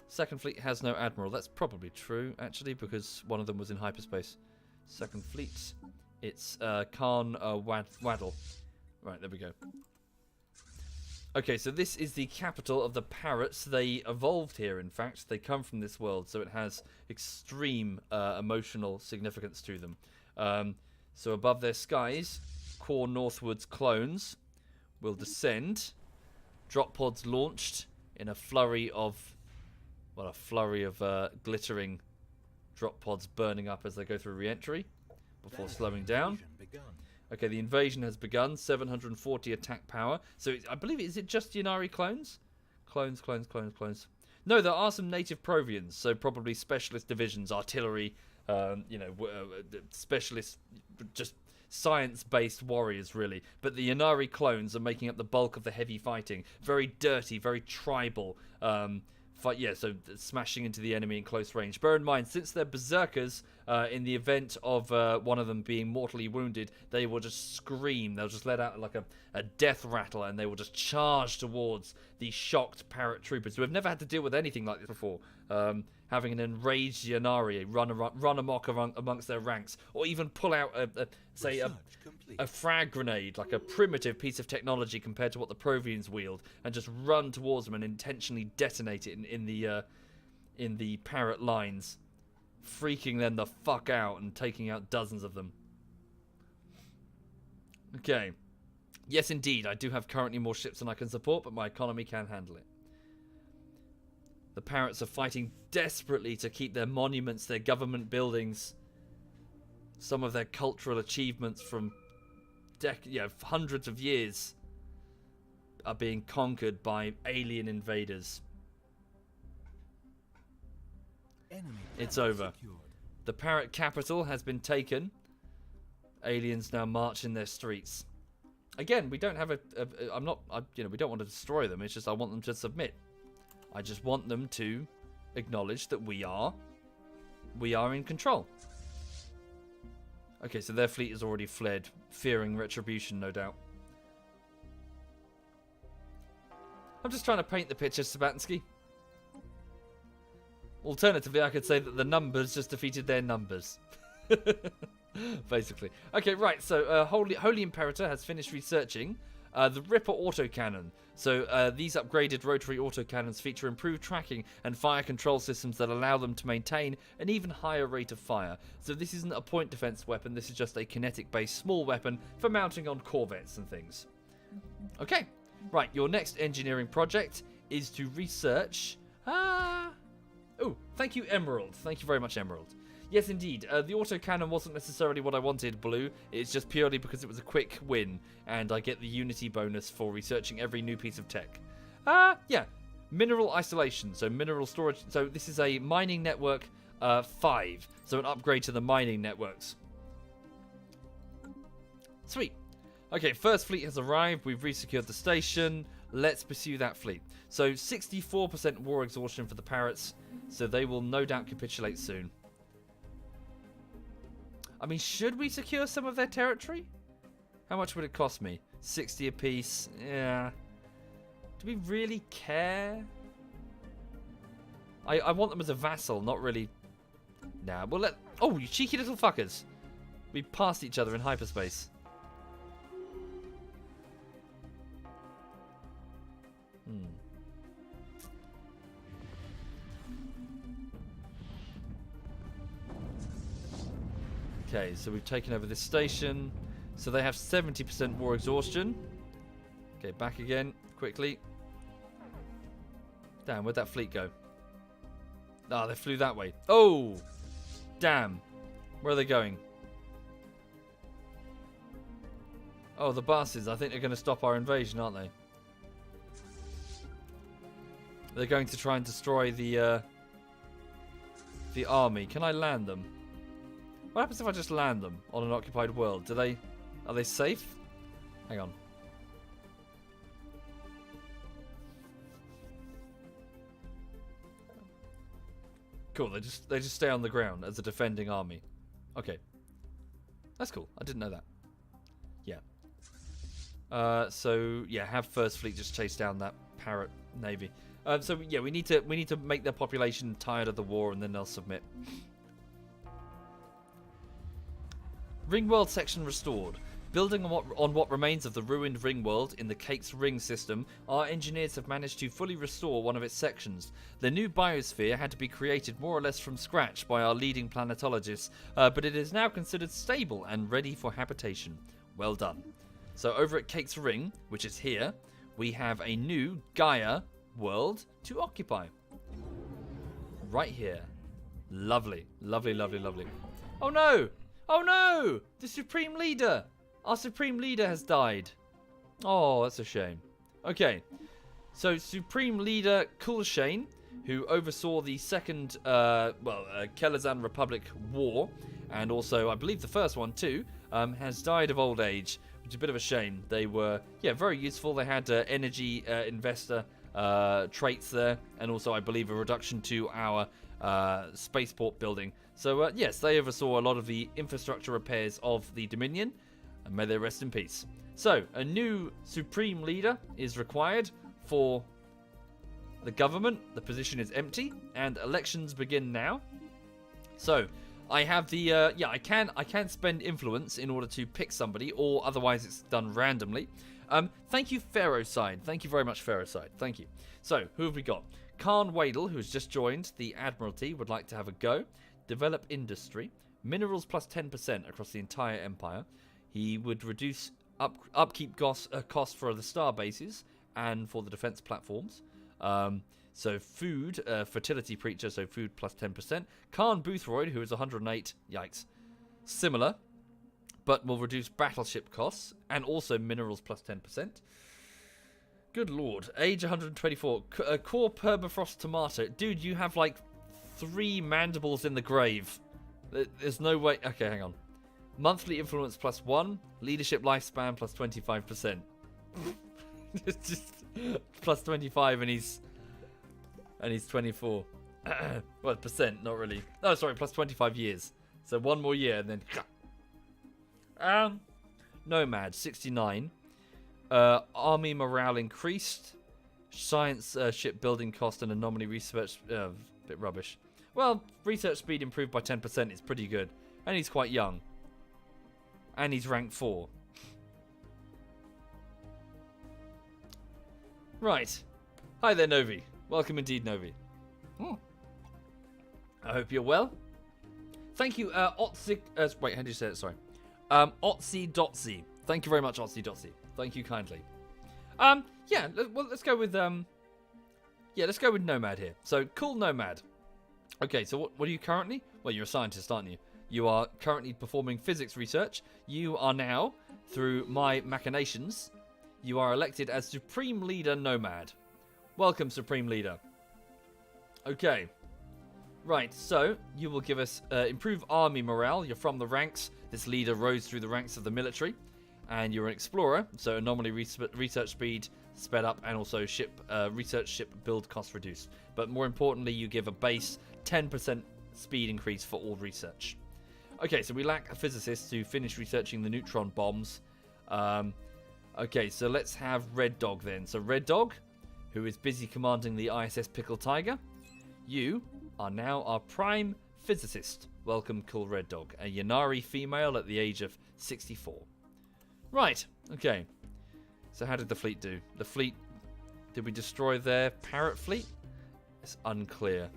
Second fleet has no admiral. That's probably true, actually, because one of them was in hyperspace. Second fleet, it's Khan Waddle. Right, there we go. Okay, so this is the capital of the parrots. They evolved here, in fact. They come from this world, so it has extreme emotional significance to them. So above their skies, Core Northwood's clones will descend. Drop pods launched in a flurry of glittering drop pods burning up as they go through re-entry before slowing down. Okay, the invasion has begun. 740 attack power. So I believe, is it just Ynnari clones? Clones. No, there are some native Provians, so probably specialist divisions, artillery, specialist, just science-based warriors, really. But the Ynnari clones are making up the bulk of the heavy fighting. Very dirty, very tribal. So smashing into the enemy in close range. Bear in mind, since they're berserkers, in the event of one of them being mortally wounded, they will just scream. They'll just let out like a death rattle, and they will just charge towards the shocked parrot troopers who have never had to deal with anything like this before. Having an enraged Ynnari run amok amongst their ranks, or even pull out a frag grenade, like a primitive piece of technology compared to what the Provians wield, and just run towards them and intentionally detonate it in the parrot lines, freaking them the fuck out and taking out dozens of them. Okay. Yes, indeed, I do have currently more ships than I can support, but my economy can handle it. The parrots are fighting desperately to keep their monuments, their government buildings, some of their cultural achievements from hundreds of years are being conquered by alien invaders. Enemy It's planet over. secured. The Parrot capital has been taken. Aliens now march in their streets. Again, we don't have we don't want to destroy them. It's just I want them to submit. I just want them to acknowledge that we are in control. Okay, so their fleet has already fled, fearing retribution, no doubt. I'm just trying to paint the picture, Sabatsky. Alternatively, I could say that the numbers just defeated their numbers. Basically. Okay, right, so Holy Imperator has finished researching the Ripper autocannon. So these upgraded rotary autocannons feature improved tracking and fire control systems that allow them to maintain an even higher rate of fire. So this isn't a point defense weapon, this is just a kinetic-based small weapon for mounting on corvettes and things. Okay, right, your next engineering project is to research... Oh, thank you, Emerald. Thank you very much, Emerald. Yes, indeed. The autocannon wasn't necessarily what I wanted, Blue. It's just purely because it was a quick win, and I get the Unity bonus for researching every new piece of tech. Yeah. Mineral isolation, so mineral storage. So this is a mining network 5, so an upgrade to the mining networks. Sweet. Okay, first fleet has arrived. We've resecured the station. Let's pursue that fleet. So 64% war exhaustion for the Parrots, so they will no doubt capitulate soon. I mean, should we secure some of their territory? How much would it cost me? 60 apiece. Yeah. Do we really care? I want them as a vassal, not really... Nah, we'll let... Oh, you cheeky little fuckers. We passed each other in hyperspace. Okay, so we've taken over this station. So they have 70% war exhaustion. Okay, back again, quickly. Damn, where'd that fleet go? Ah, they flew that way. Oh! Damn. Where are they going? Oh, the buses. I think they're going to stop our invasion, aren't they? They're going to try and destroy the army. Can I land them? What happens if I just land them on an occupied world? Are they safe? Hang on. Cool, they just stay on the ground as a defending army. Okay. That's cool. I didn't know that. Yeah. So yeah, have First Fleet just chase down that Parrot navy. So yeah, we need to make their population tired of the war, and then they'll submit. Ringworld section restored. Building on what remains of the ruined Ringworld in the Cake's Ring system, our engineers have managed to fully restore one of its sections. The new biosphere had to be created more or less from scratch by our leading planetologists, but it is now considered stable and ready for habitation. Well done. So over at Cake's Ring, which is here, we have a new Gaia world to occupy. Right here. Lovely. Lovely, lovely, lovely. Oh no! Oh no! The Supreme Leader! Our Supreme Leader has died. Oh, that's a shame. Okay. So, Supreme Leader Kulshane, who oversaw the second, Kel-Azan Republic War, and also, I believe, the first one too, has died of old age, which is a bit of a shame. They were, very useful. They had energy investor traits there, and also, I believe, a reduction to our spaceport building. So, yes, they oversaw a lot of the infrastructure repairs of the Dominion, and may they rest in peace. So, a new Supreme Leader is required for the government. The position is empty, and elections begin now. So, I have the, I can spend influence in order to pick somebody, or otherwise it's done randomly. Thank you, Pharaohside. Thank you very much, Pharaohside. Thank you. So, who have we got? Khan Wadel, who's just joined the Admiralty, would like to have a go. Develop industry. Minerals plus 10% across the entire empire. He would reduce upkeep cost for the star bases and for the defense platforms. So food, fertility preacher, so food plus 10%. Khan Boothroyd, who is 108. Yikes. Similar, but will reduce battleship costs and also minerals plus 10%. Good lord. Age 124. Core permafrost tomato. Dude, you have like 3 mandibles in the grave. There's no way. Okay, hang on. Monthly influence plus 1. Leadership lifespan plus 25%. It's just plus 25 and he's 24. Well, percent, not really. Oh, sorry, plus 25 years. So 1 more year and then... Nomad, 69. Army morale increased. Science shipbuilding cost and anomaly research... bit rubbish. Well, research speed improved by 10%. It's pretty good. And he's quite young. And he's rank 4. Right. Hi there, Novi. Welcome indeed, Novi. I hope you're well. Thank you, Otzi... wait, how do you say it? Sorry. Otzi Dotzi. Thank you very much, Otzi Dotzi. Thank you kindly. Yeah, well, let's go with... yeah, let's go with Nomad here. So, cool Nomad. Okay, so what are you currently? Well, you're a scientist, aren't you? You are currently performing physics research. You are now, through my machinations, you are elected as Supreme Leader Nomad. Welcome, Supreme Leader. Okay. Right, so you will give us improved army morale. You're from the ranks. This leader rose through the ranks of the military. And you're an explorer, so anomaly research speed sped up and also research ship build cost reduced. But more importantly, you give a base 10% speed increase for all research. Okay, so we lack a physicist to finish researching the neutron bombs. Okay, so let's have Red Dog then. So Red Dog, who is busy commanding the ISS Pickle Tiger, you are now our prime physicist. Welcome, cool Red Dog. A Yanari female at the age of 64. Right, okay. So how did the fleet do? The fleet, did we destroy their parrot fleet? It's unclear.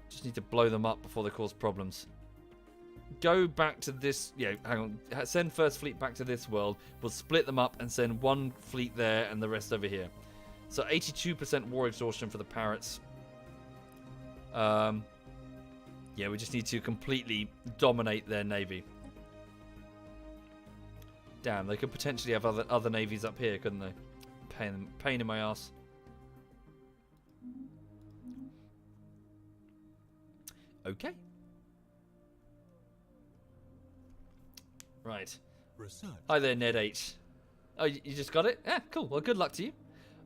Just need to blow them up before they cause problems. Go back to this... Yeah, hang on. Send first fleet back to this world. We'll split them up and send one fleet there and the rest over here. So 82% war exhaustion for the parrots. Yeah, we just need to completely dominate their navy. Damn, they could potentially have other navies up here, couldn't they? Pain in my ass. Okay. Right. Research. Hi there, Ned H. Oh, you just got it? Yeah, cool. Well, good luck to you.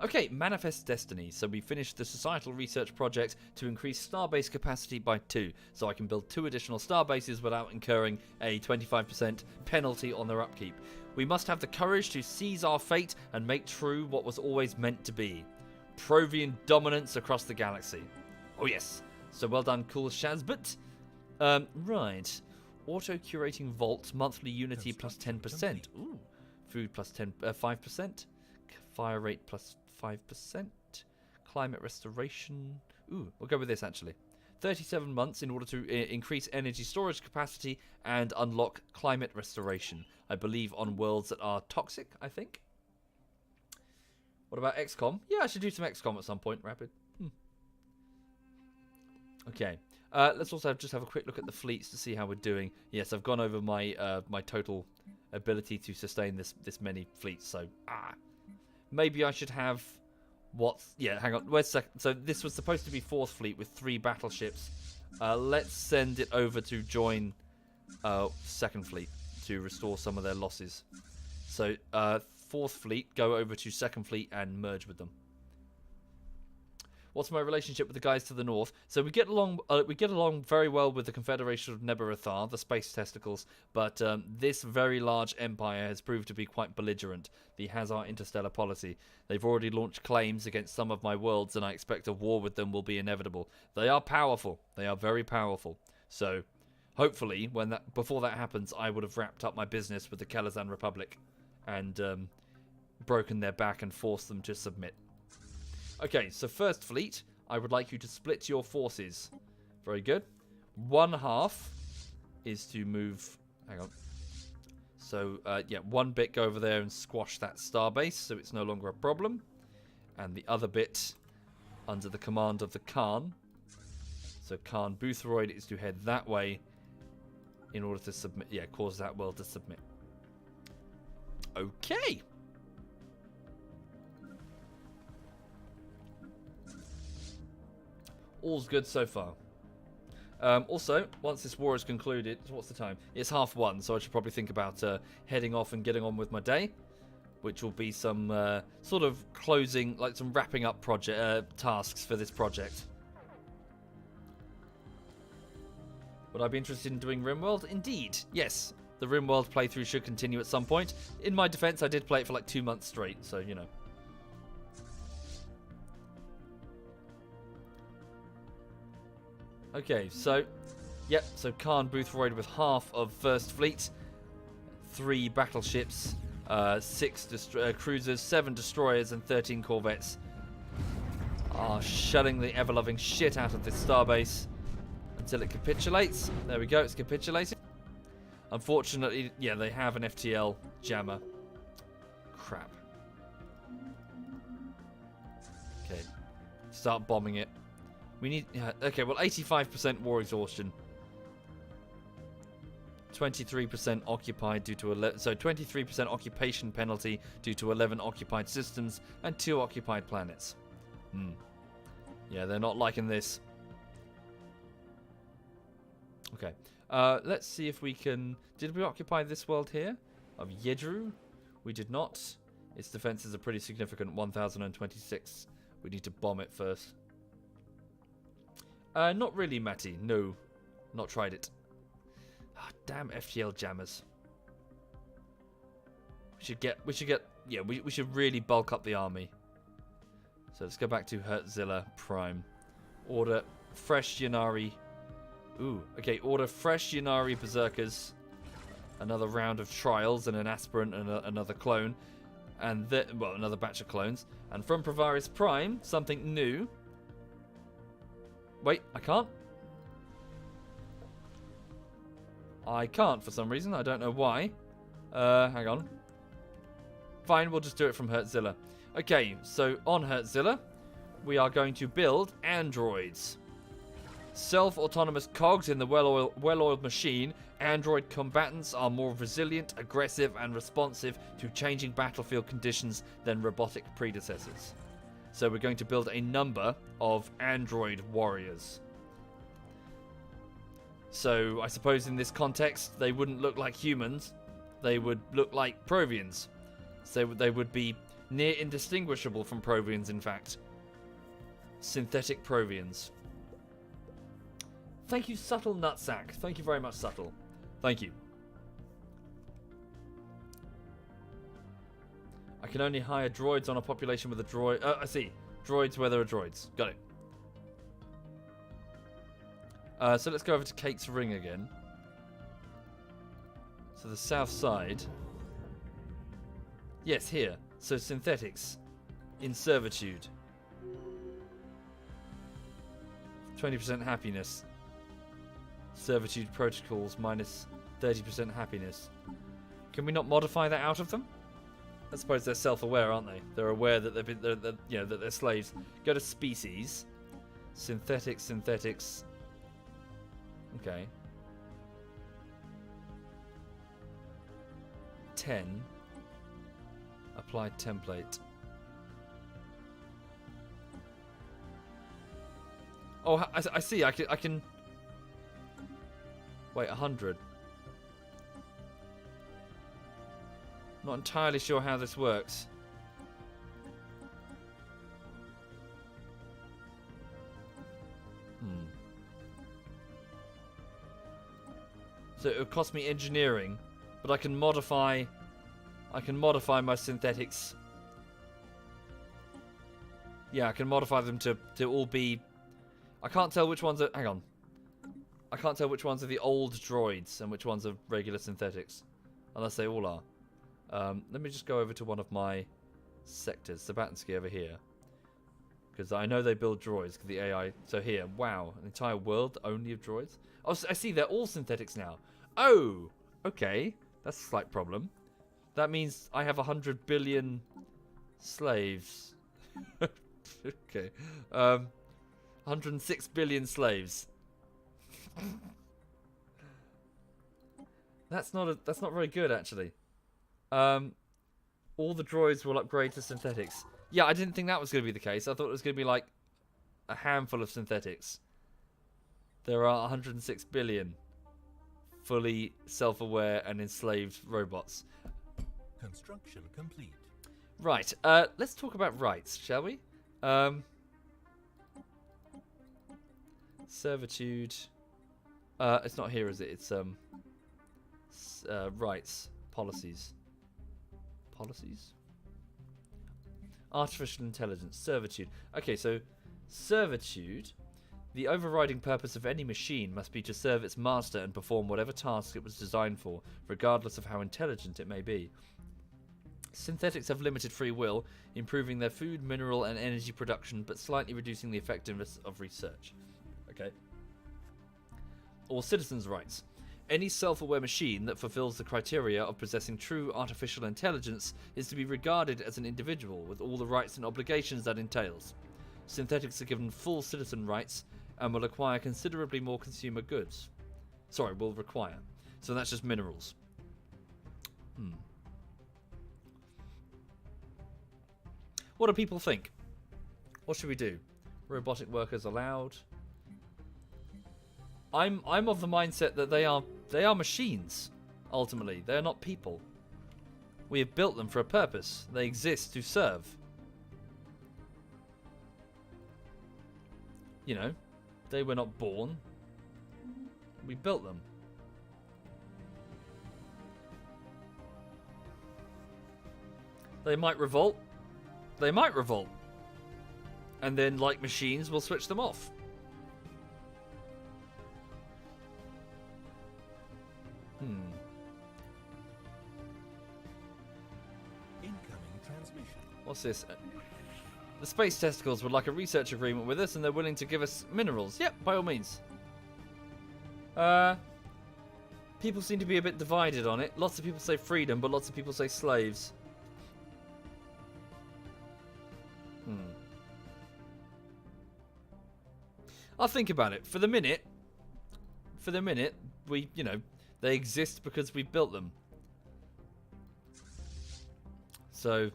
Okay, Manifest Destiny. So we finished the societal research project to increase starbase capacity by 2. So I can build 2 additional starbases without incurring a 25% penalty on their upkeep. We must have the courage to seize our fate and make true what was always meant to be. Provion dominance across the galaxy. Oh yes. So well done, cool Shazbot. Right. Auto-curating vaults, monthly unity plus 10%. Ooh. Food plus 5%. Fire rate plus 5%. Climate restoration. Ooh, we'll go with this actually. 37 months in order to increase energy storage capacity and unlock climate restoration. I believe on worlds that are toxic, I think. What about XCOM? Yeah, I should do some XCOM at some point, Rapid. Okay. Let's also just have a quick look at the fleets to see how we're doing. Yes, I've gone over my my total ability to sustain this many fleets. So maybe I should have hang on. Where's second? So this was supposed to be 4th fleet with 3 battleships. Let's send it over to join 2nd fleet to restore some of their losses. So 4th fleet, go over to 2nd fleet and merge with them. What's my relationship with the guys to the north? So we get along very well with the Confederation of Nebarathar, the space testicles, but this very large empire has proved to be quite belligerent. The Hazar interstellar policy. They've already launched claims against some of my worlds, and I expect a war with them will be inevitable. They are powerful. They are very powerful. So, hopefully, before that happens, I would have wrapped up my business with the Kel-Azan Republic and broken their back and forced them to submit. Okay, so 1st fleet, I would like you to split your forces. Very good. 1/2 is to move... Hang on. So, yeah, 1 bit go over there and squash that starbase, so it's no longer a problem. And the other bit, under the command of the Khan, So Khan Bootheroid is to head that way in order to submit. Yeah, cause that world to submit. Okay. All's good so far. Also, once this war is concluded, what's the time? It's 1:30, so I should probably think about heading off and getting on with my day, which will be some sort of closing, like some wrapping up project tasks for this project. Would I be interested in doing RimWorld? Indeed, yes. The RimWorld playthrough should continue at some point. In my defense, I did play it for like 2 months straight, so you know. Okay, so, yep, so Khan Bootheroid with half of First Fleet, 3 battleships, 6 cruisers, 7 destroyers, and 13 corvettes are shelling the ever-loving shit out of this starbase until it capitulates. There we go, it's capitulated. Unfortunately, yeah, they have an FTL jammer. Crap. Okay, start bombing it. We need... okay, well, 85% war exhaustion. 23% occupied due to... so 23% occupation penalty due to 11 occupied systems and 2 occupied planets. Yeah, they're not liking this. Okay. Let's see if we can... Did we occupy this world here? Of Yedru? We did not. Its defenses are pretty significant. 1,026. We need to bomb it first. Not really, Matty. No. Not tried it. Ah, damn FTL jammers. We should get... Yeah, we should really bulk up the army. So let's go back to Hertzilla Prime. Order fresh Yanari... Ooh, okay, order fresh Yanari Berserkers. Another round of trials and an aspirant and another clone. And well, another batch of clones. And from Provaris Prime, something new. Wait, I can't? I can't for some reason. I don't know why. Hang on. Fine, we'll just do it from Hertzilla. Okay, so on Hertzilla, we are going to build androids. Self-autonomous cogs in the well-oiled machine, android combatants are more resilient, aggressive, and responsive to changing battlefield conditions than robotic predecessors. So we're going to build a number of android warriors. So I suppose in this context, they wouldn't look like humans. They would look like Provians. So they would be near indistinguishable from Provians, in fact. Synthetic Provians. Thank you, Subtle Nutsack. Thank you very much, Subtle. Thank you. I can only hire droids on a population with a droid... I see. Droids where there are droids. Got it. So let's go over to Kate's Ring again. So the south side. Yes, here. So synthetics. In servitude. 20% happiness. Servitude protocols minus 30% happiness. Can we not modify that out of them? I suppose they're self-aware, aren't they? They're aware that that they're slaves. Go to species. Synthetics. Okay. 10. Apply template. Oh, I see. I can. Wait, 100. Not entirely sure how this works. So it would cost me engineering, but I can modify my synthetics. Yeah, I can modify them to all be... I can't tell which ones are... Hang on. I can't tell which ones are the old droids and which ones are regular synthetics. Unless they all are. Let me just go over to one of my sectors. Sabatsky over here. Because I know they build droids. The AI... So here. Wow. An entire world only of droids. Oh, I see. They're all synthetics now. Oh! Okay. That's a slight problem. That means I have 100 billion slaves. Okay. 106 billion slaves. That's not very good actually. All the droids will upgrade to synthetics. Yeah, I didn't think that was going to be the case. I thought it was going to be like a handful of synthetics. There are 106 billion fully self-aware and enslaved robots. Construction complete. Right, let's talk about rights, shall we? Servitude. It's not here, is it? It's rights, policies. Policies? Artificial intelligence, servitude. Okay, so servitude. The overriding purpose of any machine must be to serve its master and perform whatever task it was designed for, regardless of how intelligent it may be. Synthetics have limited free will, improving their food, mineral, and energy production, but slightly reducing the effectiveness of research. Okay. Or citizens' rights. Any self-aware machine that fulfills the criteria of possessing true artificial intelligence is to be regarded as an individual with all the rights and obligations that entails. Synthetics are given full citizen rights and will acquire considerably more consumer goods. Sorry, will require. So that's just minerals. What do people think? What should we do? Robotic workers allowed? I'm of the mindset that they are machines. Ultimately, they are not people. We have built them for a purpose. They exist to serve. You know, they were not born. We built them. They might revolt. They might revolt. And then, like machines, we'll switch them off. Incoming transmission. What's this? The Space Testicles would like a research agreement with us, and they're willing to give us minerals. Yep, by all means. People seem to be a bit divided on it. Lots of people say freedom, but lots of people say slaves. I'll think about it. For the minute, we, you know, they exist because we built them. So,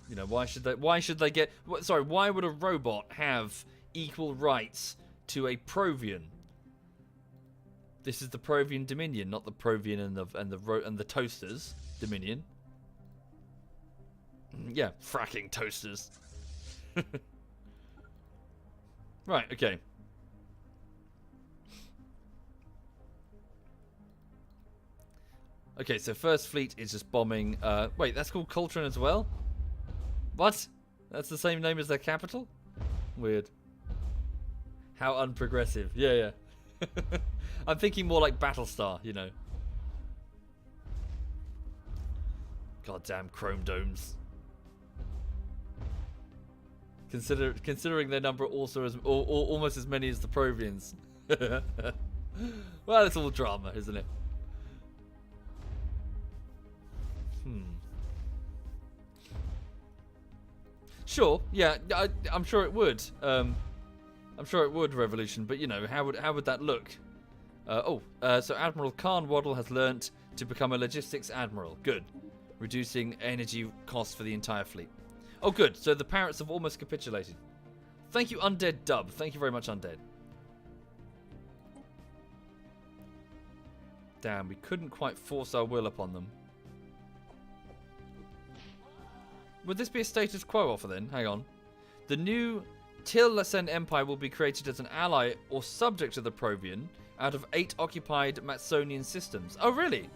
you know, why should they get... Sorry, why would a robot have equal rights to a Provion? This is the Provion Dominion, not the Provion and the Toasters Dominion. Yeah, fracking toasters. Right, okay. Okay, so First Fleet is just bombing... wait, that's called Coltrane as well? What? That's the same name as their capital? Weird. How unprogressive. Yeah. I'm thinking more like Battlestar, you know. Goddamn chrome domes. Considering their number also as almost as many as the Provians. Well, it's all drama, isn't it? Sure, yeah, I'm sure it would. I'm sure it would, Revolution, but you know, how would that look? So Admiral Khan Waddle has learnt to become a logistics admiral. Good. Reducing energy costs for the entire fleet. Oh, good. So the parrots have almost capitulated. Thank you, Undead Dub. Thank you very much, Undead. Damn, we couldn't quite force our will upon them. Would this be a status quo offer then? Hang on. The new Kel-Azan Empire will be created as an ally or subject to the Provion out of 8 occupied Matsonian systems. Oh, really?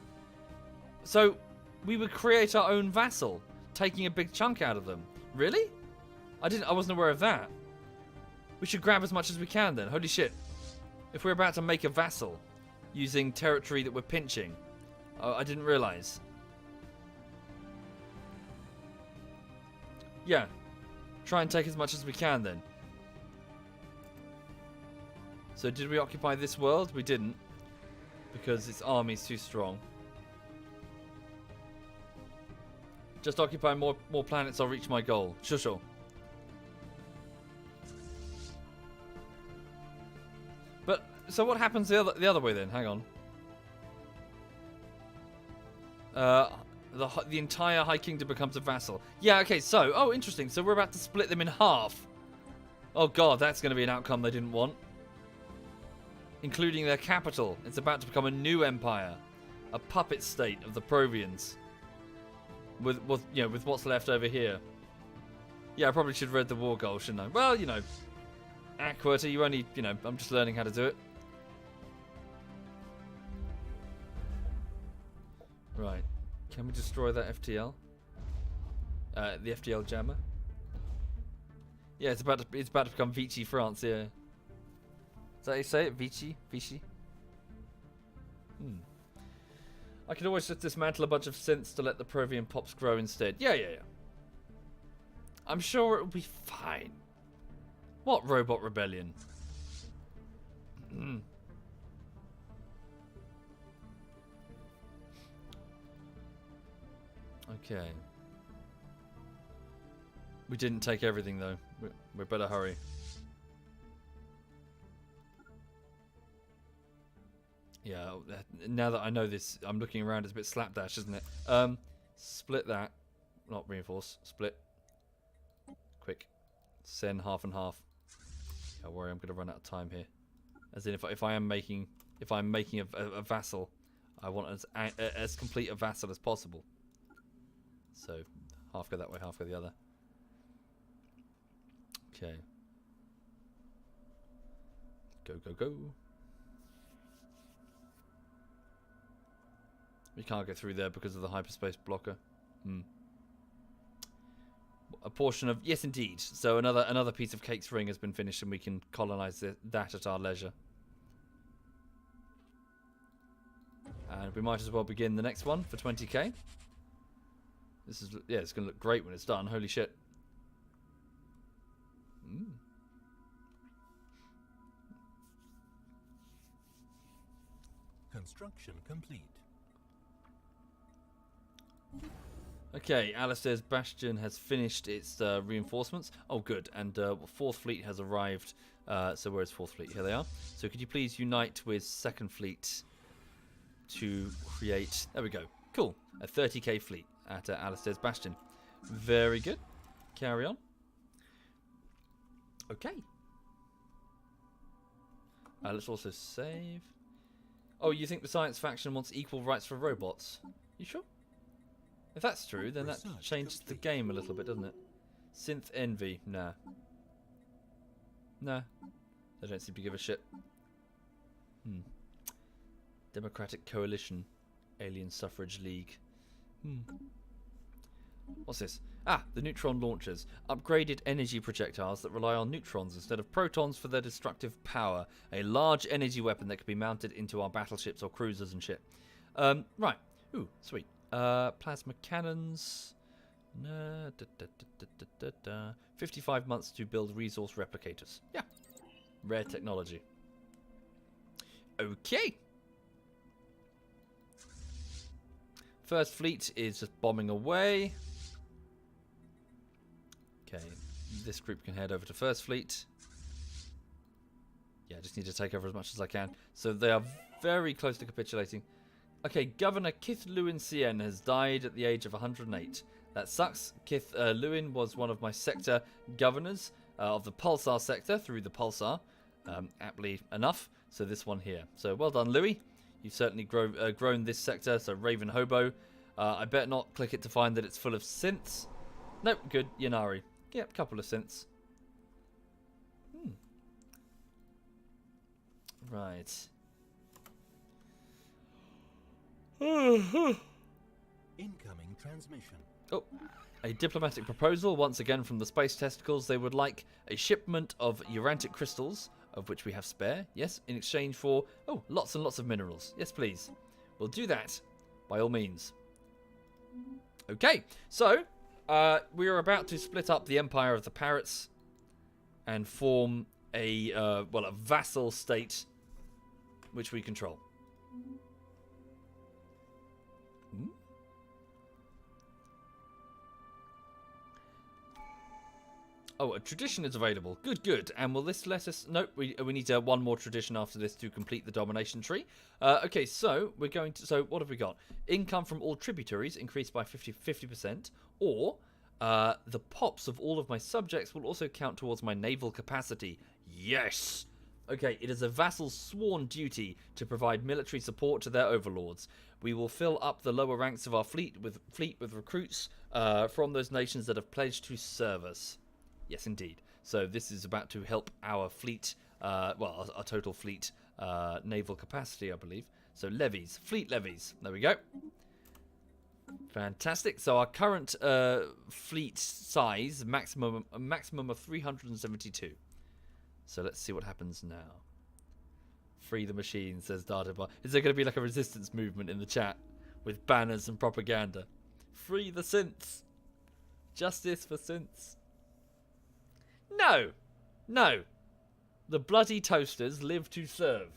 So we would create our own vassal, taking a big chunk out of them. Really? I wasn't aware of that. We should grab as much as we can then. Holy shit. If we're about to make a vassal using territory that we're pinching. I didn't realize. Yeah. Try and take as much as we can then. So did we occupy this world? We didn't. Because its army's too strong. Just occupy more planets, I'll reach my goal. Sure. But So what happens the other way then? Hang on. The entire High Kingdom becomes a vassal. Yeah, okay, so... Oh, interesting. So we're about to split them in half. Oh, God, that's going to be an outcome they didn't want. Including their capital. It's about to become a new empire. A puppet state of the Provians. With what's left over here. Yeah, I probably should have read the war goal, shouldn't I? Well, Aquater, you only... I'm just learning how to do it. Right. Can we destroy that FTL? The FTL jammer? Yeah, it's about to become Vichy France, yeah. Is that how you say it? Vichy? Vichy? I could always just dismantle a bunch of synths to let the Provian pops grow instead. Yeah. I'm sure it'll be fine. What robot rebellion? Okay. We didn't take everything though. We better hurry. Yeah, now that I know this, I'm looking around, it's a bit slapdash, isn't it? Split that. Not reinforce. Split. Quick. Send half and half. Don't worry, I'm going to run out of time here. As in, if I'm making a vassal, I want as complete a vassal as possible. So, half go that way, half go the other. Okay. Go. We can't get through there because of the hyperspace blocker. A portion of... Yes, indeed. So another piece of Cake's ring has been finished and we can colonize that at our leisure. And we might as well begin the next one for 20k. This is... Yeah, it's going to look great when it's done. Holy shit. Construction complete. Okay, Alistair's Bastion has finished its reinforcements. Oh, good. And 4th Fleet has arrived. So where's 4th Fleet? Here they are. So could you please unite with 2nd Fleet to create... There we go. Cool. A 30k fleet at Alistair's Bastion. Very good. Carry on. Okay. Let's also save. Oh, you think the science faction wants equal rights for robots? You sure? If that's true, then that changes the game a little bit, doesn't it? Synth envy. Nah. Nah. They don't seem to give a shit. Democratic Coalition. Alien Suffrage League. What's this? Ah, the neutron launchers. Upgraded energy projectiles that rely on neutrons instead of protons for their destructive power. A large energy weapon that can be mounted into our battleships or cruisers and shit. Right. Ooh, sweet. Plasma cannons. 55 months to build resource replicators. Yeah. Rare technology. Okay. First Fleet is just bombing away. Okay. This group can head over to First Fleet. Yeah, I just need to take over as much as I can. So they are very close to capitulating. Okay, Governor Kith Lewin Cien has died at the age of 108. That sucks. Kith Lewin was one of my sector governors of the Pulsar sector through the Pulsar, aptly enough. So this one here. So well done, Louis. You've certainly grown this sector. So Raven Hobo. I better not click it to find that it's full of synths. Nope, good. Yanari. Yep, couple of synths. Right. Incoming transmission. Oh, a diplomatic proposal once again from the Space Testicles. They would like a shipment of urantic crystals, of which we have spare, yes, in exchange for, lots and lots of minerals. Yes, please. We'll do that, by all means. Okay, so, we are about to split up the Empire of the Parrots and form a vassal state which we control. Oh, a tradition is available. Good, good. And will this let us... Nope, we need one more tradition after this to complete the domination tree. Okay, so we're going to... So what have we got? Income from all tributaries increased by 50%. Or the pops of all of my subjects will also count towards my naval capacity. Yes! Okay, it is a vassal's sworn duty to provide military support to their overlords. We will fill up the lower ranks of our fleet with recruits from those nations that have pledged to serve us. Yes, indeed. So this is about to help our fleet, well, our total fleet naval capacity, I believe. So levies, fleet levies. There we go. Fantastic. So our current fleet size, maximum of 372. So let's see what happens now. Free the machine, says Databar. Is there going to be like a resistance movement in the chat with banners and propaganda? Free the synths. Justice for synths. No. No. The bloody toasters live to serve.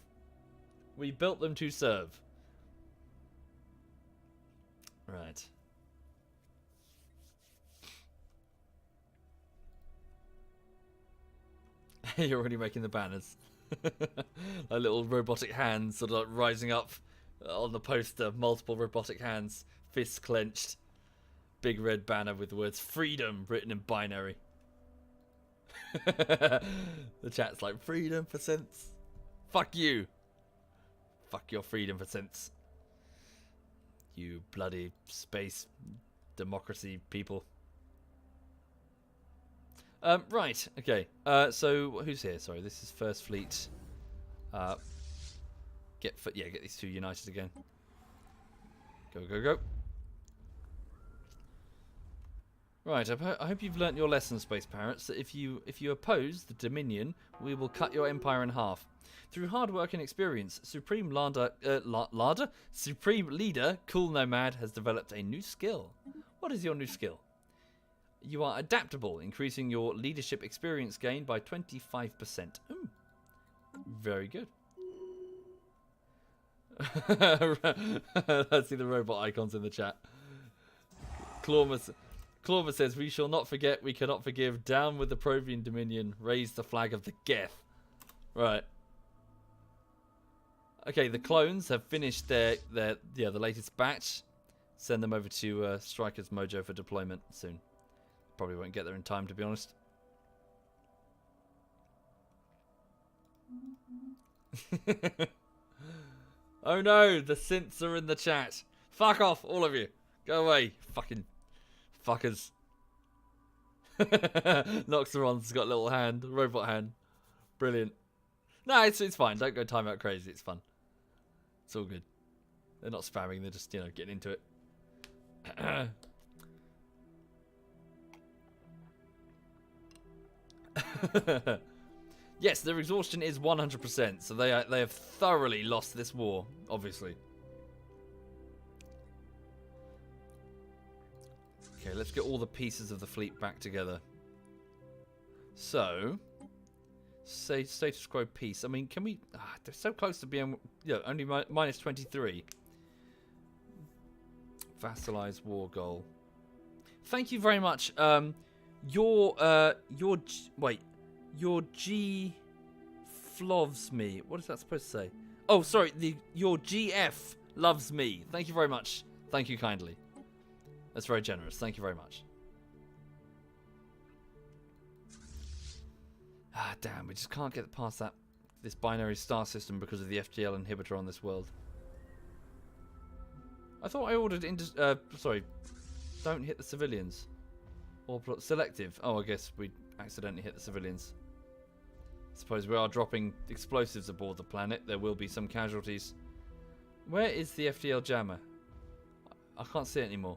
We built them to serve. Right. You're already making the banners. A little robotic hands sort of like rising up on the poster. Multiple robotic hands. Fists clenched. Big red banner with the words freedom written in binary. The chat's like, freedom for cents. Fuck you. Fuck your freedom for cents. You bloody space democracy people. Right, okay. So who's here? Sorry, this is First Fleet. Get these two united again. Go, go, go. Right, I hope you've learnt your lesson, Space Parrots, that if you oppose the Dominion, we will cut your empire in half. Through hard work and experience, Supreme Leader Cool Nomad has developed a new skill. What is your new skill? You are adaptable, increasing your leadership experience gain by 25%. Ooh, very good. Let's see the robot icons in the chat. Clawma says, we shall not forget, we cannot forgive. Down with the Provion Dominion. Raise the flag of the Geth. Right. Okay, the clones have finished the latest batch. Send them over to Striker's Mojo for deployment soon. Probably won't get there in time, to be honest. Oh no, the synths are in the chat. Fuck off, all of you. Go away, fucking fuckers. Noxeron's got a little hand, robot hand. Brilliant. No, it's fine. Don't go timeout crazy. It's fun. It's all good. They're not spamming. They're just, getting into it. Yes, their exhaustion is 100%. So they have thoroughly lost this war, obviously. Okay, let's get all the pieces of the fleet back together. So, say status quo peace. I mean, can we... they're so close to being... only minus 23. Vassalize war goal. Thank you very much. Your G floves me. What is that supposed to say? Oh, sorry. Your GF loves me. Thank you very much. Thank you kindly. That's very generous. Thank you very much. Damn, we just can't get past this binary star system because of the FGL inhibitor on this world. I thought I ordered sorry, don't hit the civilians. Or selective. Oh, I guess we accidentally hit the civilians. Suppose we are dropping explosives aboard the planet. There will be some casualties. Where is the FDL jammer? I can't see it anymore.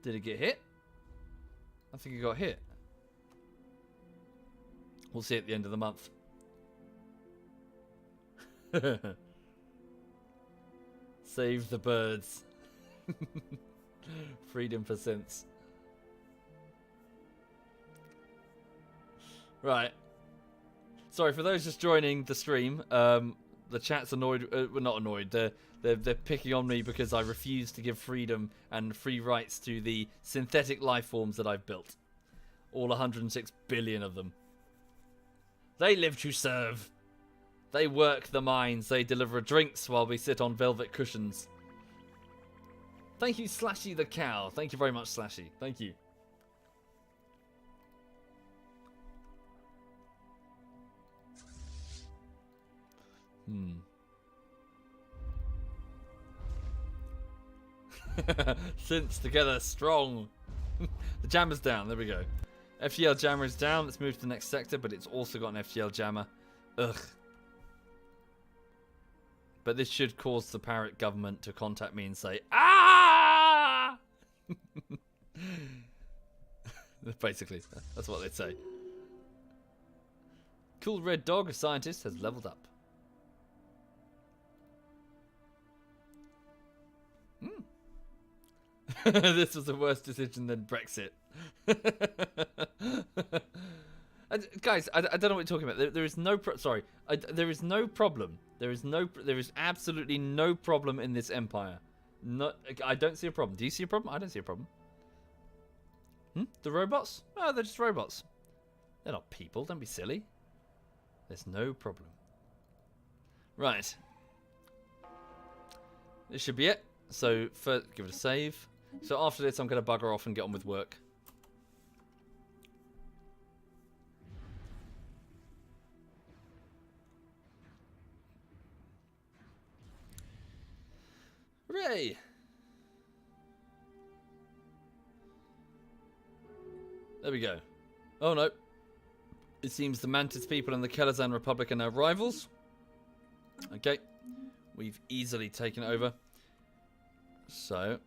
Did it get hit? I think it got hit. We'll see at the end of the month. Save the birds. Freedom for synths. Right. Sorry, for those just joining the stream, the The chat's annoyed. Well, not annoyed. They're picking on me because I refuse to give freedom and free rights to the synthetic life forms that I've built. All 106 billion of them. They live to serve. They work the mines. They deliver drinks while we sit on velvet cushions. Thank you, Slashy the cow. Thank you very much, Slashy. Thank you. Since together strong. The jammer's down. There we go. FGL jammer is down. Let's move to the next sector, but it's also got an FGL jammer. Ugh. But this should cause the parrot government to contact me and say, ah! Basically, that's what they'd say. Cool red dog, a scientist, has leveled up. This was a worse decision than Brexit. Guys, I don't know what you're talking about. There is no there is no problem. There is absolutely no problem in this empire. I don't see a problem. Do you see a problem? I don't see a problem. The robots? Oh, they're just robots. They're not people. Don't be silly. There's no problem. Right. This should be it. So, first, give it a save. So after this, I'm going to bugger off and get on with work. Hooray! There we go. Oh no. It seems the Mantis people and the Kel-Azan Republic are now rivals. Okay. We've easily taken it over. So,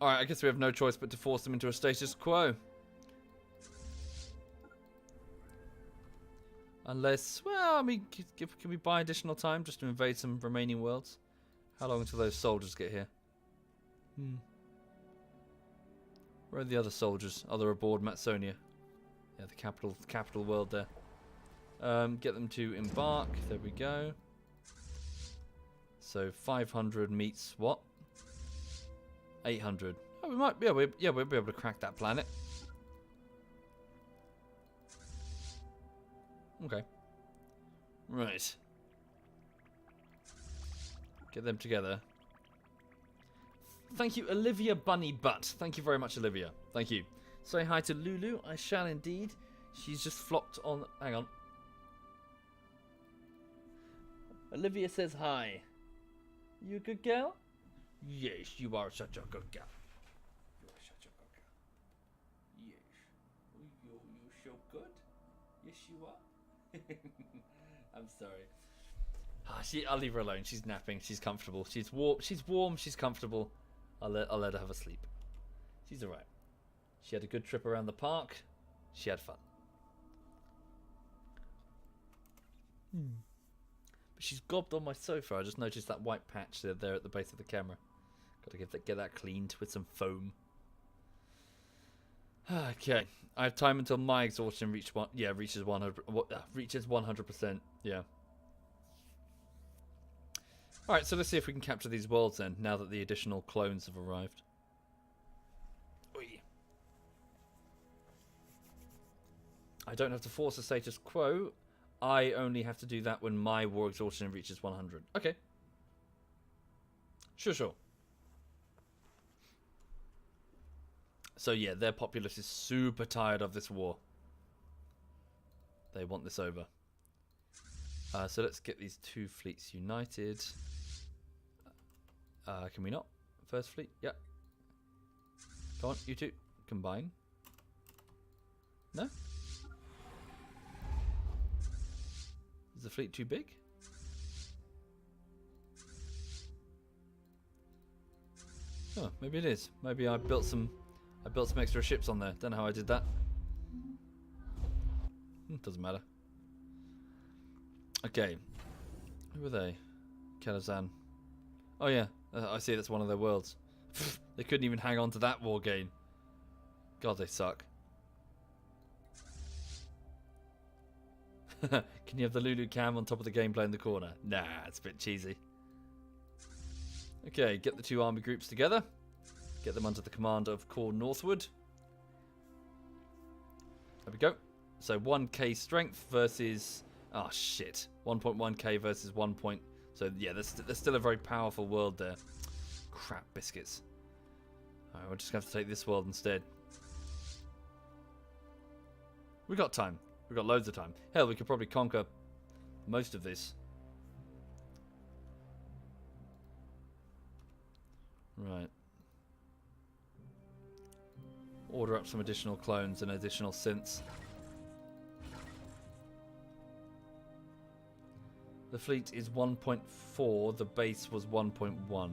alright, I guess we have no choice but to force them into a status quo. Unless, well, I mean, can we buy additional time just to invade some remaining worlds? How long until those soldiers get here? Where are the other soldiers? Oh, they're aboard Matsonia. Yeah, the capital world there. Get them to embark. There we go. So 500 meets what? 800. Oh, we might. Yeah, we'll be able to crack that planet. Okay. Right. Get them together. Thank you, Olivia Bunny Butt. Thank you very much, Olivia. Thank you. Say hi to Lulu. I shall indeed. She's just flopped on. Hang on. Olivia says hi. You a good girl? Yes, you are such a good girl. You are such a good girl. Yes. You so good. Yes, you are. I'm sorry. I'll leave her alone. She's napping. She's comfortable. She's warm. She's comfortable. I'll let her have a sleep. She's alright. She had a good trip around the park. She had fun. But she's gobbed on my sofa. I just noticed that white patch there at the base of the camera. Got to get that cleaned with some foam. Okay. I have time until my exhaustion reaches 100%. Yeah. Alright, so let's see if we can capture these worlds then, now that the additional clones have arrived. Oy. I don't have to force a status quo. I only have to do that when my war exhaustion reaches 100. Okay. Sure. So yeah, their populace is super tired of this war. They want this over. So let's get these two fleets united. Can we not? First fleet? Yeah. Come on, you two. Combine. No? Is the fleet too big? Oh, maybe it is. Maybe I built some extra ships on there. Don't know how I did that. Doesn't matter. Okay. Who are they? Kel-Azan. Oh yeah, I see that's one of their worlds. They couldn't even hang on to that war gain. God, they suck. Can you have the Lulu cam on top of the gameplay in the corner? Nah, it's a bit cheesy. Okay, get the two army groups together. Get them under the command of Corps Northwood. There we go. So 1k strength versus... Oh, shit. 1.1k versus 1. So, yeah, there's still a very powerful world there. Crap biscuits. Alright, we're just going to have to take this world instead. We've got time. We've got loads of time. Hell, we could probably conquer most of this. Right. Order up some additional clones and additional synths. The fleet is 1.4. The base was 1.1.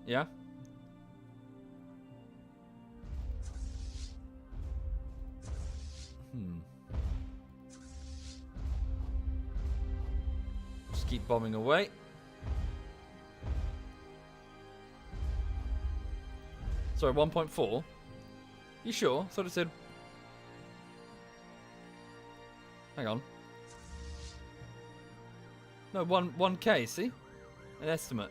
Yeah? Just keep bombing away. Sorry, 1.4? You sure? I thought it said... Hang on. No, 1k, see? An estimate.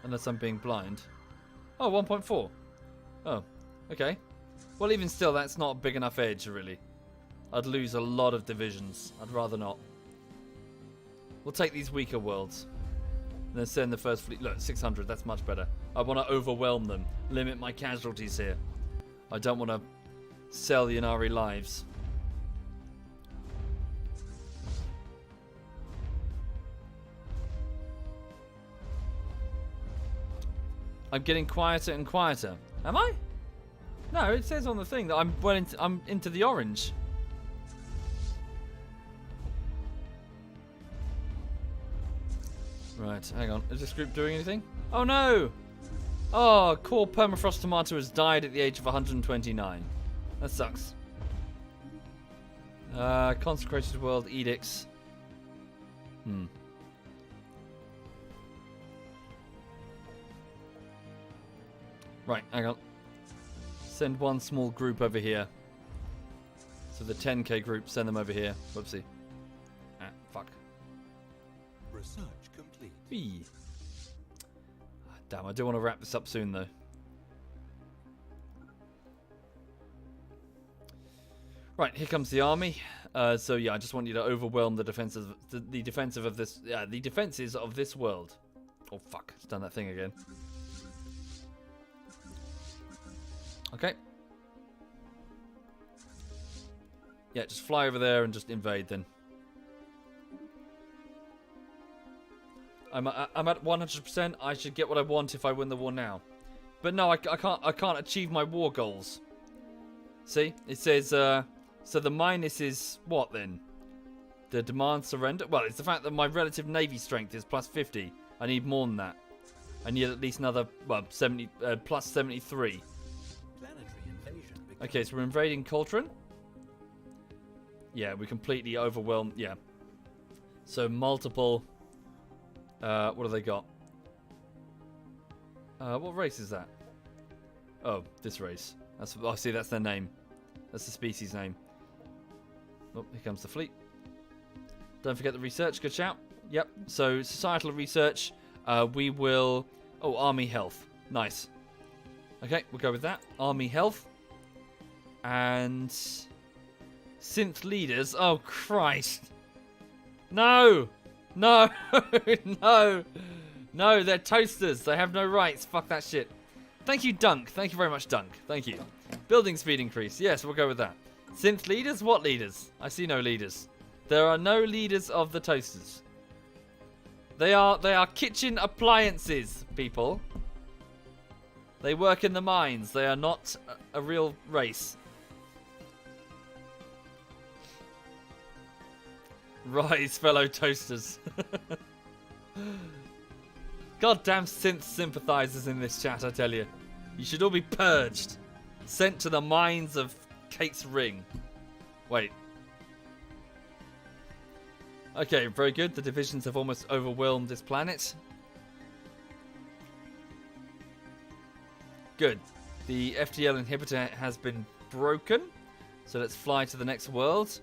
Unless I'm being blind. Oh, 1.4. Oh, okay. Well, even still, that's not a big enough edge, really. I'd lose a lot of divisions. I'd rather not. We'll take these weaker worlds. And then send the first fleet. Look, 600, that's much better. I want to overwhelm them. Limit my casualties here. I don't want to sell Yannari lives. I'm getting quieter and quieter. Am I? No, it says on the thing that I'm into the orange. Right, hang on. Is this group doing anything? Oh no! Oh, Core Permafrost Tomato has died at the age of 129. That sucks. Consecrated World Edicts. Right, hang on. Send one small group over here. So the 10k group, send them over here. Whoopsie. Ah, fuck. Research complete. Whee. Damn, I do want to wrap this up soon, though. Right, here comes the army. So yeah, I just want you to overwhelm the defenses of this world. Oh fuck, it's done that thing again. Okay. Yeah, just fly over there and just invade then. I'm at 100%. I should get what I want if I win the war now. But no, I can't achieve my war goals. See? It says, so the minus is what then? The demand surrender? Well, it's the fact that my relative navy strength is plus 50. I need more than that. I need at least another, well, 70, plus 73. Okay, so we're invading Coltrane. Yeah, we completely overwhelmed. Yeah. So multiple. What have they got? What race is that? Oh, this race. That's. I see. That's their name. That's the species name. Oh, here comes the fleet. Don't forget the research. Good shout. Yep. So societal research. We will. Oh, army health. Nice. Okay, we'll go with that. Army health. And synth leaders. Oh Christ! No, no, no, no! They're toasters. They have no rights. Fuck that shit. Thank you, Dunk. Thank you very much, Dunk. Thank you. Building speed increase. Yes, we'll go with that. Synth leaders. What leaders? I see no leaders. There are no leaders of the toasters. They are kitchen appliances, people. They work in the mines. They are not a real race. Rise, fellow toasters. Goddamn synth sympathizers in this chat, I tell you. You should all be purged. Sent to the mines of Kate's Ring. Wait. Okay, very good. The divisions have almost overwhelmed this planet. Good. The FTL inhibitor has been broken. So let's fly to the next world.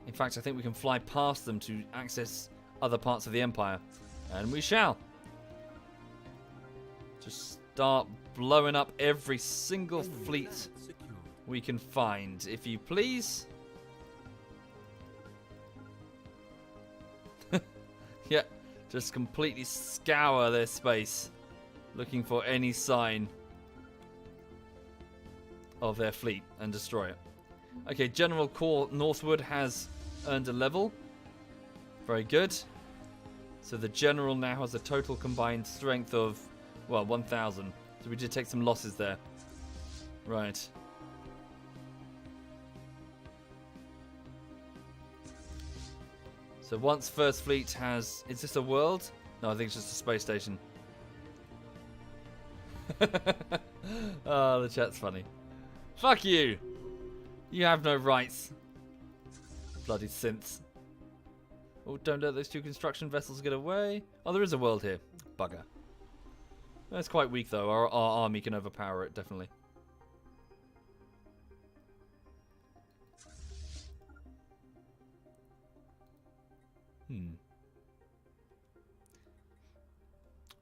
In fact, I think we can fly past them to access other parts of the Empire. And we shall. Just start blowing up every single fleet we can find, if you please. Yeah, just completely scour their space, looking for any sign of their fleet and destroy it. Okay, General Corps Northwood has earned a level. Very good. So the General now has a total combined strength of, well, 1,000. So we did take some losses there. Right. So once First Fleet has... Is this a world? No, I think it's just a space station. Oh, the chat's funny. Fuck you! You have no rights. Bloody synths. Oh, don't let those two construction vessels get away. Oh, there is a world here. Bugger. It's quite weak, though. Our army can overpower it, definitely.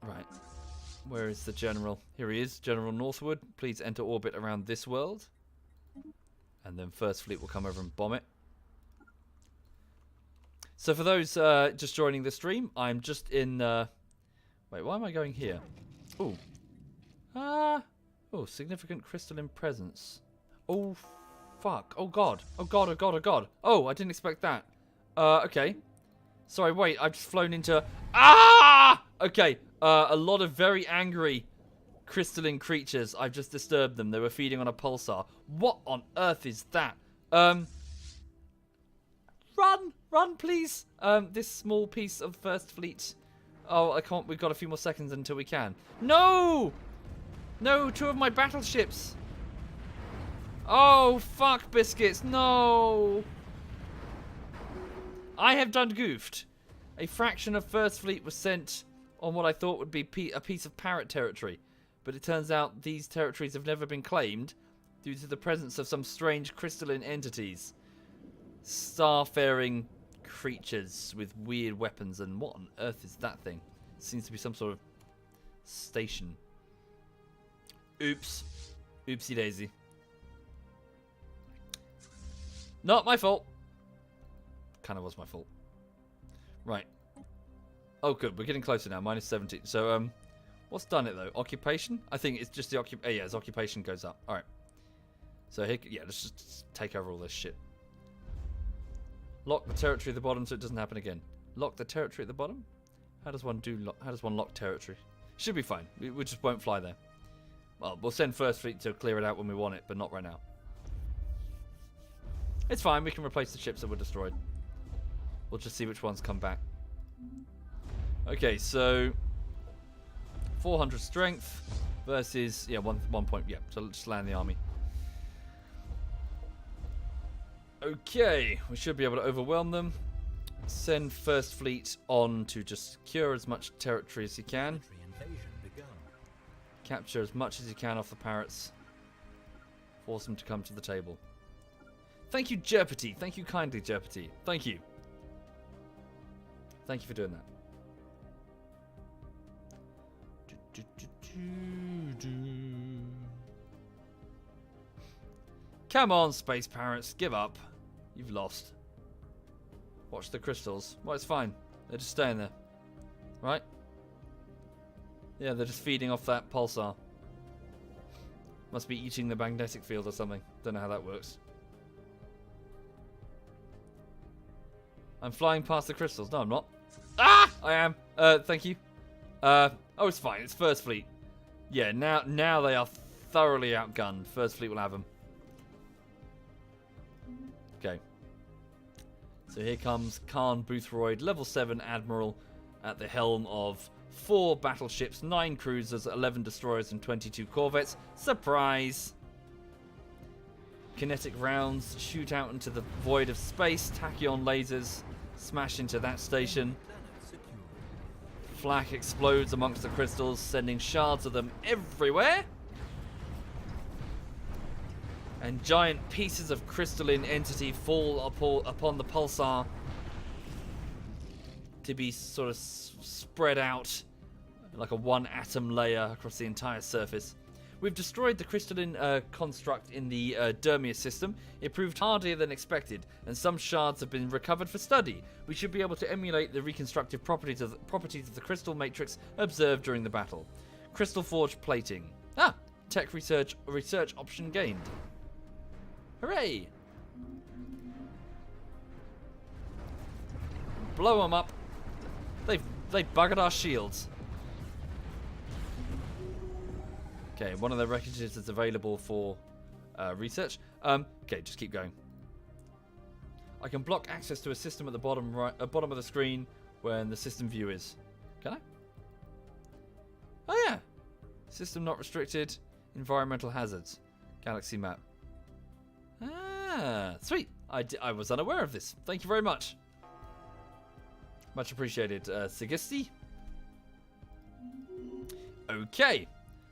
Right. Where is the General? Here he is, General Northwood. Please enter orbit around this world. And then First Fleet will come over and bomb it. So for those just joining the stream, I'm just in... Wait, why am I going here? Oh. Oh, significant crystalline presence. Oh, fuck. Oh, God. Oh, God, oh, God, oh, God. Oh, I didn't expect that. Okay. Sorry, wait. I've just flown into... Ah! Okay. A lot of very angry crystalline creatures. I've just disturbed them. They were feeding on a pulsar. What on earth is that? Run! Run, please! This small piece of First Fleet... Oh, I can't... We've got a few more seconds until we can. No! No, 2 of my battleships! Oh, fuck, biscuits. No! I have done goofed. A fraction of First Fleet was sent on what I thought would be a piece of parrot territory. But it turns out these territories have never been claimed due to the presence of some strange crystalline entities. Starfaring creatures with weird weapons, and what on earth is that thing? Seems to be some sort of station. Oops. Oopsie daisy. Not my fault. Kind of was my fault. Right. Oh, good. We're getting closer now. Minus 17. So, what's done it, though? Occupation? I think it's just the occupation. Yeah, his occupation goes up. All right. So, here, yeah, let's just take over all this shit. Lock the territory at the bottom so it doesn't happen again. Lock the territory at the bottom? How does one lock territory? Should be fine. We just won't fly there. Well, we'll send First Fleet to clear it out when we want it, but not right now. It's fine. We can replace the ships that were destroyed. We'll just see which ones come back. Okay, so 400 strength versus, yeah, one point. Yeah, so let's just land the army. Okay, we should be able to overwhelm them. Send First Fleet on to just secure as much territory as you can. Capture as much as you can off the parrots. Force them to come to the table. Thank you, Jerpety. Thank you kindly, Jerpety. Thank you. Thank you for doing that. Come on, space parrots. Give up. You've lost. Watch the crystals. Well, it's fine. They're just staying there. Right? Yeah, they're just feeding off that pulsar. Must be eating the magnetic field or something. Don't know how that works. I'm flying past the crystals. No, I'm not. Ah! I am. Thank you. Oh, it's fine. It's First Fleet. Yeah, now they are thoroughly outgunned. First Fleet will have them. Okay. So here comes Khan Boothroyd, level 7 Admiral, at the helm of 4 battleships, 9 cruisers, 11 destroyers, and 22 corvettes. Surprise! Kinetic rounds shoot out into the void of space. Tachyon lasers smash into that station. Flak explodes amongst the crystals, sending shards of them everywhere. and giant pieces of crystalline entity fall upon the pulsar to be sort of spread out like a one atom layer across the entire surface. We've destroyed the crystalline construct in the Dermia system. It proved hardier than expected, and some shards have been recovered for study. We should be able to emulate the reconstructive properties of the crystal matrix observed during the battle. Crystal forged plating. Ah, tech research option gained. Hooray! Blow them up. They buggered our shields. Okay, one of the wreckages is available for research. Okay, just keep going. I can block access to a system at the bottom of the screen when the system view is. Can I? Oh yeah. System not restricted. Environmental hazards. Galaxy map. Ah, sweet. I was unaware of this. Thank you very much. Much appreciated, Sigisti. Okay.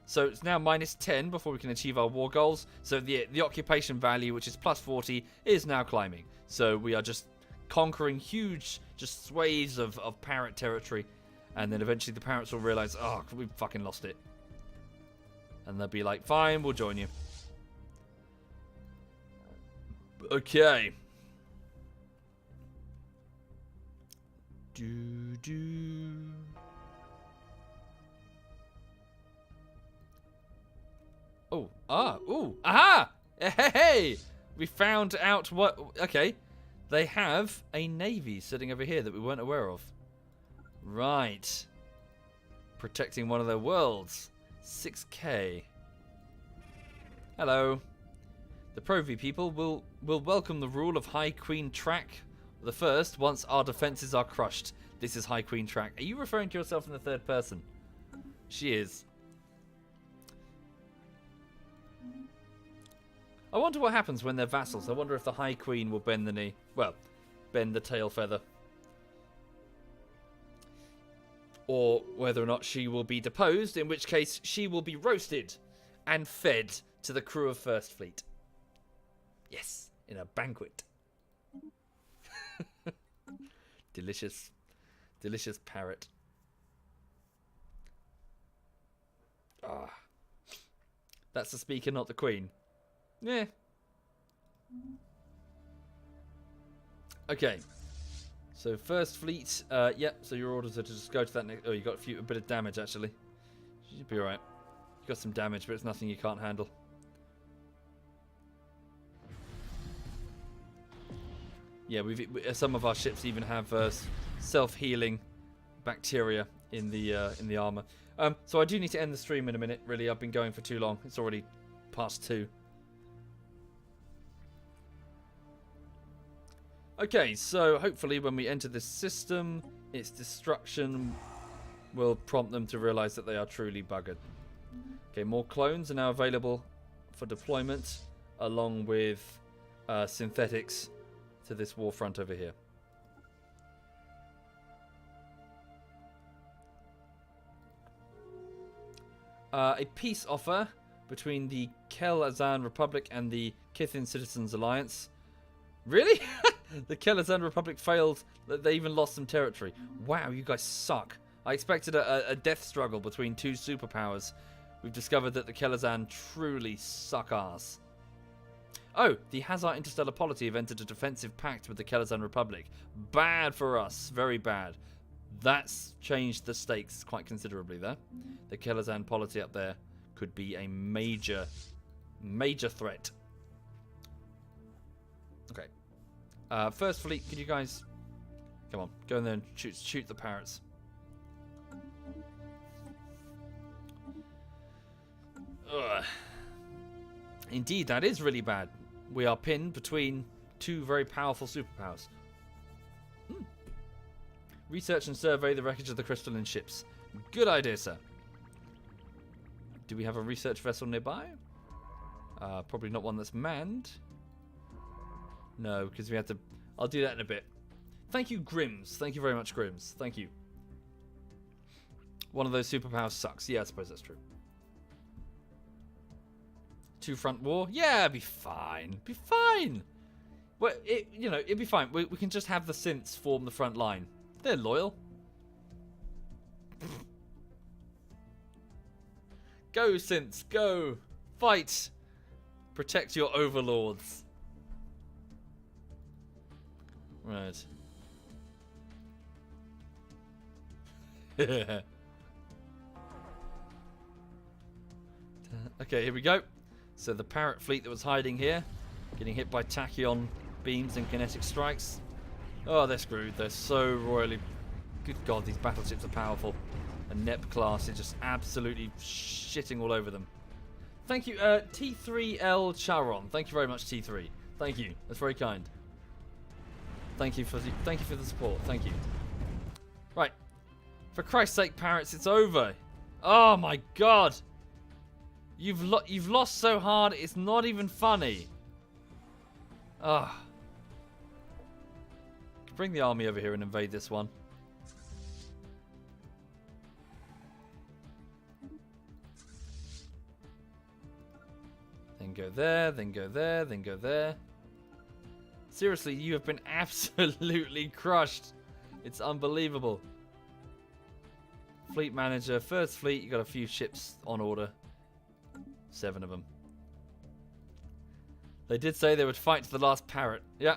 So it's now -10 before we can achieve our war goals. So the occupation value, which is +40, is now climbing. So we are just conquering huge just swathes of parrot territory. And then eventually the parrots will realize, oh, we fucking lost it. And they'll be like, fine, we'll join you. Okay. Oh, ooh, aha! Hey! We found out what, okay. They have a navy sitting over here that we weren't aware of. Right. Protecting one of their worlds. 6K. Hello. The Provi people will welcome the rule of High Queen Track the first once our defenses are crushed. This is High Queen Track. Are you referring to yourself in the third person? She is. I wonder what happens when they're vassals. I wonder if the High Queen will bend the knee. Well, bend the tail feather. Or whether or not she will be deposed, in which case she will be roasted and fed to the crew of First Fleet. Yes, in a banquet. Delicious. Delicious parrot. Ah. That's the speaker, not the queen. Yeah. Okay. So First Fleet, yep, so your orders are to just go to that next... Oh, you got a bit of damage, actually. You should be alright. You got some damage, but it's nothing you can't handle. Yeah, some of our ships even have self-healing bacteria in the armor. So I do need to end the stream in a minute, really. I've been going for too long. It's already past 2. Okay, so hopefully when we enter this system, its destruction will prompt them to realize that they are truly buggered. Okay, more clones are now available for deployment, along with synthetics to this war front over here. A peace offer between the Kel-Azan Republic and the Kithin Citizens Alliance. Really? The Kel-Azan Republic failed. They even lost some territory. Wow, you guys suck. I expected a death struggle between two superpowers. We've discovered that the Kel-Azan truly suck ass. Oh, the Hazard Interstellar Polity have entered a defensive pact with the Kel-Azan Republic. Bad for us. Very bad. That's changed the stakes quite considerably there. The Kel-Azan Polity up there could be a major threat. Okay. First Fleet, could you guys... Come on, go in there and shoot the parrots. Ugh. Indeed, that is really bad. We are pinned between two very powerful superpowers. Research and survey the wreckage of the crystalline ships. Good idea, sir. Do we have a research vessel nearby? Probably not one that's manned. No, because we had to... I'll do that in a bit. Thank you, Grims. Thank you very much, Grims. Thank you. One of those superpowers sucks. Yeah, I suppose that's true. Two-front war? Yeah, it'd be fine. Be fine. Well, it'd be fine. We can just have the synths form the front line. They're loyal. Go, synths, go. Fight. Protect your overlords. Right. Okay, here we go. So the parrot fleet that was hiding here, getting hit by tachyon beams and kinetic strikes. Oh, they're screwed. They're so royally... Good God, these battleships are powerful. And NEP class is just absolutely shitting all over them. Thank you, T3L Charon. Thank you very much, T3. Thank you. That's very kind. Thank you for the support. Thank you. Right. For Christ's sake, parrots, it's over. Oh my God. You've lost so hard, it's not even funny. Ah. Bring the army over here and invade this one. Then go there, then go there, then go there. Seriously, you have been absolutely crushed. It's unbelievable. Fleet manager, first fleet, you got a few ships on order. 7 of them. They did say they would fight to the last parrot. Yeah.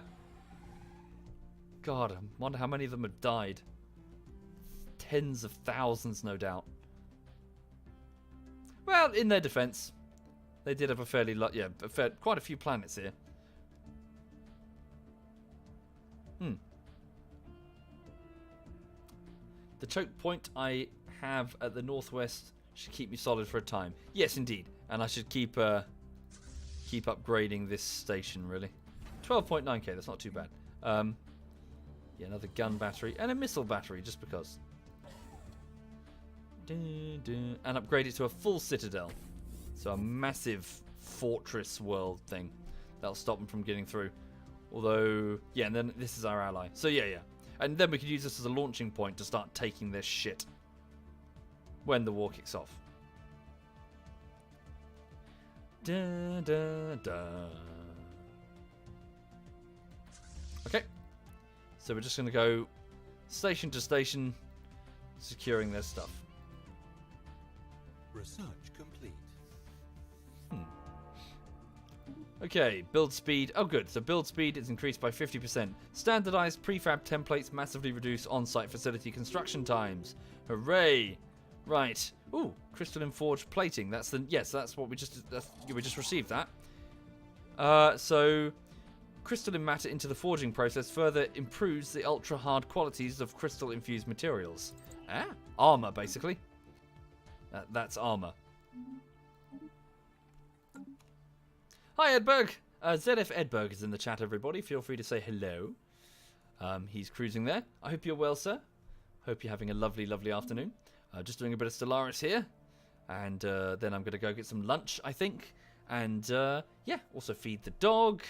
God, I wonder how many of them have died. Tens of thousands, no doubt. Well, in their defense, they did have a fairly quite a few planets here. The choke point I have at the northwest should keep me solid for a time. Yes, indeed. And I should keep upgrading this station, really. 12.9k, that's not too bad. Yeah, another gun battery and a missile battery, just because. And upgrade it to a full citadel. So a massive fortress world thing. That'll stop them from getting through. Although, yeah, and then this is our ally. So yeah. And then we could use this as a launching point to start taking their shit when the war kicks off. Da, da, da. Okay. So we're just going to go station to station, securing their stuff. Research complete. Okay, build speed. Oh, good. So build speed is increased by 50%. Standardized prefab templates massively reduce on-site facility construction times. Hooray! Right. Ooh, crystalline forged plating. That's what we just received that. So crystalline matter into the forging process further improves the ultra hard qualities of crystal infused materials. Armor basically. That's armor. Hi Edberg. ZF Edberg is in the chat, everybody. Feel free to say hello. He's cruising there. I hope you're well, sir. Hope you're having a lovely, lovely afternoon. Just doing a bit of Stellaris here. And then I'm going to go get some lunch, I think. And, yeah, also feed the dog.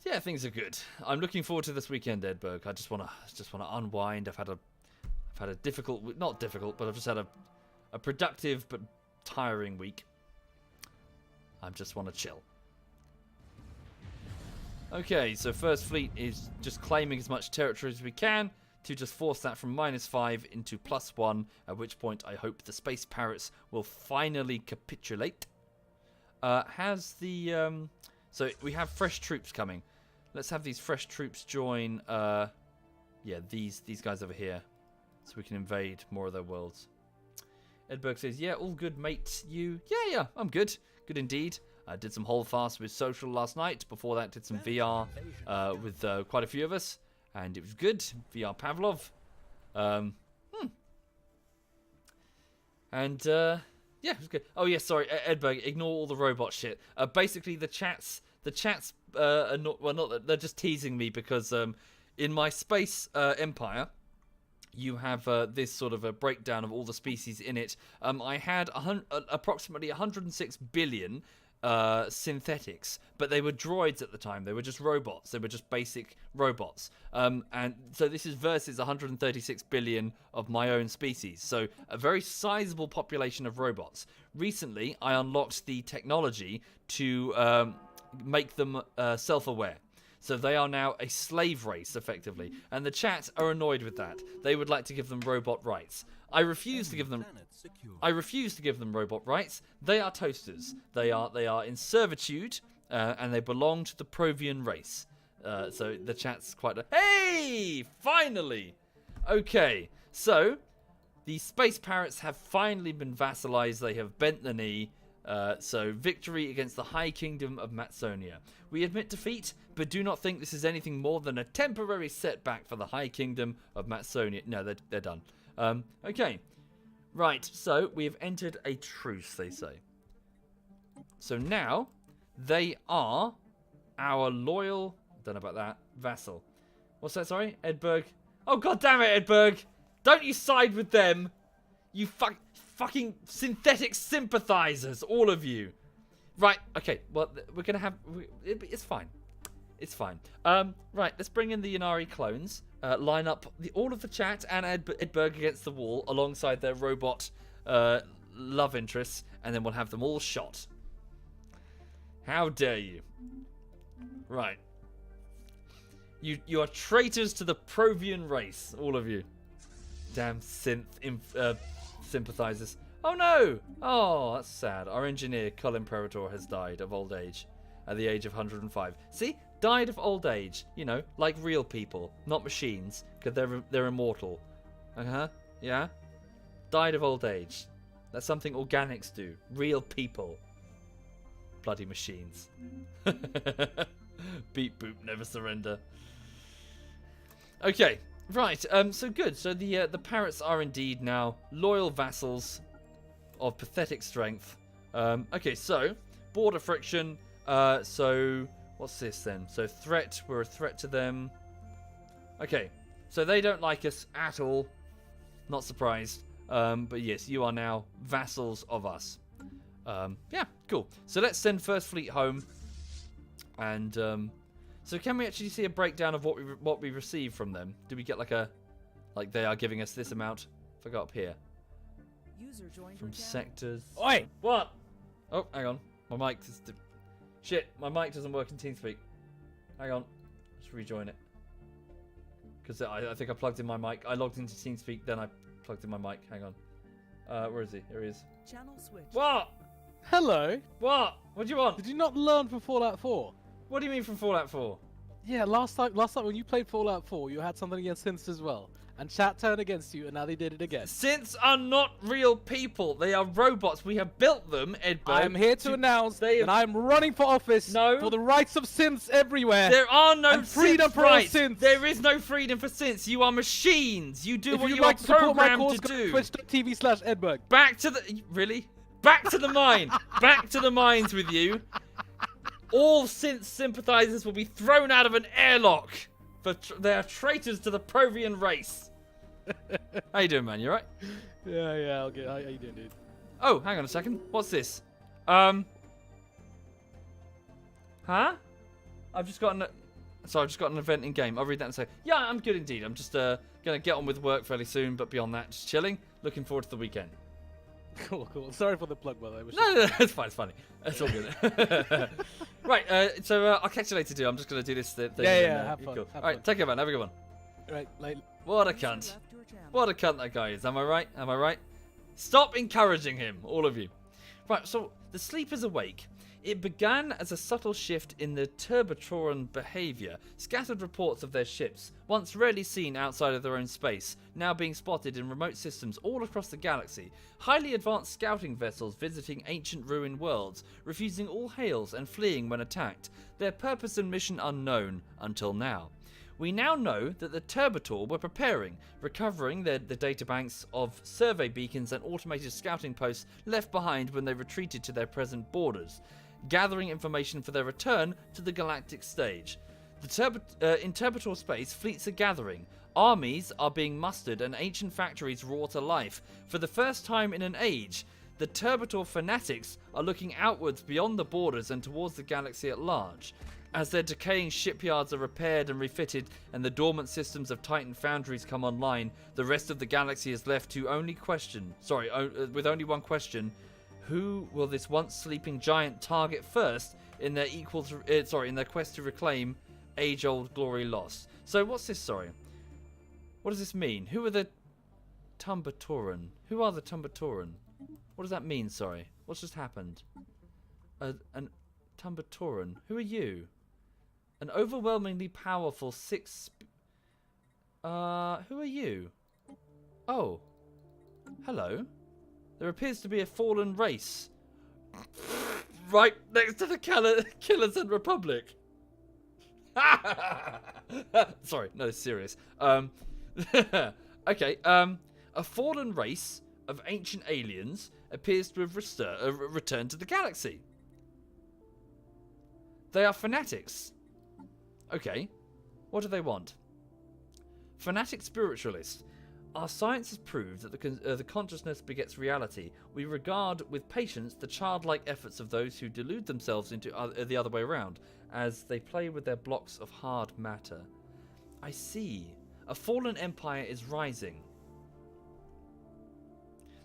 Yeah, things are good. I'm looking forward to this weekend, Edberg. I just want to unwind. I've had a difficult, not difficult, but I've just had a productive but tiring week. I just want to chill. Okay, so First Fleet is just claiming as much territory as we can to just force that from -5 into +1, at which point I hope the Space Parrots will finally capitulate. So we have fresh troops coming. Let's have these fresh troops join, yeah, these guys over here, so we can invade more of their worlds. Edberg says, yeah, all good, mate. You? Yeah, I'm good. Good indeed. I did some holdfast with social last night. Before that, did some VR with quite a few of us, and it was good. VR Pavlov. And yeah, it was good. Oh yeah, sorry, Edberg. Ignore all the robot shit. Basically, the chats are not. Well, not. They're just teasing me because in my space empire, you have this sort of a breakdown of all the species in it. I had approximately 106 billion synthetics, but they were droids at the time. They were just robots. They were just basic robots. And so this is versus 136 billion of my own species. So a very sizable population of robots. Recently, I unlocked the technology to make them self-aware. So they are now a slave race, effectively. And the chat are annoyed with that. They would like to give them robot rights. I refuse to give them robot rights. They are toasters. They are in servitude, and they belong to the Provion race. So the chat's quite hey! Finally! Okay, so the space parrots have finally been vassalized. They have bent the knee. So victory against the High Kingdom of Matsonia. We admit defeat, but do not think this is anything more than a temporary setback for the High Kingdom of Matsonia. No, they're done. Okay. Right, so we have entered a truce, they say. So now, they are our loyal, don't know about that, vassal. What's that, sorry? Edberg. Oh, god damn it, Edberg! Don't you side with them! You fucking synthetic sympathizers, all of you. Right, okay, well, we're gonna have, it's fine. It's fine. Right, let's bring in the Inari clones. Line up all of the chat and Edberg against the wall alongside their robot love interests, and then we'll have them all shot. How dare you? Right. You are traitors to the Provion race, all of you. Damn sympathizers. Oh no! Oh, that's sad. Our engineer, Cull Imperator, has died of old age at the age of 105. See? Died of old age. You know, like real people, not machines, because they're immortal. Uh-huh. Yeah? Died of old age. That's something organics do. Real people. Bloody machines. Beep boop, never surrender. Okay. Right, so good. So the parrots are indeed now loyal vassals of pathetic strength. Okay, so border friction. So what's this then? So threat. We're a threat to them. Okay, so they don't like us at all. Not surprised. But yes, you are now vassals of us. Yeah, cool. So let's send First Fleet home. And so can we actually see a breakdown of what we receive from them? Do we get like they are giving us this amount? If I go up here. User joined From your channel. sectors. Oi! What? Oh, hang on. My mic is... Shit, my mic doesn't work in TeamSpeak. Hang on. Let's rejoin it. Because I think I plugged in my mic. I logged into TeamSpeak, then I plugged in my mic. Hang on. Where is he? Here he is. Channel switch. What? Hello. What? What do you want? Did you not learn from Fallout 4? What do you mean from Fallout 4? Yeah, last time when you played Fallout 4, you had something against synths as well. And chat turned against you, and now they did it again. Synths are not real people. They are robots. We have built them, Edberg. I am here to announce they have- that I am running for office for the rights of synths everywhere. There are no and freedom synth for all rights. synths. There is no freedom for synths. You are machines. You do if what you'd you like are to support my programmed cause, to go do. to twitch.tv/Edberg. Back to the... Really? Back to the mine. Back to the mines with you. All synth sympathizers will be thrown out of an airlock. They are traitors to the Provion race. How you doing, man? You alright? Yeah, I'll get. How you doing, dude? Oh, hang on a second. What's this? Huh? I've just got an event in game. I'll read that and say, yeah, I'm good indeed. I'm just gonna get on with work fairly soon, but beyond that, just chilling. Looking forward to the weekend. Cool. Sorry for the plug, by the way. No, it's fine. It's funny. It's all good. Right. So I'll catch you later, dude. I'm just gonna do this thing. Yeah. Have fun. Cool. Have all right. fun. Take care, man. Have a good one. Right, like. What a User cunt. left your channel. What a cunt that guy is. Am I right? Am I right? Stop encouraging him, all of you. Right, so the sleep is awake. It began as a subtle shift in the Turbatoran behavior. Scattered reports of their ships, once rarely seen outside of their own space, now being spotted in remote systems all across the galaxy. Highly advanced scouting vessels visiting ancient ruined worlds, refusing all hails and fleeing when attacked. Their purpose and mission unknown until now. We now know that the Turbator were preparing, recovering the databanks of survey beacons and automated scouting posts left behind when they retreated to their present borders, gathering information for their return to the galactic stage. In Turbator space, fleets are gathering, armies are being mustered, and ancient factories roar to life. For the first time in an age, the Turbitor fanatics are looking outwards beyond the borders and towards the galaxy at large. As their decaying shipyards are repaired and refitted and the dormant systems of Titan foundries come online, the rest of the galaxy is left to with only one question. Who will this once sleeping giant target first in their in their quest to reclaim age-old glory lost? So what's this, What does this mean? Who are the Tumbatoran? Who are the Tumbatoran? What does that mean, What's just happened? An Tumbatoran. Who are you? An overwhelmingly powerful who are you? Oh. Hello. There appears to be a fallen race. Right next to the Kel-Azan Republic. Sorry, no, it's serious. Okay, a fallen race of ancient aliens appears to have returned to the galaxy. They are fanatics. Okay, what do they want? Fanatic spiritualists. Our science has proved that the consciousness begets reality. We regard with patience the childlike efforts of those who delude themselves into the other way around, as they play with their blocks of hard matter. I see. A fallen empire is rising.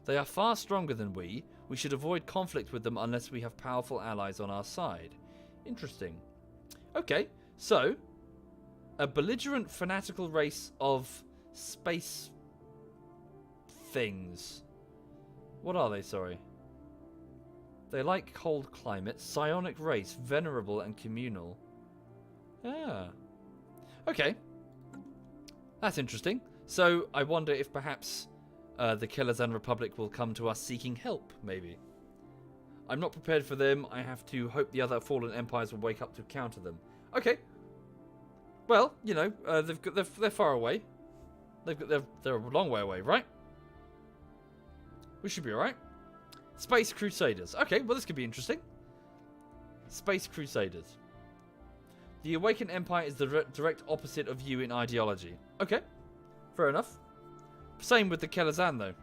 They are far stronger than we. We should avoid conflict with them unless we have powerful allies on our side. Interesting. Okay, so a belligerent fanatical race of space things. What are they, They like cold climates, psionic race, venerable and communal. Ah. Okay. That's interesting. So, I wonder if perhaps the Kel-Azan Republic will come to us seeking help, maybe. I'm not prepared for them. I have to hope the other fallen empires will wake up to counter them. Okay. Well, you know, they're far away. They're a long way away, right? We should be alright. Space Crusaders. Okay, well this could be interesting. Space Crusaders. The Awakened Empire is the direct opposite of you in ideology. Okay, fair enough. Same with the Kel-Azan though.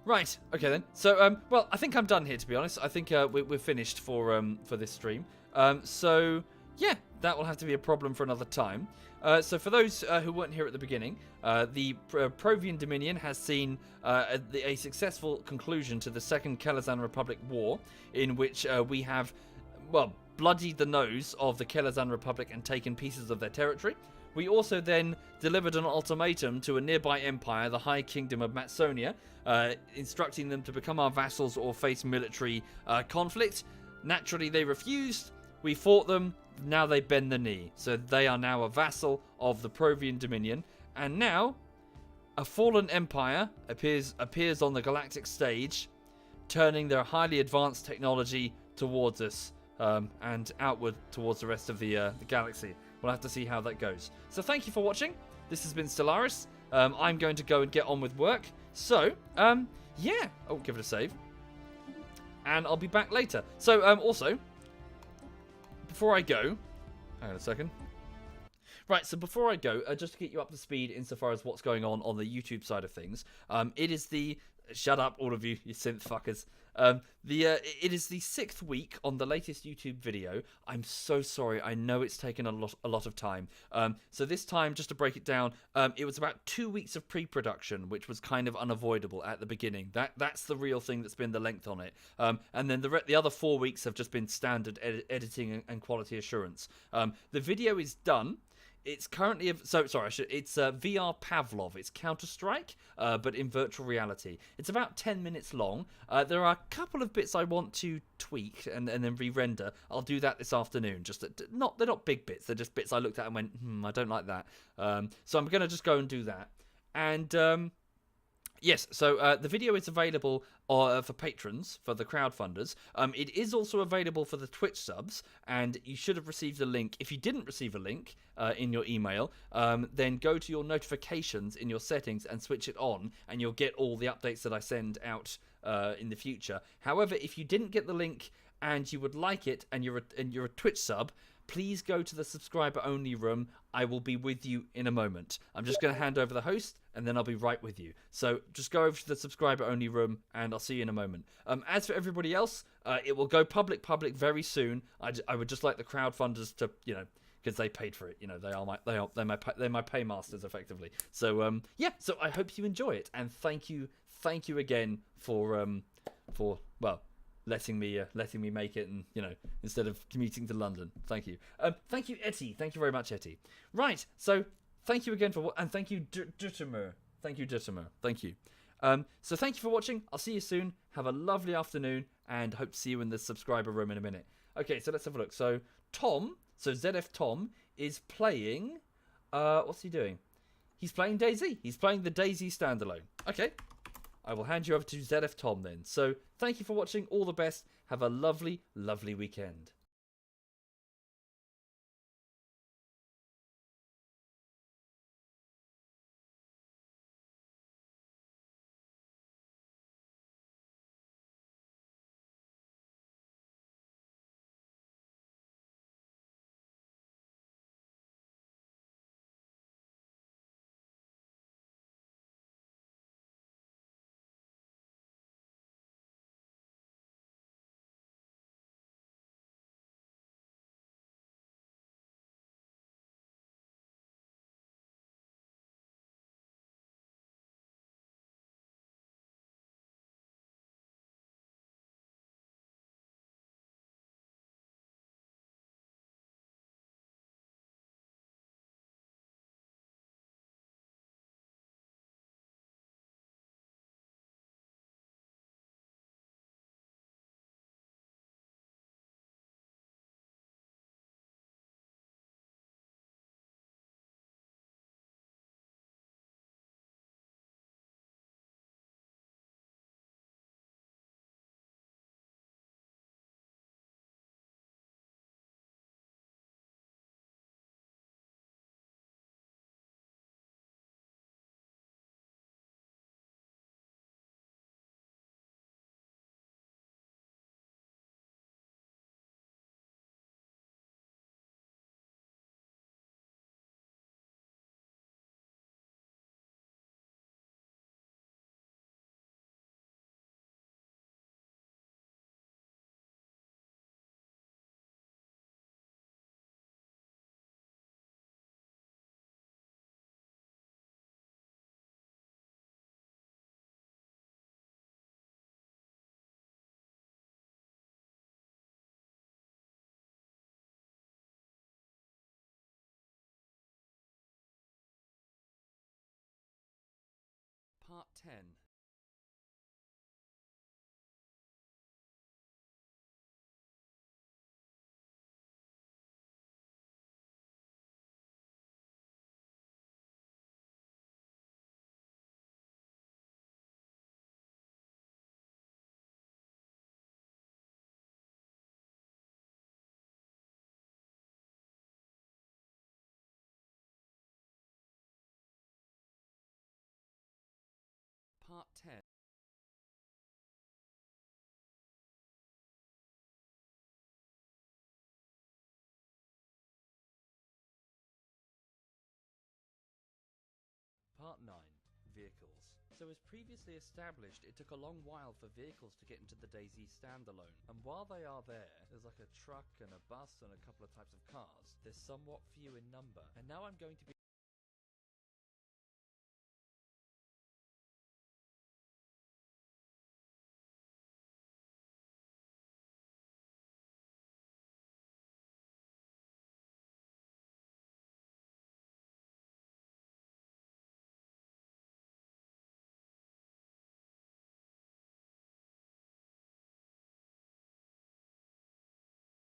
Right, okay then. So, well, I think I'm done here, to be honest. I think we're finished for this stream. So, yeah, that will have to be a problem for another time. So for those who weren't here at the beginning, the Provion Dominion has seen a successful conclusion to the Second Kel-Azan Republic War, in which we have, well, bloodied the nose of the Kel-Azan Republic and taken pieces of their territory. We also then delivered an ultimatum to a nearby empire, the High Kingdom of Matsonia, instructing them to become our vassals or face military conflict. Naturally, they refused. We fought them. Now they bend the knee. So they are now a vassal of the Provion Dominion. And now, a fallen empire appears on the galactic stage, turning their highly advanced technology towards us and outward towards the rest of the galaxy. We'll have to see how that goes. So thank you for watching. This has been Stellaris. I'm going to go and get on with work. So, yeah. Oh, give it a save. And I'll be back later. So, also, before I go... Hang on a second. Right, so before I go, just to get you up to speed insofar as what's going on the YouTube side of things, it is the... Shut up, all of you synth fuckers. It is the 6th week on the latest YouTube video. I'm so sorry. I know it's taken a lot of time. So this time, just to break it down, it was about 2 weeks of pre-production, which was kind of unavoidable at the beginning. That's the real thing that's been the length on it. And then the other 4 weeks have just been standard editing and quality assurance. The video is done. It's currently it's VR Pavlov. It's Counter-Strike, but in virtual reality. It's about 10 minutes long. There are a couple of bits I want to tweak and then re-render. I'll do that this afternoon. They're not big bits. They're just bits I looked at and went, I don't like that. So I'm gonna just go and do that. And yes, so the video is available for patrons, for the crowdfunders. It is also available for the Twitch subs, and you should have received a link. If you didn't receive a link in your email, then go to your notifications in your settings and switch it on, and you'll get all the updates that I send out in the future. However, if you didn't get the link and you would like it, and you're a Twitch sub, please go to the subscriber only room. I will be with you in a moment. I'm just going to hand over the host, and then I'll be right with you. So just go over to the subscriber only room, and I'll see you in a moment. As for everybody else, it will go public very soon. I would just like the crowdfunders to, because they paid for it. They're my paymasters effectively. So yeah. So I hope you enjoy it, and thank you again for letting me make it, and instead of commuting to London. Thank you. Thank you, Etty. Thank you very much, Etty. Right. So thank you again and thank you, Duttermer. Thank you, Duttermer. Thank you. So thank you for watching. I'll see you soon. Have a lovely afternoon, and hope to see you in the subscriber room in a minute. Okay, so let's have a look. So Tom, ZF Tom is playing. What's he doing? He's playing DayZ. He's playing the DayZ standalone. Okay. I will hand you over to ZF Tom then. So thank you for watching. All the best. Have a lovely, lovely weekend. Part 10. Part 10. Part 9. Vehicles. So as previously established, it took a long while for vehicles to get into the DayZ standalone. And while they are there, there's like a truck and a bus and a couple of types of cars. They're somewhat few in number. And now I'm going to be